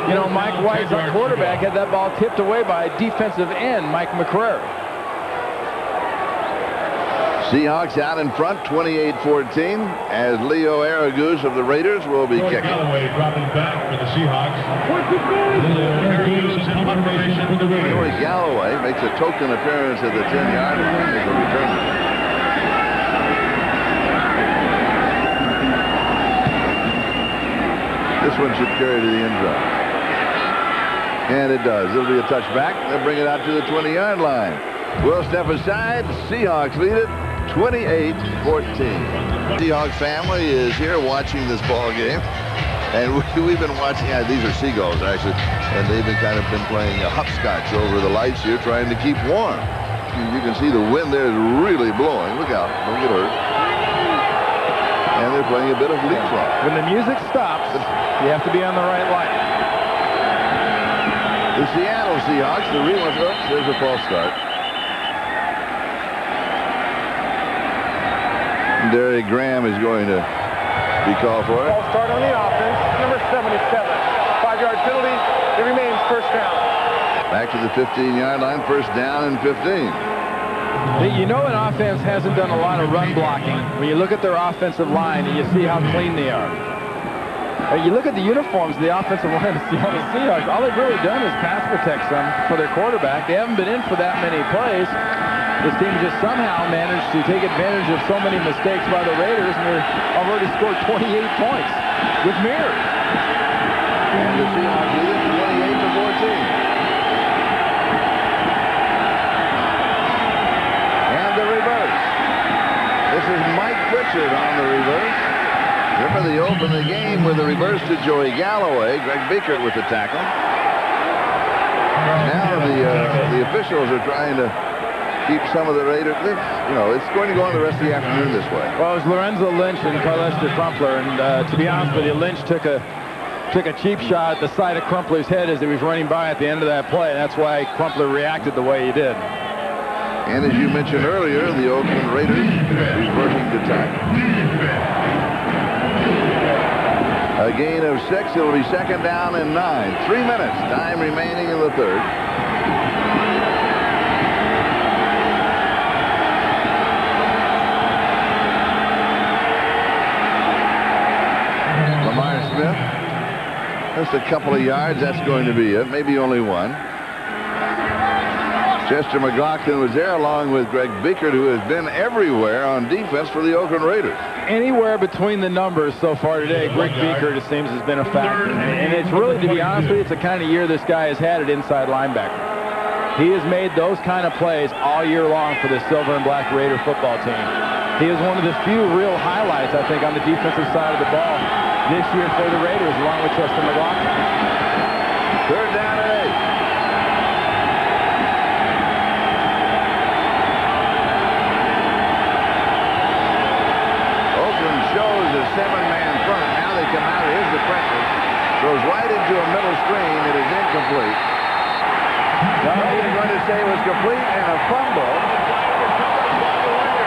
you know, Mike White, our quarterback, had that ball tipped away by defensive end, Mike McCrary. Seahawks out in front, 28-14, as Leo Aragus of the Raiders will be kicking. Galloway dropping back for the Seahawks. Aragus in formation for the Raiders. Galloway makes a token appearance at the 10-yard line as a returner. This one should carry to the end zone. And it does. It'll be a touchback. They'll bring it out to the 20-yard line. We'll step aside. Seahawks lead it 28-14. Seahawks family is here watching this ball game. And we've been watching, these are seagulls actually, and they've been playing hopscotch over the lights here trying to keep warm. You can see the wind there is really blowing. Look out, don't get hurt. And they're playing a bit of leapfrog. When the music stops, you have to be on the right line. The Seattle Seahawks, the rewind. Oops, there's a false start. Derry Graham is going to be called for it. False start on the offense, number 77. 5-yard penalty. It remains first down. Back to the 15-yard line, first down and 15. You know, an offense hasn't done a lot of run blocking when you look at their offensive line and you see how clean they are. You look at the uniforms of the offensive line of the Seahawks, all they've really done is pass protect some for their quarterback. They haven't been in for that many plays. This team just somehow managed to take advantage of so many mistakes by the Raiders, and they've already scored 28 points with mirrors. And the Seahawks lead it 28-14. This is Mike Pritchard on the reverse. Remember, they opened the game with a reverse to Joey Galloway. Greg Biekert with the tackle. Now the officials are trying to keep some of the Raiders. You know, it's going to go on the rest of the afternoon this way. Well, it was Lorenzo Lynch and Carlester Crumpler, and to be honest with you, Lynch took a cheap shot at the side of Crumpler's head as he was running by at the end of that play. And that's why Crumpler reacted the way he did. And as you mentioned earlier, the Oakland Raiders reverting to tackle. A gain of 6. It'll be second down and 9. 3 minutes. Time remaining in the third. Lamar Smith. Just a couple of yards. That's going to be it. Maybe only one. Chester McLaughlin was there along with Greg Biekert, who has been everywhere on defense for the Oakland Raiders. Anywhere between the numbers so far today, Greg Biekert, it seems, has been a factor. And it's really, to be honest with you, it's the kind of year this guy has had at inside linebacker. He has made those kind of plays all year long for the Silver and Black Raider football team. He is one of the few real highlights, I think, on the defensive side of the ball this year for the Raiders, along with Chester McLaughlin. Third down and 8. Shows a 7-man front. Now they come out. Here's the pressure. Throws right into a middle screen. It is incomplete. Well, he was going to say it was complete and a fumble.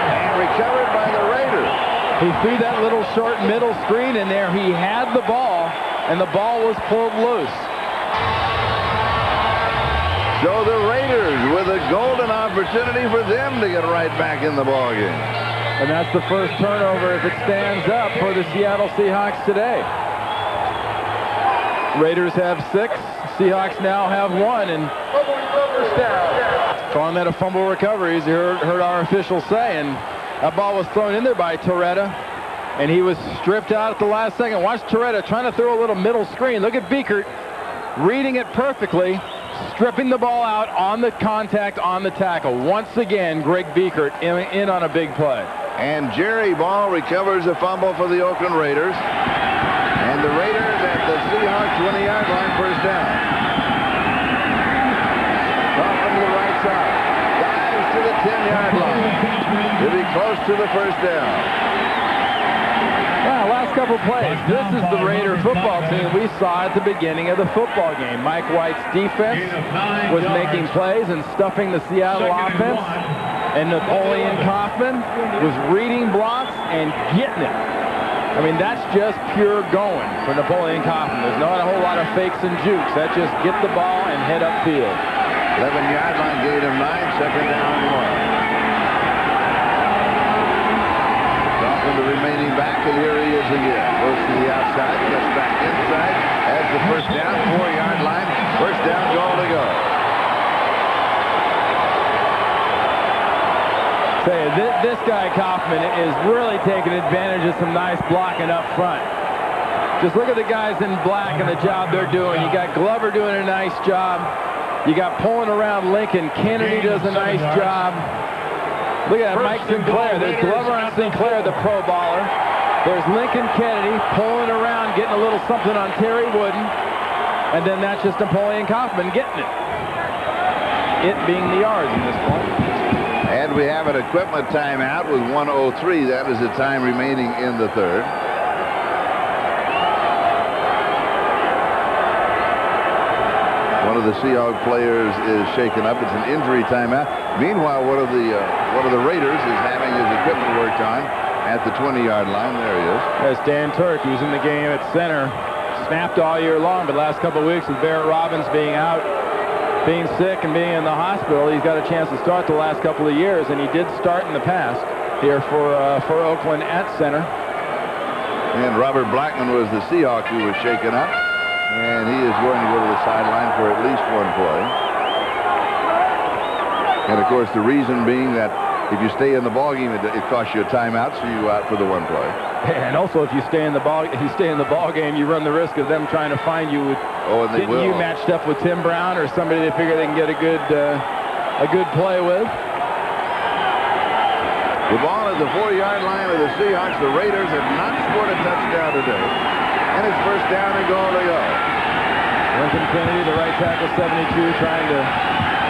And recovered by the Raiders. He threw that little short middle screen in there. He had the ball, and the ball was pulled loose. So the Raiders with a golden opportunity for them to get right back in the ballgame. And that's the first turnover, if it stands up, for the Seattle Seahawks today. Raiders have 6. Seahawks now have 1. And calling that a fumble recovery, as you heard our officials say. And that ball was thrown in there by Torretta. And he was stripped out at the last second. Watch Torretta trying to throw a little middle screen. Look at Biekert reading it perfectly, stripping the ball out on the contact on the tackle. Once again, Greg Biekert in on a big play. And Jerry Ball recovers a fumble for the Oakland Raiders. And the Raiders at the Seahawks 20-yard line, first down. Off from the right side. Dives to the 10-yard line. He'll be close to the first down. Well, last couple plays. This is the Raider football team we saw at the beginning of the football game. Mike White's defense was making plays and stuffing the Seattle offense. And Napoleon Kaufman was reading blocks and getting it. I mean, that's just pure going for Napoleon Kaufman. There's not a whole lot of fakes and jukes. That's just get the ball and head upfield. 11-yard line, gain of 9, second down and 1. Kaufman, the remaining back, and here he is again. Goes to the outside, gets back inside, has the first down, 4-yard line, first down, goal to go. This guy, Kaufman, is really taking advantage of some nice blocking up front. Just look at the guys in black and the job they're doing. You got Glover doing a nice job. You got pulling around Lincoln. Kennedy does a nice job. Look at that, Mike Sinclair. There's Glover and Sinclair, the pro baller. There's Lincoln Kennedy pulling around, getting a little something on Terry Wooden. And then that's just Napoleon Kaufman getting it. It being the yards in this point. And we have an equipment timeout with 1:03. That is the time remaining in the third. One of the Seahawks players is shaken up. It's an injury timeout. Meanwhile, one of the Raiders is having his equipment worked on at the 20-yard line. There he is. That's Dan Turk, who's in the game at center. Snapped all year long, but last couple of weeks with Barrett Robbins being out, being sick and being in the hospital, he's got a chance to start the last couple of years, and he did start in the past here for Oakland at center. And Robert Blackman was the Seahawk who was shaken up, and he is going to go to the sideline for at least one play. And of course, the reason being that if you stay in the ballgame, it costs you a timeout, so you out for the one play. And also, if you stay in the ball game, you run the risk of them trying to find you with getting you matched up with Tim Brown or somebody they figure they can get a good play with. The ball at the 4-yard line of the Seahawks. The Raiders have not scored a touchdown today, and it's first down and goal to go. Lincoln Kennedy, the right tackle, 72, trying to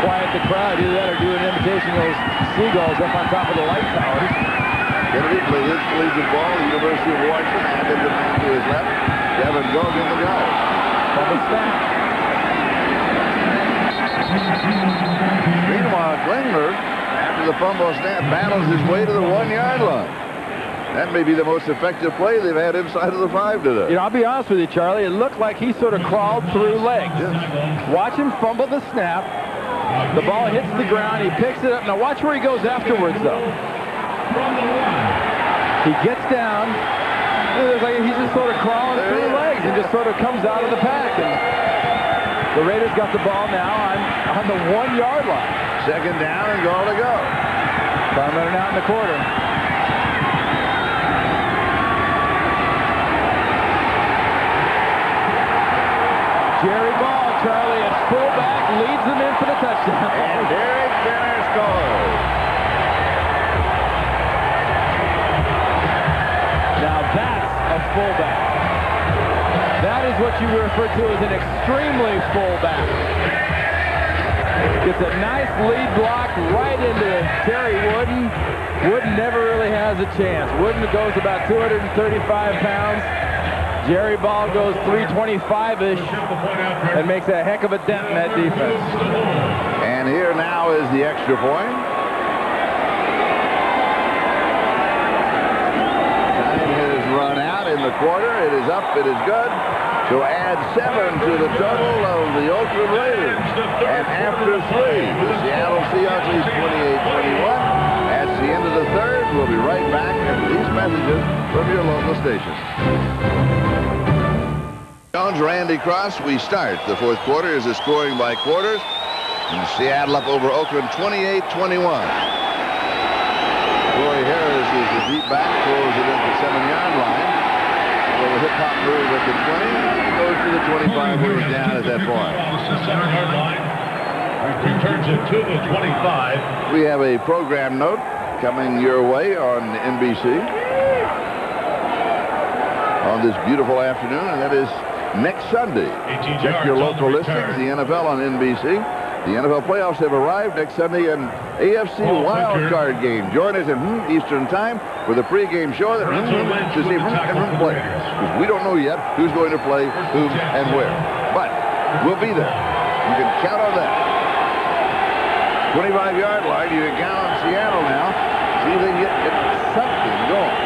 quiet the crowd. Either that or do an imitation of those seagulls up on top of the light towers. Kennedy played his collegiate ball at the University of Washington, handed the man to his left. Devin Gogan, the guy. Double snap. Meanwhile, Klingler, after the fumble snap, battles his way to the 1-yard line. That may be the most effective play they've had inside of the 5 today. You know, I'll be honest with you, Charlie. It looked like he sort of crawled through legs. Yes. Watch him fumble the snap. The ball hits the ground. He picks it up. Now watch where he goes afterwards, though. He gets down. It looks like he's just sort of crawling through legs and just sort of comes out of the pack. And the Raiders got the ball now on the 1-yard line. Second down and goal to go. 5 minutes out in the quarter. Gelbaugh, Charlie, at fullback, leads them in for the touchdown. And Derek Benner scores. Now that's a fullback. That is what you refer to as an extremely fullback. Gets a nice lead block right into Terry Wooden. Wooden never really has a chance. Wooden goes about 235 pounds. Gelbaugh goes 325-ish and makes a heck of a dent in that defense. And here now is the extra point. Time has run out in the quarter. It is up. It is good. To add 7 to the total of the Oakland Raiders. And after 3, the Seattle Seahawks lead 28-21. That's the end of the third. We'll be right back after these messages from your local station. Jones, Randy Cross. We start the fourth quarter as a scoring by quarters. And Seattle up over Oakland 28-21. Corey Harris is the deep back, throws it at the 7-yard line. A little hip-hop move at the 20. He goes to the 25 where he's down at that point. 7-yard line. Returns it to the 25. We have a program note coming your way on NBC on this beautiful afternoon, and that is next Sunday. Check your local listings, the NFL on NBC. The NFL playoffs have arrived next Sunday, an AFC wild card game. Join us at Eastern Time with a pregame show that to see and play. Because we don't know yet who's going to play whom and where. But we'll be there. You can count on that. 25-yard line. You can count on Seattle now. See if they can get something going.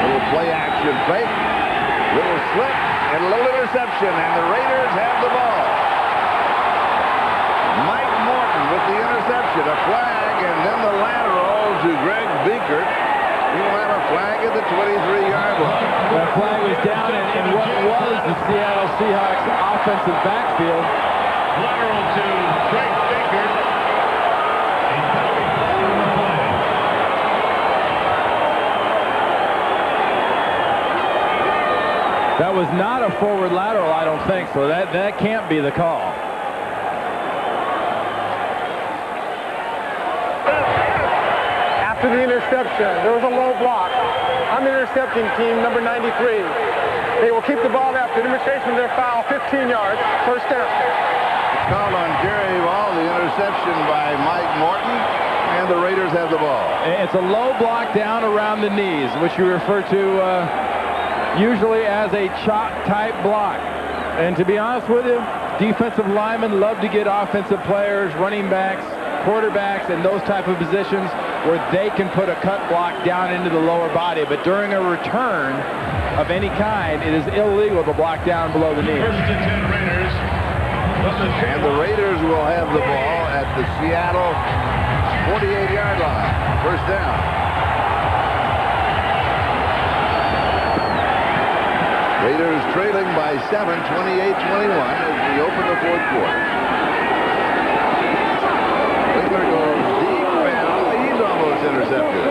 Little play action fake. Little slip and a little interception, and the Raiders have the ball. Mike Morton with the interception, a flag, and then the lateral to Greg Biekert. He will have a flag at the 23-yard line. That flag was down in what was the Seattle Seahawks offensive backfield. Lateral to Greg Biekert. A penalty flag on the play. That was not a forward lateral, I don't think, so that can't be the call. After the interception, there was a low block on the intercepting team, number 93. They will keep the ball after demonstration of their foul, 15 yards, first down. Called on Gelbaugh, the interception by Mike Morton, and the Raiders have the ball. It's a low block down around the knees, which you refer to usually as a chop-type block. And to be honest with you, defensive linemen love to get offensive players, running backs, quarterbacks, and those type of positions where they can put a cut block down into the lower body. But during a return of any kind, it is illegal to block down below the knee. First and 10 Raiders. And the Raiders will have the ball at the Seattle 48-yard line. First down. Raiders trailing by 7, 28-21 as we open the fourth quarter. Winkler goes deep, and he's almost intercepted.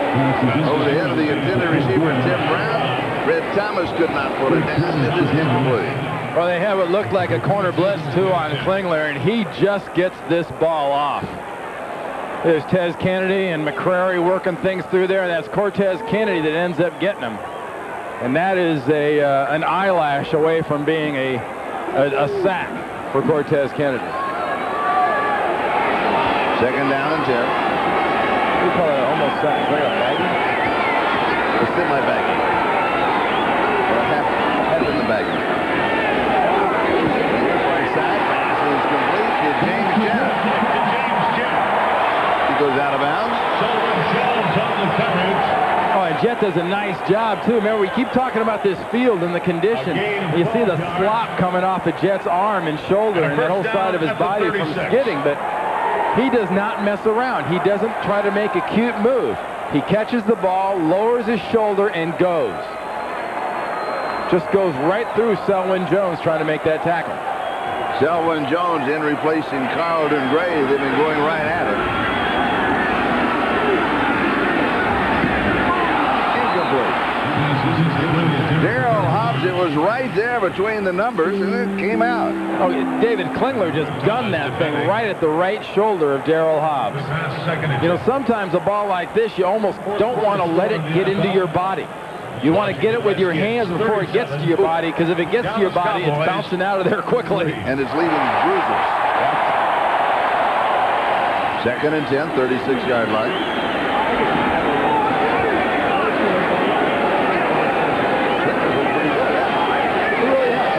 Over the head of the intended receiver, Tim Brown. Red Thomas could not pull it down. It is incomplete. Well, they have what looked like a corner blitz, too, on Klingler, and he just gets this ball off. There's Tez Kennedy and McCrary working things through there, and that's Cortez Kennedy that ends up getting him. And that is an eyelash away from being a sack for Cortez Kennedy. Second down and 10. We call it almost sack. Like a bagging? It's in my bagging. Well, half in the bagging. Right side, pass is complete to James Jennett. goes out of bounds. Oh, and Jet does a nice job, too. Remember, we keep talking about this field and the condition. You see the slop coming off of Jet's arm and shoulder and that whole side of his body from skidding, but he does not mess around. He doesn't try to make a cute move. He catches the ball, lowers his shoulder, and goes. Just goes right through Selwyn Jones trying to make that tackle. Selwyn Jones in replacing Carlton Gray. They've been going right at it. Incomplete. Darrell Hobbs, it was right there between the numbers, and it came out. Oh, David Klingler just gunned that thing right at the right shoulder of Darrell Hobbs. You know, sometimes a ball like this, you almost don't want to let it get into your body. You want to get it with your hands before it gets to your body, because if it gets to your body, it's bouncing out of there quickly. And it's leaving bruises. 2nd and 10, 36-yard line.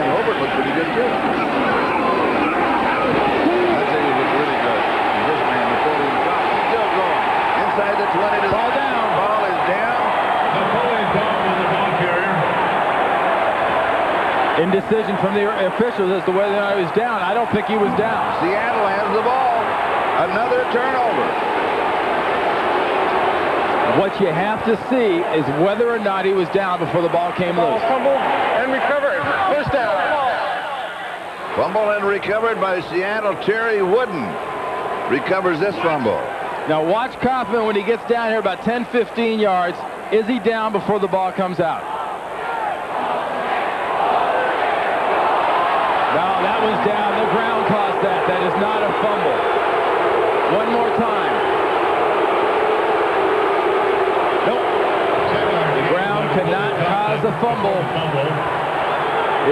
And Hobert looked pretty good, too. I think he looked really good. And this man, the 40 and top, still going. Inside the 20 to ball down. Ball is down. Indecision from the officials as to whether or not he was down. I don't think he was down. Seattle has the ball. Another turnover. What you have to see is whether or not he was down before the ball came loose. Fumbled and recovered. First down. Fumble and recovered by Seattle. Terry Wooden recovers this fumble. Now watch Kaufman when he gets down here about 10, 15 yards. Is he down before the ball comes out? No, that was down. The ground caused that. That is not a fumble. One more time. Nope. The ground cannot cause a fumble.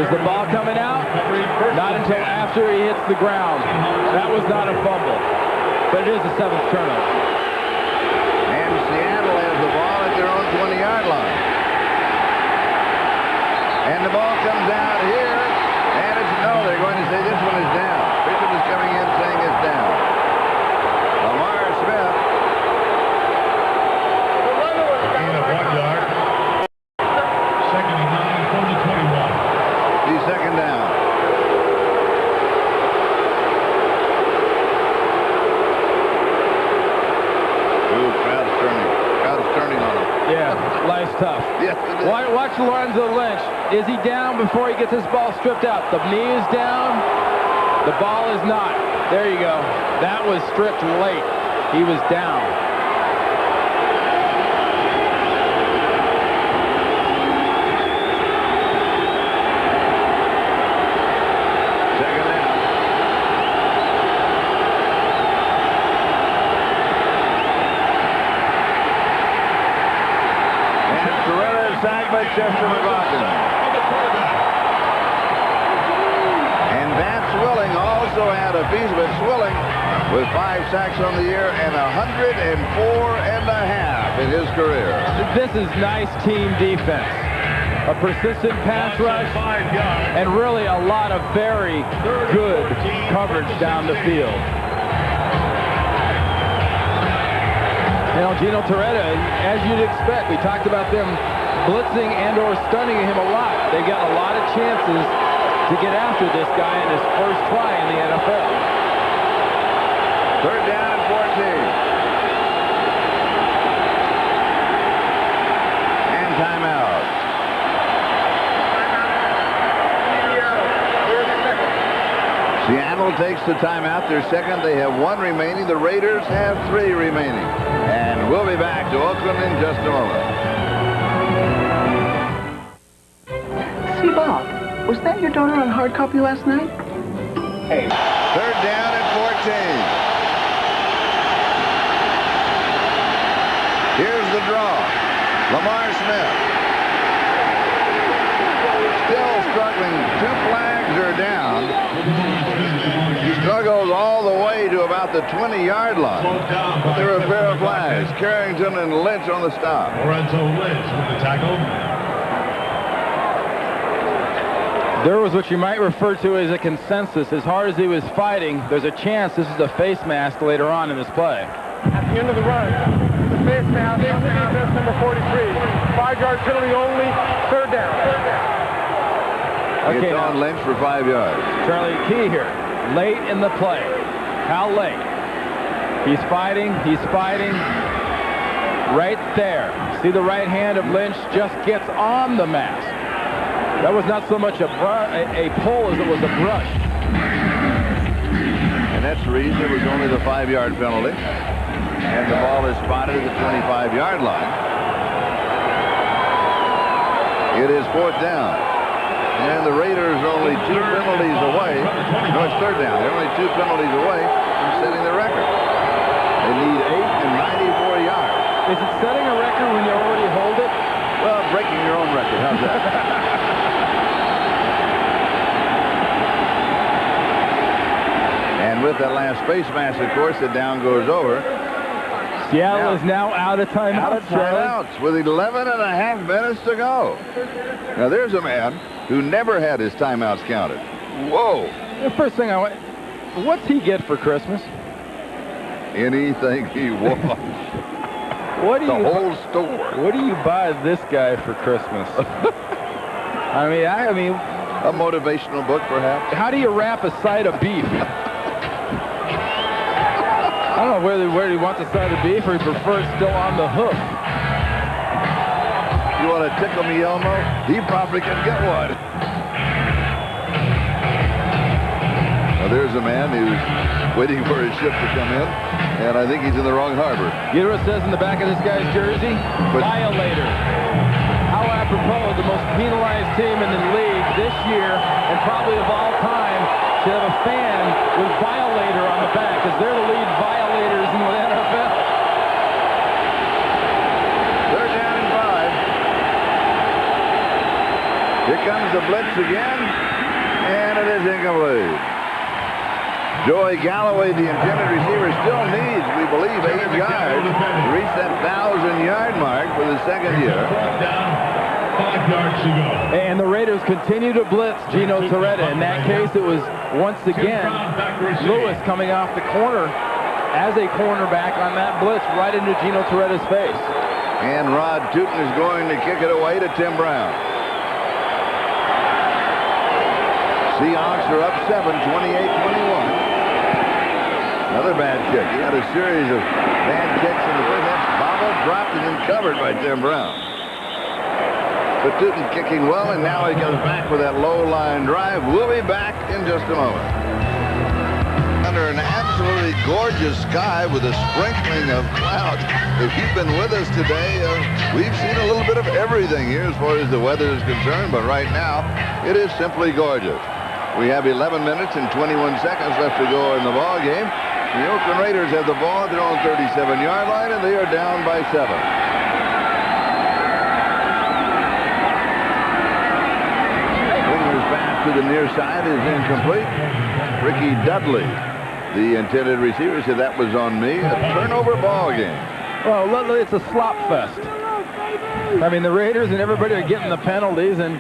Is the ball coming out? Not until after he hits the ground. That was not a fumble. But it is the 7th turnover. And Seattle has the ball at their own 20-yard line. And the ball comes out here. And it's no, they're going to say this one is down. Bishop is coming in saying it's down. Lamar Smith. Gain of 1 yard. 2nd and 9 from the 21. He's 2nd down. Ooh, crowd's turning. Crowd's turning on him. Yeah, life's tough. Yes, it is. Watch Lorenzo Lynch. Is he down before he gets his ball stripped out? The knee is down. The ball is not. There you go. That was stripped late. He was down. Second down. And Toretta is sacked by Chester McLaughlin. And Vance Swilling also had a piece of it. Swilling with 5 sacks on the year and 104.5 in his career. This is nice team defense. A persistent pass rush, and really a lot of very good coverage down the field. You know, Gino Toretta, as you'd expect, we talked about them blitzing and or stunning him a lot. They got a lot of chances to get after this guy in his first try in the NFL. 3rd down and 14. And timeout. Seattle takes the timeout. They're 2nd. They have 1 remaining. The Raiders have 3 remaining. And we'll be back to Oakland in just a moment. See, Bob, was that your daughter on hard copy last night? Hey. 3rd down and 14. Here's the draw. Lamar Smith. Still struggling. 2 flags are down. He struggles all the way to about the 20-yard line. But there are a pair of flags. Carrington and Lynch on the stop. Lorenzo Lynch with the tackle. There was what you might refer to as a consensus. As hard as he was fighting, there's a chance this is a face mask later on in this play. at the end of the run. The face mask on the defense, number 43. 5-yard penalty only, third down. It's on Lynch for 5 yards. Charlie, key here. Late in the play. How late? He's fighting. He's fighting. Right there. See the right hand of Lynch just gets on the mask. That was not so much a pull as it was a brush. And that's the reason it was only the 5-yard penalty. And the ball is spotted at the 25-yard line. It is fourth down. And the Raiders are only 2 penalties away. No, it's third down. They're only 2 penalties away from setting the record. They need 8 and 94 yards. Is it setting a record when you already hold it? Well, breaking your own record. How's that? And with that last face mask, of course, the down goes over. Seattle is now out of timeouts. Out of timeouts with 11 and a half minutes to go. Now, there's a man who never had his timeouts counted. Whoa. The first thing I want, what's he get for Christmas? Anything he wants. What do the you, whole store. What do you buy this guy for Christmas? I mean, a motivational book, perhaps. How do you wrap a side of beef? I don't know where he wants a side of beef or he prefers still on the hook. You want to tickle me, Elmo? He probably can get one. Now there's a man who's waiting for his ship to come in, and I think he's in the wrong harbor. You know what it says in the back of this guy's jersey? Violator. How apropos, the most penalized team in the league this year, and probably of all time, should have a fan with Violator on the back, because they're the lead violators in the NFL. They're down in 5. Here comes the blitz again, and it is incomplete. Joey Galloway, the intended receiver, still needs, we believe, 8 yards to reach that 1,000-yard mark for the second year. 5 yards to go. And the Raiders continue to blitz Gino Torretta. In that case, it was once again Lewis coming off the corner as a cornerback on that blitz right into Gino Torretta's face. And Rod Tootin is going to kick it away to Tim Brown. Seahawks are up 7, 28-21. Another bad kick. He had a series of bad kicks in the first half. Bobbled, dropped, and then covered by Tim Brown. But Tootin kicking well, and now he comes back with that low-line drive. We'll be back in just a moment. Under an absolutely gorgeous sky with a sprinkling of clouds. If you've been with us today, we've seen a little bit of everything here as far as the weather is concerned, but right now, it is simply gorgeous. We have 11 minutes and 21 seconds left to go in the ball game. The Oakland Raiders have the ball at their own 37-yard line, and they are down by 7. Winger's pass to the near side is incomplete. Ricky Dudley, the intended receiver, said that was on me. A turnover ball game. Well, it's a slop fest. I mean, the Raiders and everybody are getting the penalties, and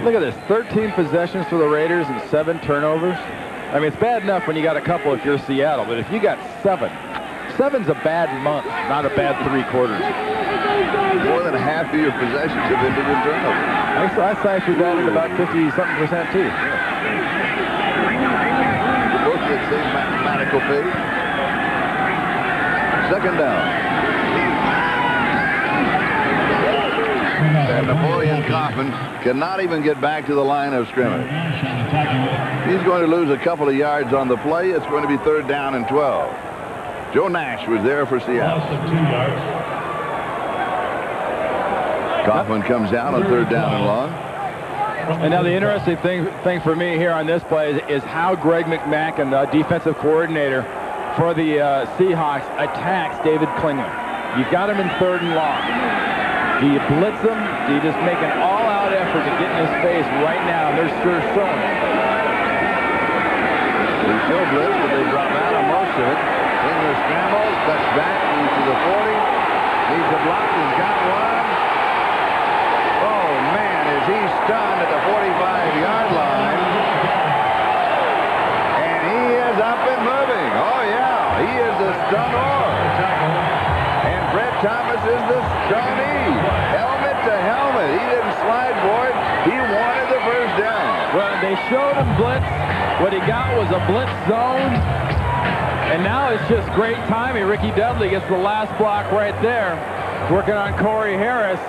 look at this, 13 possessions for the Raiders and 7 turnovers. I mean, it's bad enough when you got a couple if you're Seattle, but if you got 7, 7's a bad month, not a bad 3 quarters. More than half of your possessions have ended in turnovers. I ciphered that at about 50-something% too. Both at the same mathematical pace. Second down. And Napoleon Kaufman cannot even get back to the line of scrimmage. He's going to lose a couple of yards on the play. It's going to be third down and 12. Joe Nash was there for Seattle. Kaufman comes down on third down and long. And now the interesting thing for me here on this play is how Greg McMackin, the defensive coordinator for the Seahawks, attacks David Klingler. You've got him in third and long. Do you blitz him? Do you just make an all-out effort to get in his face right now? They're sure showing it. They still blitz, but they drop out on most of it. Klingler scrambles, cuts back to the 40. Needs a block. He's got one. Oh, man, is he stunned at the 45-yard line. And he is up and moving. Oh, yeah, he is a stunner. they showed him blitz. What he got was a blitz zone. And now it's just great timing. Ricky Dudley gets the last block right there. Working on Corey Harris.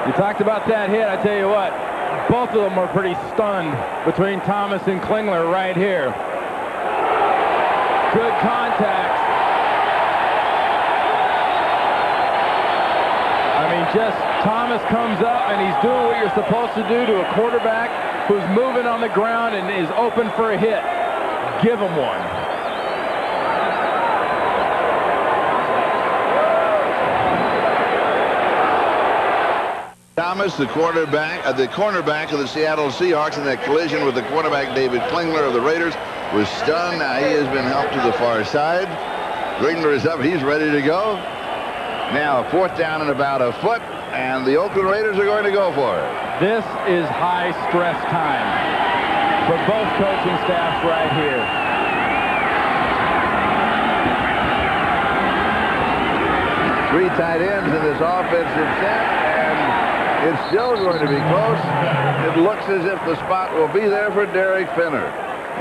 You talked about that hit. I tell you what, both of them were pretty stunned between Thomas and Klingler right here. Good contact. I mean, just Thomas comes up and he's doing what you're supposed to do to a quarterback who's moving on the ground and is open for a hit. Give him one. Thomas, the cornerback of the Seattle Seahawks, in that collision with the quarterback David Klingler of the Raiders, was stunned. Now he has been helped to the far side. Klingler is up. He's ready to go. Now, 4th down and about a foot, and the Oakland Raiders are going to go for it. This is high-stress time for both coaching staffs right here. Three tight ends in this offensive set, and it's still going to be close. It looks as if the spot will be there for Derek Finner.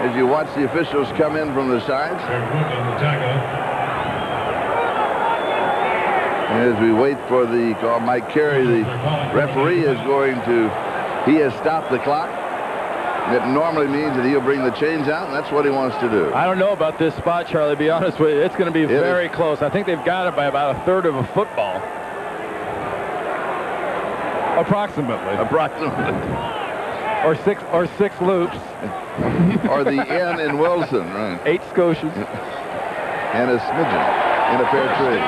As you watch the officials come in from the sides. As we wait for the call, Mike Carey, the referee, is going to, he has stopped the clock. It normally means that he'll bring the chains out, and that's what he wants to do. I don't know about this spot, Charlie, to be honest with you. It's going to be very close. I think they've got it by about 1/3 of a football. Approximately. Or six loops. Or the N in Wilson, right. 8 Scotias. And a smidgen in a fair trade.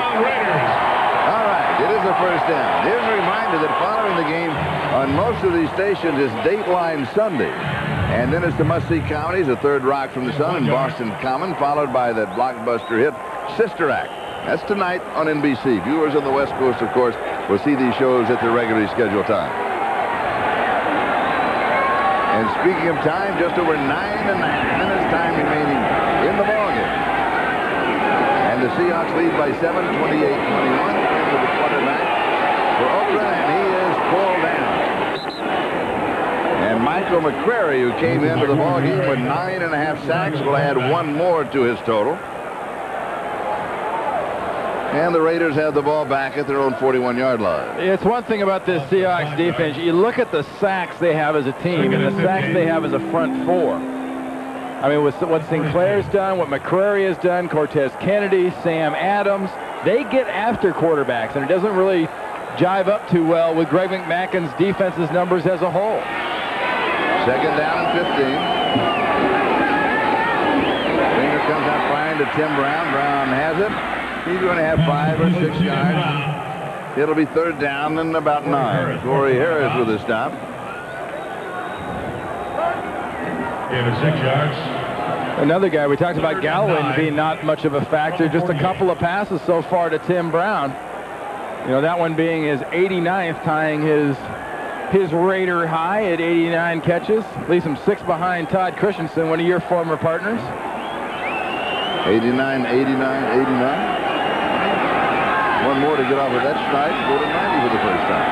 All right, it is a 1st down. Here's a reminder that following the game on most of these stations is Dateline Sunday. And then it's the must-see comedies, A Third Rock from the Sun and Boston Common, followed by that blockbuster hit, Sister Act. That's tonight on NBC. Viewers on the West Coast, of course, will see these shows at their regularly scheduled time. And speaking of time, just over 9.5 minutes time remaining in the ballgame. And the Seahawks lead by 7, 28-21. To the quarterback for Oakland, and he is pulled down. And Michael McCrary, who came into the ballgame with 9.5 sacks, will add 1 more to his total. And the Raiders have the ball back at their own 41-yard line. It's one thing about this Seahawks defense. You look at the sacks they have as a team and the sacks they have as a front four. I mean, with what Sinclair's done, what McCrary has done, Cortez Kennedy, Sam Adams, they get after quarterbacks, and it doesn't really jive up too well with Greg McMackin's defense's numbers as a whole. 2nd down and 15. Finger comes out firing to Tim Brown. Brown has it. He's going to have 5 or 6 yards. It'll be 3rd down and about 9. Corey Harris with a stop. Give it 6 yards. Another guy, we talked about Galloway being not much of a factor. Just a couple of passes so far to Tim Brown. You know, that one being his 89th, tying his Raider high at 89 catches. Leaves him 6 behind Todd Christensen, one of your former partners. 89, 89, 89. 1 more to get off of that strike. Go to 90 for the first time.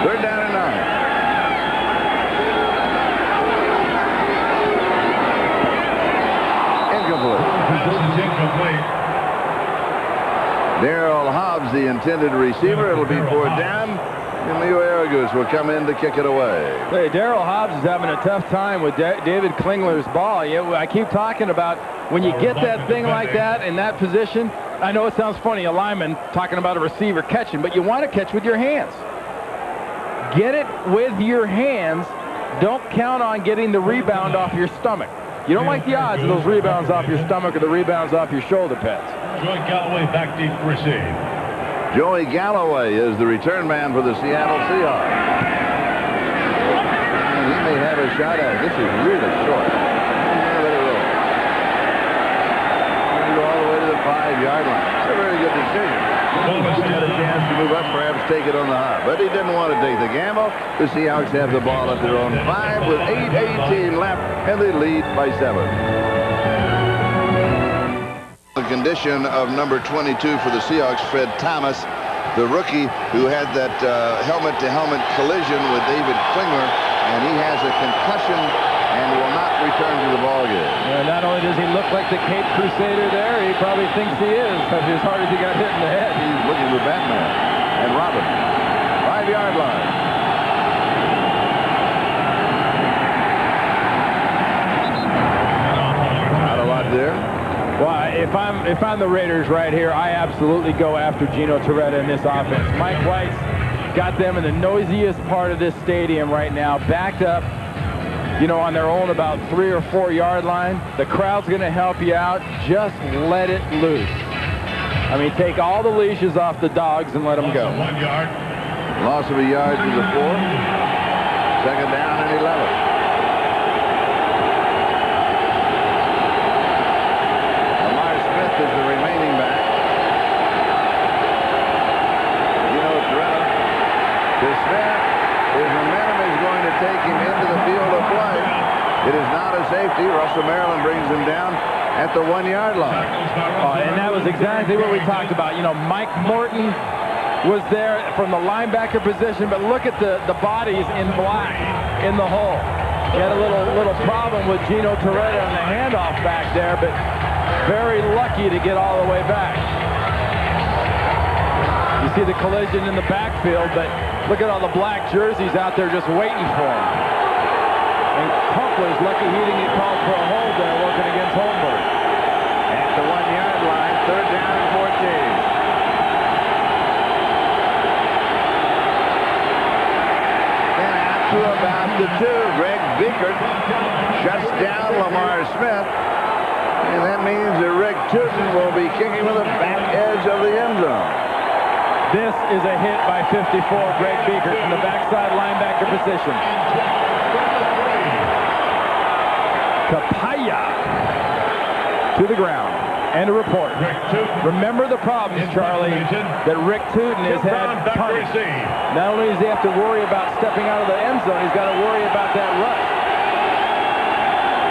3rd down and 9. Darrell Hobbs, the intended receiver. It'll be 4th down, and Leo Aragus will come in to kick it away. Hey, Darrell Hobbs is having a tough time with David Klingler's ball. I keep talking about when you get that thing like that in that position. I know it sounds funny, a lineman talking about a receiver catching, but you want to catch with your hands. Get it with your hands. Don't count on getting the rebound off your stomach. You don't like the odds of those rebounds off your stomach or the rebounds off your shoulder pads. Joey Galloway back deep to receive. Joey Galloway is the return man for the Seattle Seahawks. And he may have a shot at it. This is really short. Let it roll. Go all the way to the 5-yard line. It's a very good decision. He had a chance to move up, perhaps take it on the hop. But he didn't want to take the gamble. The Seahawks have the ball at their own 5 with 8:18 left, and they lead by 7. The condition of number 22 for the Seahawks, Fred Thomas, the rookie who had that helmet-to-helmet collision with David Klingler and he has a concussion and will not return to the ball game. And not only does he look like the Cape Crusader there, he probably thinks he is, as hard as he got hit in the head. He's looking for Batman and Robin. 5-yard line. Not a lot there. Well, if I'm the Raiders right here, I absolutely go after Gino Torretta in this offense. Mike White's got them in the noisiest part of this stadium right now, backed up, you know, on their own about 3 or 4 yard line. The crowd's going to help you out. Just let it loose. I mean, take all the leashes off the dogs and let them go. 1 yard. Loss of a yard to the 4. Second down and 11. Is the remaining back. Gino Torretta to Smith. His momentum is going to take him into the field of play. It is not a safety. Russell Maryland brings him down at the 1 yard line. And that was exactly what we talked about. You know, Mike Morton was there from the linebacker position, but look at the bodies in black in the hole. He had a little problem with Gino Torretta on the handoff back there, but very lucky to get all the way back. You see the collision in the backfield, but look at all the black jerseys out there just waiting for him. And Kumpler's lucky he didn't get called for a hold there working against Hobert. At the 1 yard line, third down and 14. Then out to about the 2, Greg Biekert shuts down Lamar Smith. And that means that Rick Tootin will be kicking with the back edge of the end zone. This is a hit by 54, Greg Biekert in the backside linebacker position. Kapaya to the ground. And a report. Remember the problems, Charlie, that Rick Tootin has had punished. Not only does he have to worry about stepping out of the end zone, he's got to worry about that rush.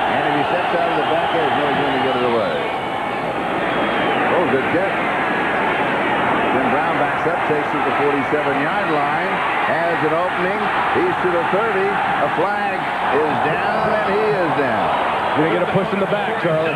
And if he steps out of the back edge, no, he's going to get it away. Oh, good catch. Then Brown backs up, takes it to the 47-yard line, has an opening. He's to the 30. A flag is down, and he is down. Going to get a push in the back, Charlie.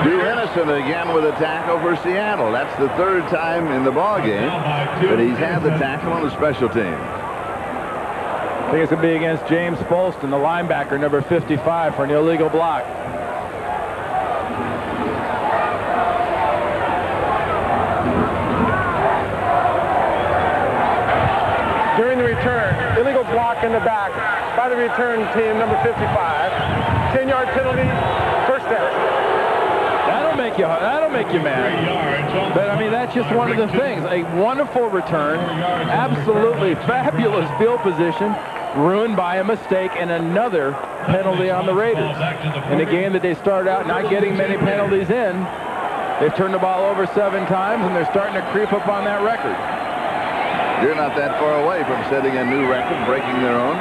Drew Innocent again with a tackle for Seattle. That's the third time in the ball game that he's had the tackle on the special team. I think it's going to be against James Folston, the linebacker, number 55, for an illegal block. During the return, illegal block in the back by the return team, number 55. 10-yard penalty, first down. That'll make you mad. But I mean, that's just one of the things. A wonderful return, absolutely fabulous field position, ruined by a mistake and another penalty on the Raiders. In a game that they started out not getting many penalties in, they've turned the ball over 7 times, and they're starting to creep up on that record. They're not that far away from setting a new record, breaking their own.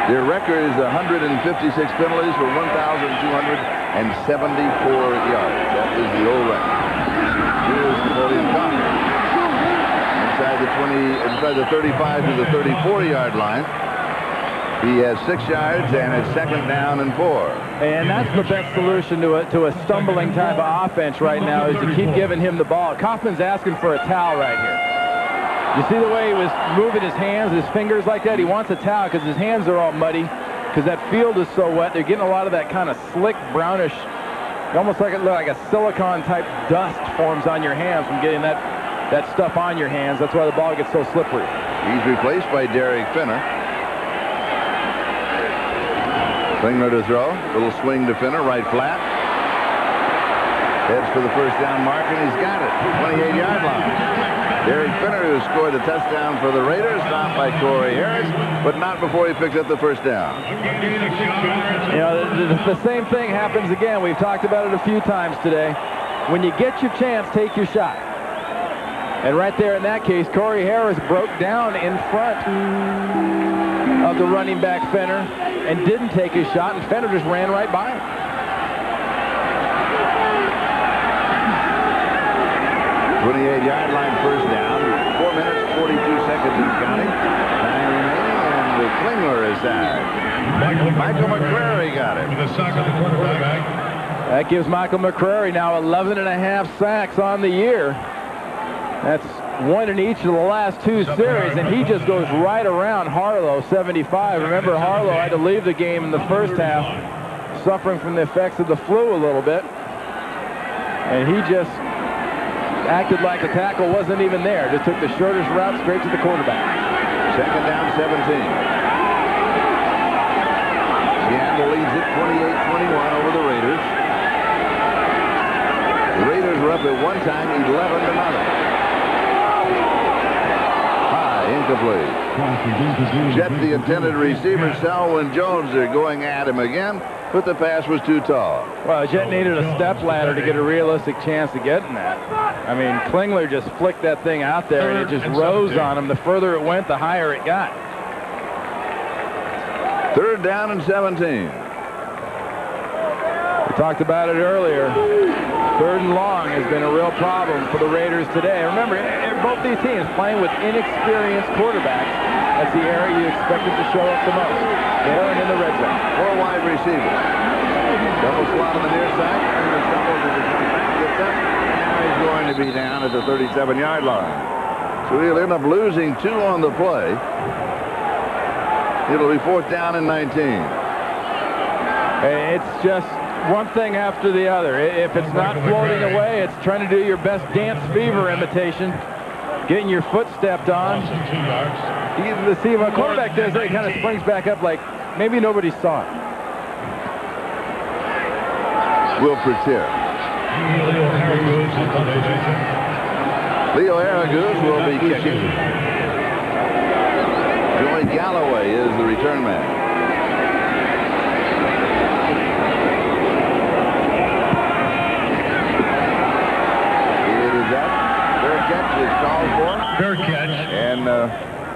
Their record is 156 penalties for 1,274 yards. That is the old record. Here's Napoleon Conner. Inside the 35 to the 34-yard line. He has 6 yards, and it's second down and 4. And that's the best solution to a stumbling type of offense right now, is to keep giving him the ball. Kaufman's asking for a towel right here. You see the way he was moving his hands, his fingers like that? He wants a towel because his hands are all muddy because that field is so wet. They're getting a lot of that kind of slick, brownish, almost like a silicone-type dust forms on your hands from getting that stuff on your hands. That's why the ball gets so slippery. He's replaced by Derek Finner. Klingler to throw. Little swing to Finner, right flat. Heads for the first down mark, and he's got it. 28-yard line. Derek Finner, who scored the touchdown for the Raiders, stopped by Corey Harris, but not before he picked up the first down. You know, the same thing happens again. We've talked about it a few times today. When you get your chance, take your shot. And right there in that case, Corey Harris broke down in front of the running back Fenner and didn't take his shot, and Fenner just ran right by him. 28-yard line, first down. 4 minutes, 42 seconds and counting. side. Michael McCrary got it. With a sack of the quarterback. That gives Michael McCrary now 11.5 sacks on the year. That's one in each of the last 2 series, and he just goes right around Harlow, 75. Remember, Harlow had to leave the game in the first half, suffering from the effects of the flu a little bit. And he just acted like the tackle wasn't even there. Just took the shortest route straight to the quarterback. Second down, 17. Seattle leads it 28-21 over the Raiders. The Raiders were up at one time 11-0. Incomplete. Jet, the intended receiver, Selwyn Jones, they're going at him again, but the pass was too tall. Well, Jet needed a step ladder to get a realistic chance of getting that. I mean, Klingler just flicked that thing out there, and it just rose on him. The further it went, the higher it got. Third down and 17. We talked about it earlier. Third and long has been a real problem for the Raiders today. Remember, both these teams playing with inexperienced quarterbacks. That's the area you expected to show up the most. There and in the red zone. 4 wide receivers. Double slot on the near side. And the doubles as he comes back, gets up. And now he's going to be down at the 37-yard line. So he'll end up losing 2 on the play. It'll be 4th down and 19. It's just one thing after the other. If it's not floating away, it's trying to do your best dance fever imitation, getting your foot stepped on. See, when a quarterback does that, he kind of springs back up like maybe nobody saw it. Wilfred here. Leo Araguz will be kicking. Joey Galloway is the return man. Fair catch. And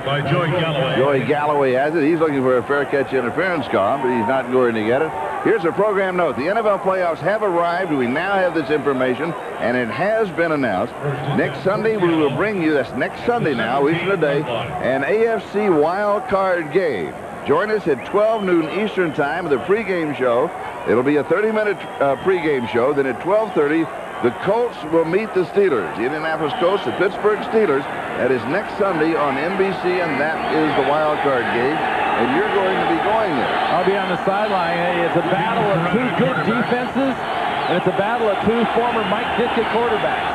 by Joey Galloway. Joey Galloway has it. He's looking for a fair catch interference call, but he's not going to get it. Here's a program note. The NFL playoffs have arrived. We now have this information, and it has been announced. Next Sunday, we will bring you, that's next Sunday now, week from today, an AFC wild card game. Join us at 12 noon Eastern time, the pregame show. It'll be a 30-minute pregame show. Then at 12:30, the Colts will meet the Steelers. The Indianapolis Colts, the Pittsburgh Steelers. That is next Sunday on NBC, and that is the wild card game. And you're going to be going there. I'll be on the sideline. It's a battle of 2 good defenses, and it's a battle of 2 former Mike Ditka quarterbacks.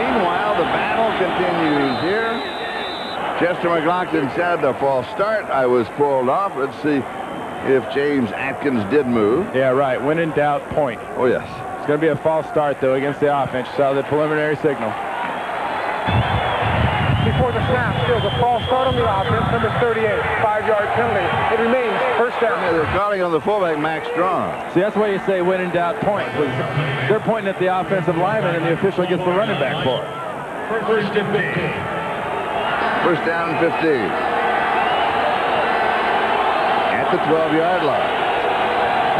Meanwhile, the battle continues here. Chester McLaughlin said a false start. I was pulled off. Let's see if James Atkins did move. Yeah, right. When in doubt, point. Oh, yes. It's going to be a false start, though, against the offense. Saw the preliminary signal. Before the snap, steals a false start on the offense, number 38, 5-yard penalty. It remains first down. Yeah, they're calling on the fullback, Max Strong. See, that's why you say when in doubt, point. They're pointing at the offensive lineman, and the official gets the running back for it. First and 15. First down and 15. At the 12-yard line.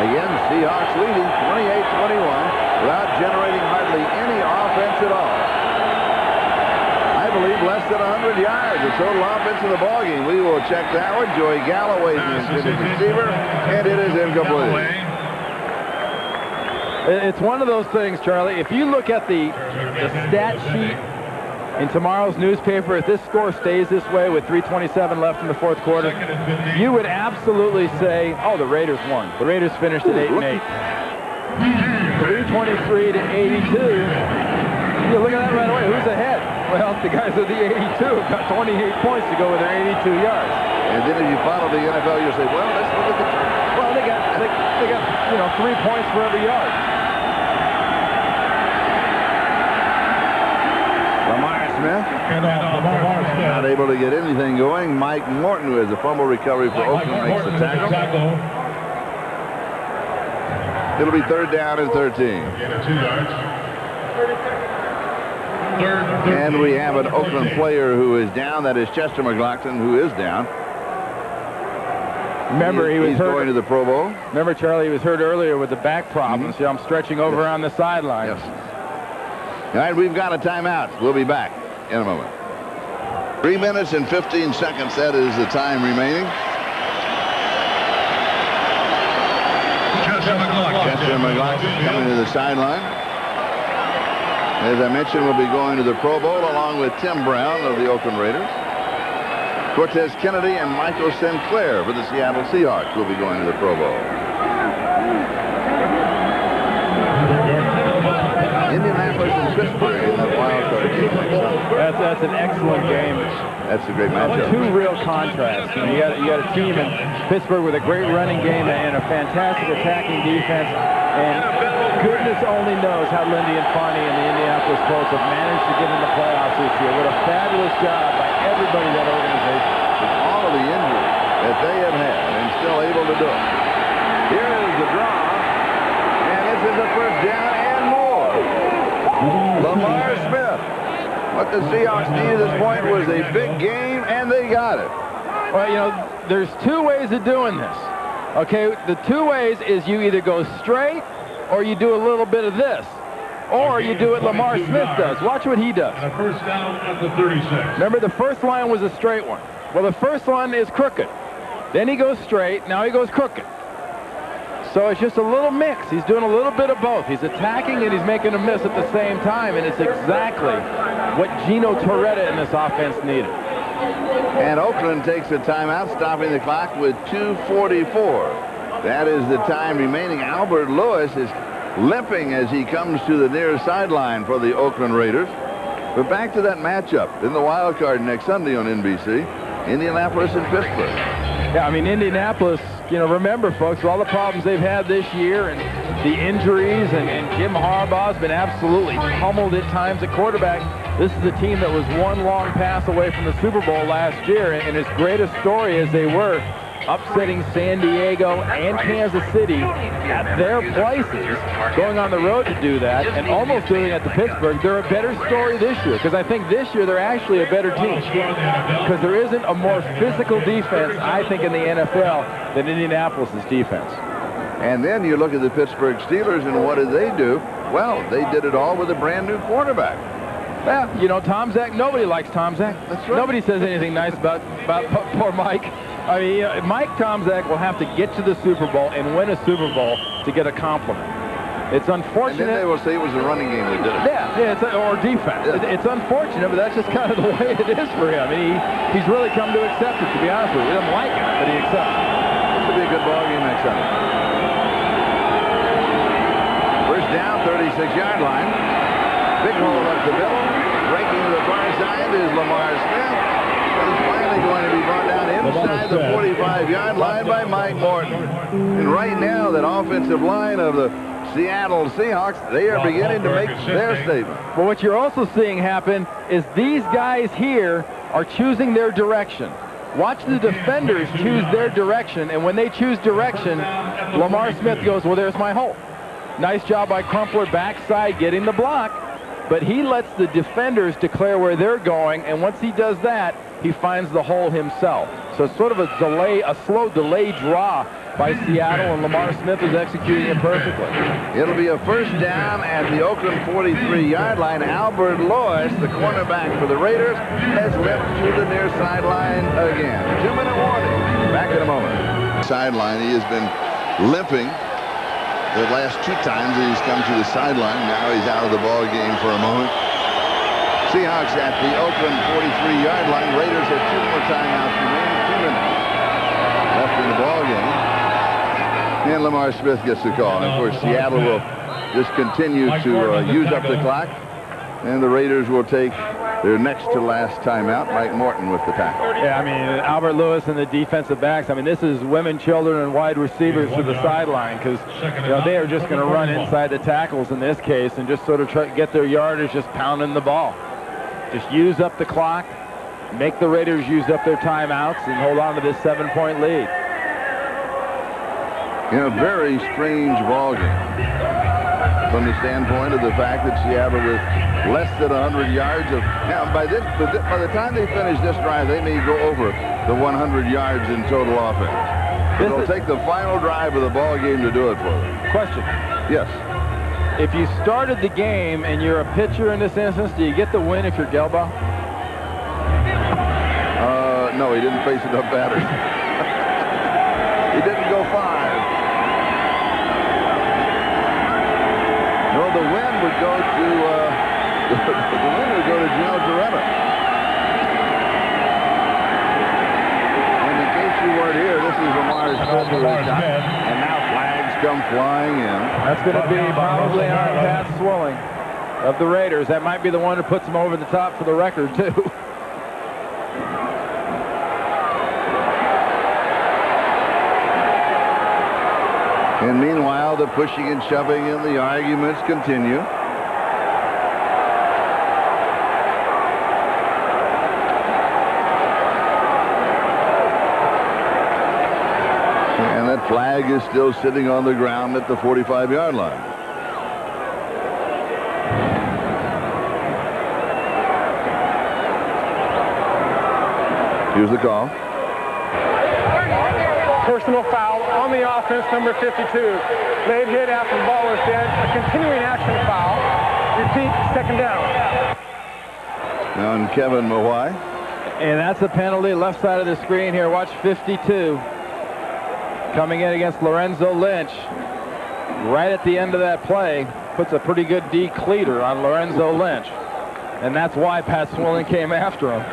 Again, Seahawks leading 28-21 without generating hardly any offense at all. I believe less than 100 yards, the total offense of the ballgame. We will check that one. Joey Galloway is the intended receiver, and it is incomplete. It's one of those things, Charlie. If you look at the stat sheet in tomorrow's newspaper, if this score stays this way with 3:27 left in the 4th quarter, you would absolutely say, oh, the Raiders won. The Raiders finished at 8-8. 323-82. You look at that right away. Who's ahead? Well, the guys of the 82 have got 28 points to go with their 82 yards. And then if you follow the NFL, you say, well, let's look at the... Well, they got 3 points for every yard. Smith. Not able to get anything going. Mike Morton, who has a fumble recovery for Oakland, makes the tackle. It'll be 3rd down and 13. And we have an Oakland player who is down. That is Chester McLaughlin, who is down. Remember, he's going to the Pro Bowl. Remember, Charlie, he was hurt earlier with the back problem. See, I'm stretching over on the sideline. Yes. All right, we've got a timeout. We'll be back in a moment. 3 minutes and 15 seconds. That is the time remaining. Chester McLaughlin coming to the sideline. As I mentioned, will be going to the Pro Bowl along with Tim Brown of the Oakland Raiders. Cortez Kennedy and Michael Sinclair for the Seattle Seahawks will be going to the Pro Bowl. Indianapolis and Pittsburgh in that wild card game. That's an excellent game. That's a great matchup. Two real contrasts. You got a team in Pittsburgh with a great running game and a fantastic attacking defense. And goodness only knows how Lindy and Fonnie and the Indianapolis Colts have managed to get in the playoffs this year. What a fabulous job by everybody in that organization. With all of the injuries that they have had and still able to do it. Here is the draw. And this is a first down and more. Lamar Smith. What the Seahawks needed at this point was a big game, and they got it. Well, you know, there's two ways of doing this. Okay, the two ways is you either go straight or you do a little bit of this. Or you do what Lamar Smith does. Watch what he does. And a first down at the 36. Remember, the first line was a straight one. Well, the first one is crooked. Then he goes straight. Now he goes crooked. So it's just a little mix. He's doing a little bit of both. He's attacking and he's making a miss at the same time, and it's exactly what Gino Torretta in this offense needed. And Oakland takes a timeout, stopping the clock with 2:44. That is the time remaining. Albert Lewis is limping as he comes to the near sideline for the Oakland Raiders. But back to that matchup in the wild card next Sunday on NBC, Indianapolis and Pittsburgh. Yeah, I mean, Indianapolis, you know, remember, folks, all the problems they've had this year and the injuries, and Jim Harbaugh's been absolutely pummeled at times at quarterback. This is a team that was one long pass away from the Super Bowl last year, and as great a story as they were, upsetting San Diego and Kansas City at their places, going on the road to do that, and almost doing it at the Pittsburgh. They're a better story this year, because I think this year they're actually a better team, because there isn't a more physical defense, I think, in the NFL than Indianapolis' defense. And then you look at the Pittsburgh Steelers, and what did they do? Well, they did it all with a brand new quarterback. Well, you know, Tom Zach, nobody likes Tom Zach. That's right. Nobody says anything nice about poor Mike. I mean, Mike Tomczak will have to get to the Super Bowl and win a Super Bowl to get a compliment. It's unfortunate. And then they will say it was a running game that did it. Yeah, or defense. Yeah. It's unfortunate, but that's just kind of the way it is for him. I mean, he's really come to accept it, to be honest with you. He doesn't like it, but he accepts it. This will be a good ball game next Sunday. First down, 36-yard line. Big hole up the middle. Breaking to the far side is Lamar Smith. He's finally going to be brought down inside the 45-yard line by Mike Morton. And right now, that offensive line of the Seattle Seahawks, they are beginning to make their statement. But what you're also seeing happen is these guys here are choosing their direction. Watch the defenders choose their direction, and when they choose direction, Lamar Smith goes, well, there's my hole. Nice job by Crumpler backside getting the block, but he lets the defenders declare where they're going, and once he does that, he finds the hole himself. So it's sort of a slow delay draw by Seattle, and Lamar Smith is executing it perfectly. It'll be a first down at the Oakland 43-yard line. Albert Lewis, the cornerback for the Raiders, has limped to the near sideline again. 2-minute warning. Back in a moment. Sideline, he has been limping the last two times that he's come to the sideline. Now he's out of the ball game for a moment. Seahawks at the Oakland 43-yard line. Raiders have two more timeouts remaining. 2 minutes left in the ball game. And Lamar Smith gets the call. And of course, Seattle will just continue to use up the clock. And the Raiders will take their next to last timeout. Mike Morton with the tackle. Yeah, I mean, Albert Lewis and the defensive backs. I mean, this is women, children, and wide receivers to the sideline, because they are just going to run inside the tackles in this case and just sort of try to get their yardage, just pounding the ball. Just use up the clock, make the Raiders use up their timeouts, and hold on to this 7-point lead. In a very strange ball game, from the standpoint of the fact that Seattle was less than 100 yards of. Now, by the time they finish this drive, they may go over the 100 yards in total offense. It'll take the final drive of the ball game to do it for them. Question. Yes. If you started the game and you're a pitcher in this instance, do you get the win if you're Gelbaugh? No, he didn't face enough batters. He didn't go 5. No, the win would go to the win would go to Gino Toretta. And in case you weren't here, this is Lamar's Smith, and now flags come flying in. That's going to be probably on Pat Swilling of the Raiders. That might be the one who puts him over the top for the record, too. And meanwhile, the pushing and shoving and the arguments continue. And that flag is still sitting on the ground at the 45-yard line. Here's the call. Personal foul on the offense, number 52. Late hit after the ball was dead. A continuing action foul. Repeat, second down. On Kevin Mawai. And that's a penalty left side of the screen here. Watch 52. Coming in against Lorenzo Lynch. Right at the end of that play. Puts a pretty good decleater on Lorenzo Lynch. And that's why Pat Swilling came after him.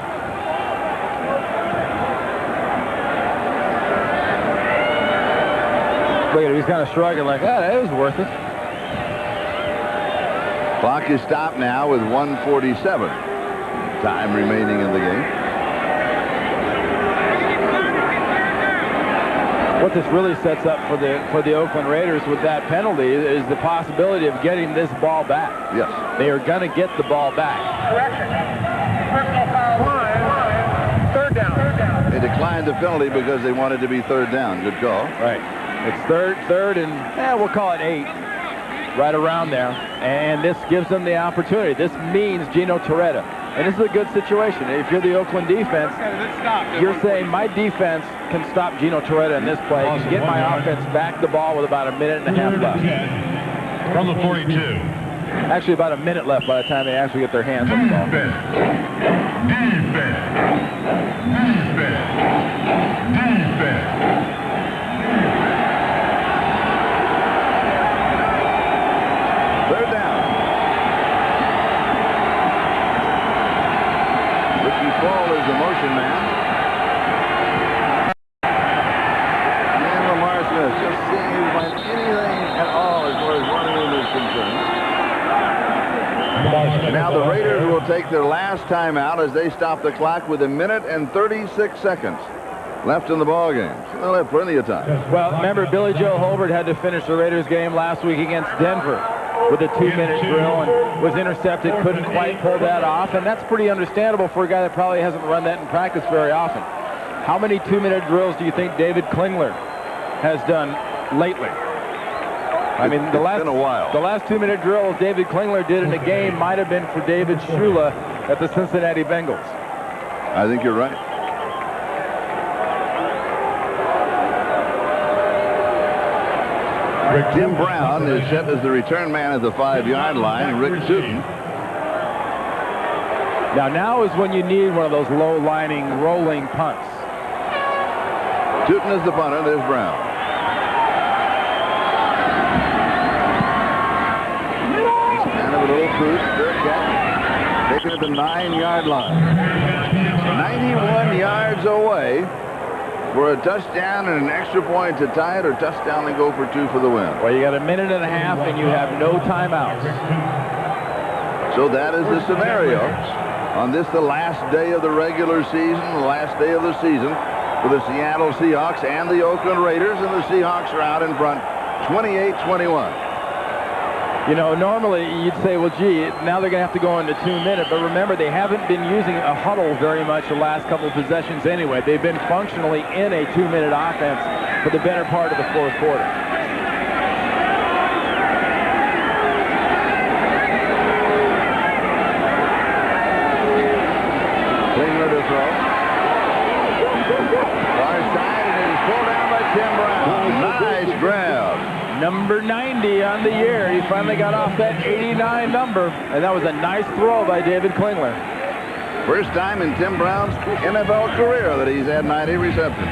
Look at him, he's kind of shrugging like, ah, that was worth it. Clock is stopped now with 1:47 time remaining in the game. What this really sets up for the Oakland Raiders with that penalty is the possibility of getting this ball back. Yes. They are going to get the ball back. Correction. Personal foul line. Third down. They declined the penalty because they wanted to be third down. Good call. Right. It's third and we'll call it 8. Right around there. And this gives them the opportunity. This means Gino Toretta. And this is a good situation. If you're the Oakland defense, you're saying my defense can stop Gino Toretta in this play and get my offense back the ball with about a minute and a half left. From the 42. Actually, about a minute left by the time they actually get their hands on the ball. Defense. Third down. Ricky Paul is the motion man. And Lamar Smith just seeing if he finds anything at all as far as running in is concerned. Now the Raiders will take their last timeout as they stop the clock with 1 minute and 36 seconds left in the ball game. So they'll have plenty of time. Well, remember, Billy Joe Hobert had to finish the Raiders game last week against Denver with a 2-minute drill and was intercepted, couldn't quite pull that off, and that's pretty understandable for a guy that probably hasn't run that in practice very often. How many 2-minute drills do you think David Klingler has done lately? I mean, the last 2-minute drill David Klingler did in a game might have been for David Shula at the Cincinnati Bengals. I think you're right. Tim Brown is set as the return man at the 5-yard line. Rick Tootin. Now is when you need one of those low-lining, rolling punts. Tootin is the punter. There's Brown. He's kind of a little cruise. Third catch. Taking it to the 9-yard line. 91 yards away for a touchdown and an extra point to tie it, or touchdown and go for 2 for the win. Well, you got 1.5 minutes and you have no timeouts. So that is the scenario on this, the last day of the regular season, the last day of the season for the Seattle Seahawks and the Oakland Raiders, and the Seahawks are out in front 28-21. You know, normally you'd say, well, gee, now they're going to have to go into 2 minutes. But remember, they haven't been using a huddle very much the last couple of possessions anyway. They've been functionally in a 2-minute offense for the better part of the fourth quarter. Klingler to throw. Far side, and it is pulled down by Tim Brown. Nice grab. Number 90 on the year. He finally got off that 89 number, and that was a nice throw by David Klingler. First time in Tim Brown's NFL career that he's had 90 receptions.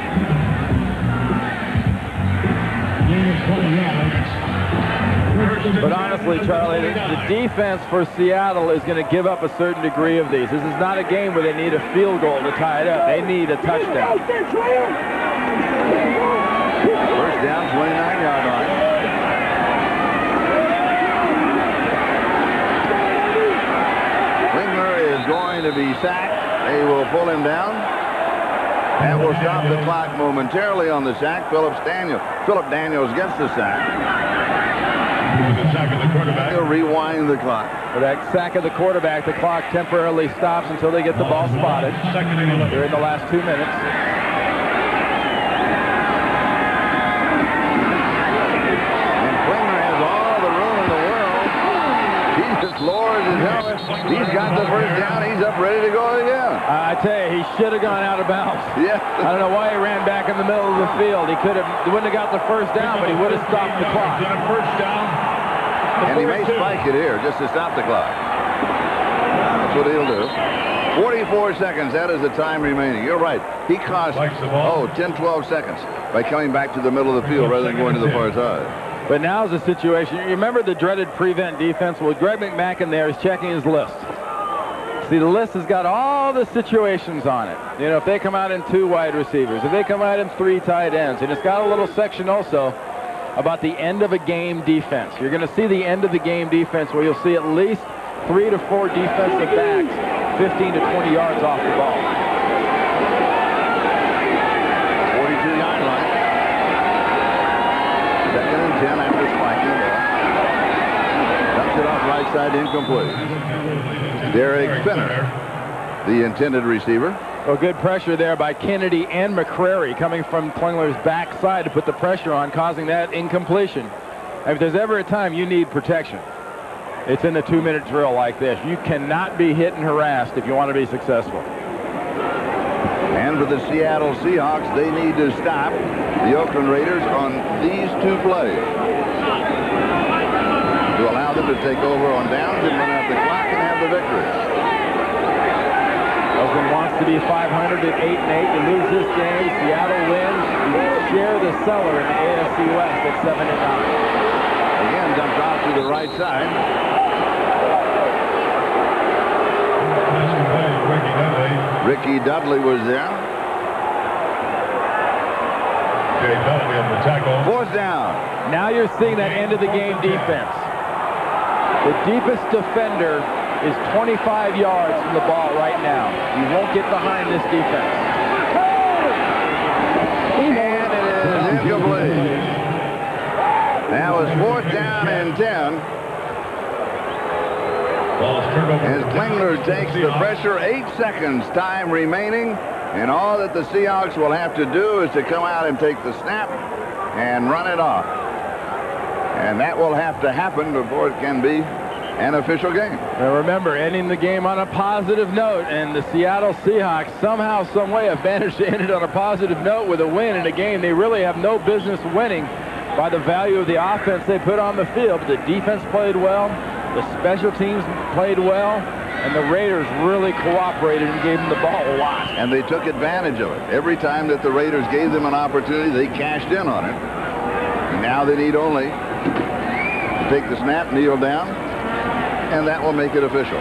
But honestly, Charlie, the defense for Seattle is going to give up a certain degree of these. This is not a game where they need a field goal to tie it up. They need a touchdown. First down, 29-yard line. Klingler is going to be sacked. They will pull him down. That will stop the clock momentarily on the sack. Philip Daniels gets the sack. The sack of the quarterback. He'll rewind the clock. For that sack of the quarterback, the clock temporarily stops until they get the ball spotted. They're in the last 2 minutes. And Klingler has all the room in the world. He just lowers his helmet. He's got the first down. He's up ready to go again. I tell you, he should have gone out of bounds. Yeah. I don't know why he ran back in the middle of the field. He wouldn't have got the first down, but he would have stopped the clock. First down. And he may spike it here just to stop the clock. That's what he'll do. 44 seconds. That is the time remaining. You're right. He cost, 10, 12 seconds by coming back to the middle of the field rather than going to the far side. But now's the situation. You remember the dreaded prevent defense? Well, Greg McMackin there is checking his list. See, the list has got all the situations on it. You know, if they come out in 2 wide receivers, if they come out in 3 tight ends, and it's got a little section also about the end of a game defense. You're going to see the end of the game defense where you'll see at least 3 to 4 defensive backs 15 to 20 yards off the ball. 42-yard line. Second and 10 after spiking the ball. Dumps it off right side, incomplete. Derek Finner, the intended receiver. Well, good pressure there by Kennedy and McCrary coming from Klingler's backside to put the pressure on, causing that incompletion. If there's ever a time you need protection, it's in the 2-minute drill like this. You cannot be hit and harassed if you want to be successful. And for the Seattle Seahawks, they need to stop the Oakland Raiders on these 2 plays to allow them to take over on downs and run out the clock and have the victory. Oakland wants to be 500 at 8-8. You lose this game, Seattle wins. You share the cellar in the AFC West at 7-9. Again, dumps off to the right side. Ricky Dudley was there. Dudley on the tackle. 4th down. Now you're seeing that end of the game defense. The deepest defender is 25 yards from the ball right now. You won't get behind this defense. And it is incomplete. That was 4th down and 10. As Klingler takes the pressure, 8 seconds time remaining. And all that the Seahawks will have to do is to come out and take the snap and run it off. And that will have to happen before it can be an official game. Now remember, ending the game on a positive note, and the Seattle Seahawks somehow, some way have managed to end it on a positive note with a win in a game they really have no business winning by the value of the offense they put on the field. But the defense played well, the special teams played well, and the Raiders really cooperated and gave them the ball a lot. And they took advantage of it. Every time that the Raiders gave them an opportunity, they cashed in on it. And now they need only to take the snap, kneel down, and that will make it official.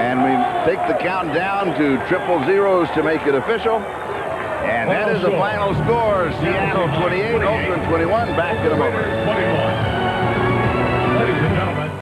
And we take the count down to 000 to make it official. And that is the final score. Seattle 28, Oakland 21. Back in a moment.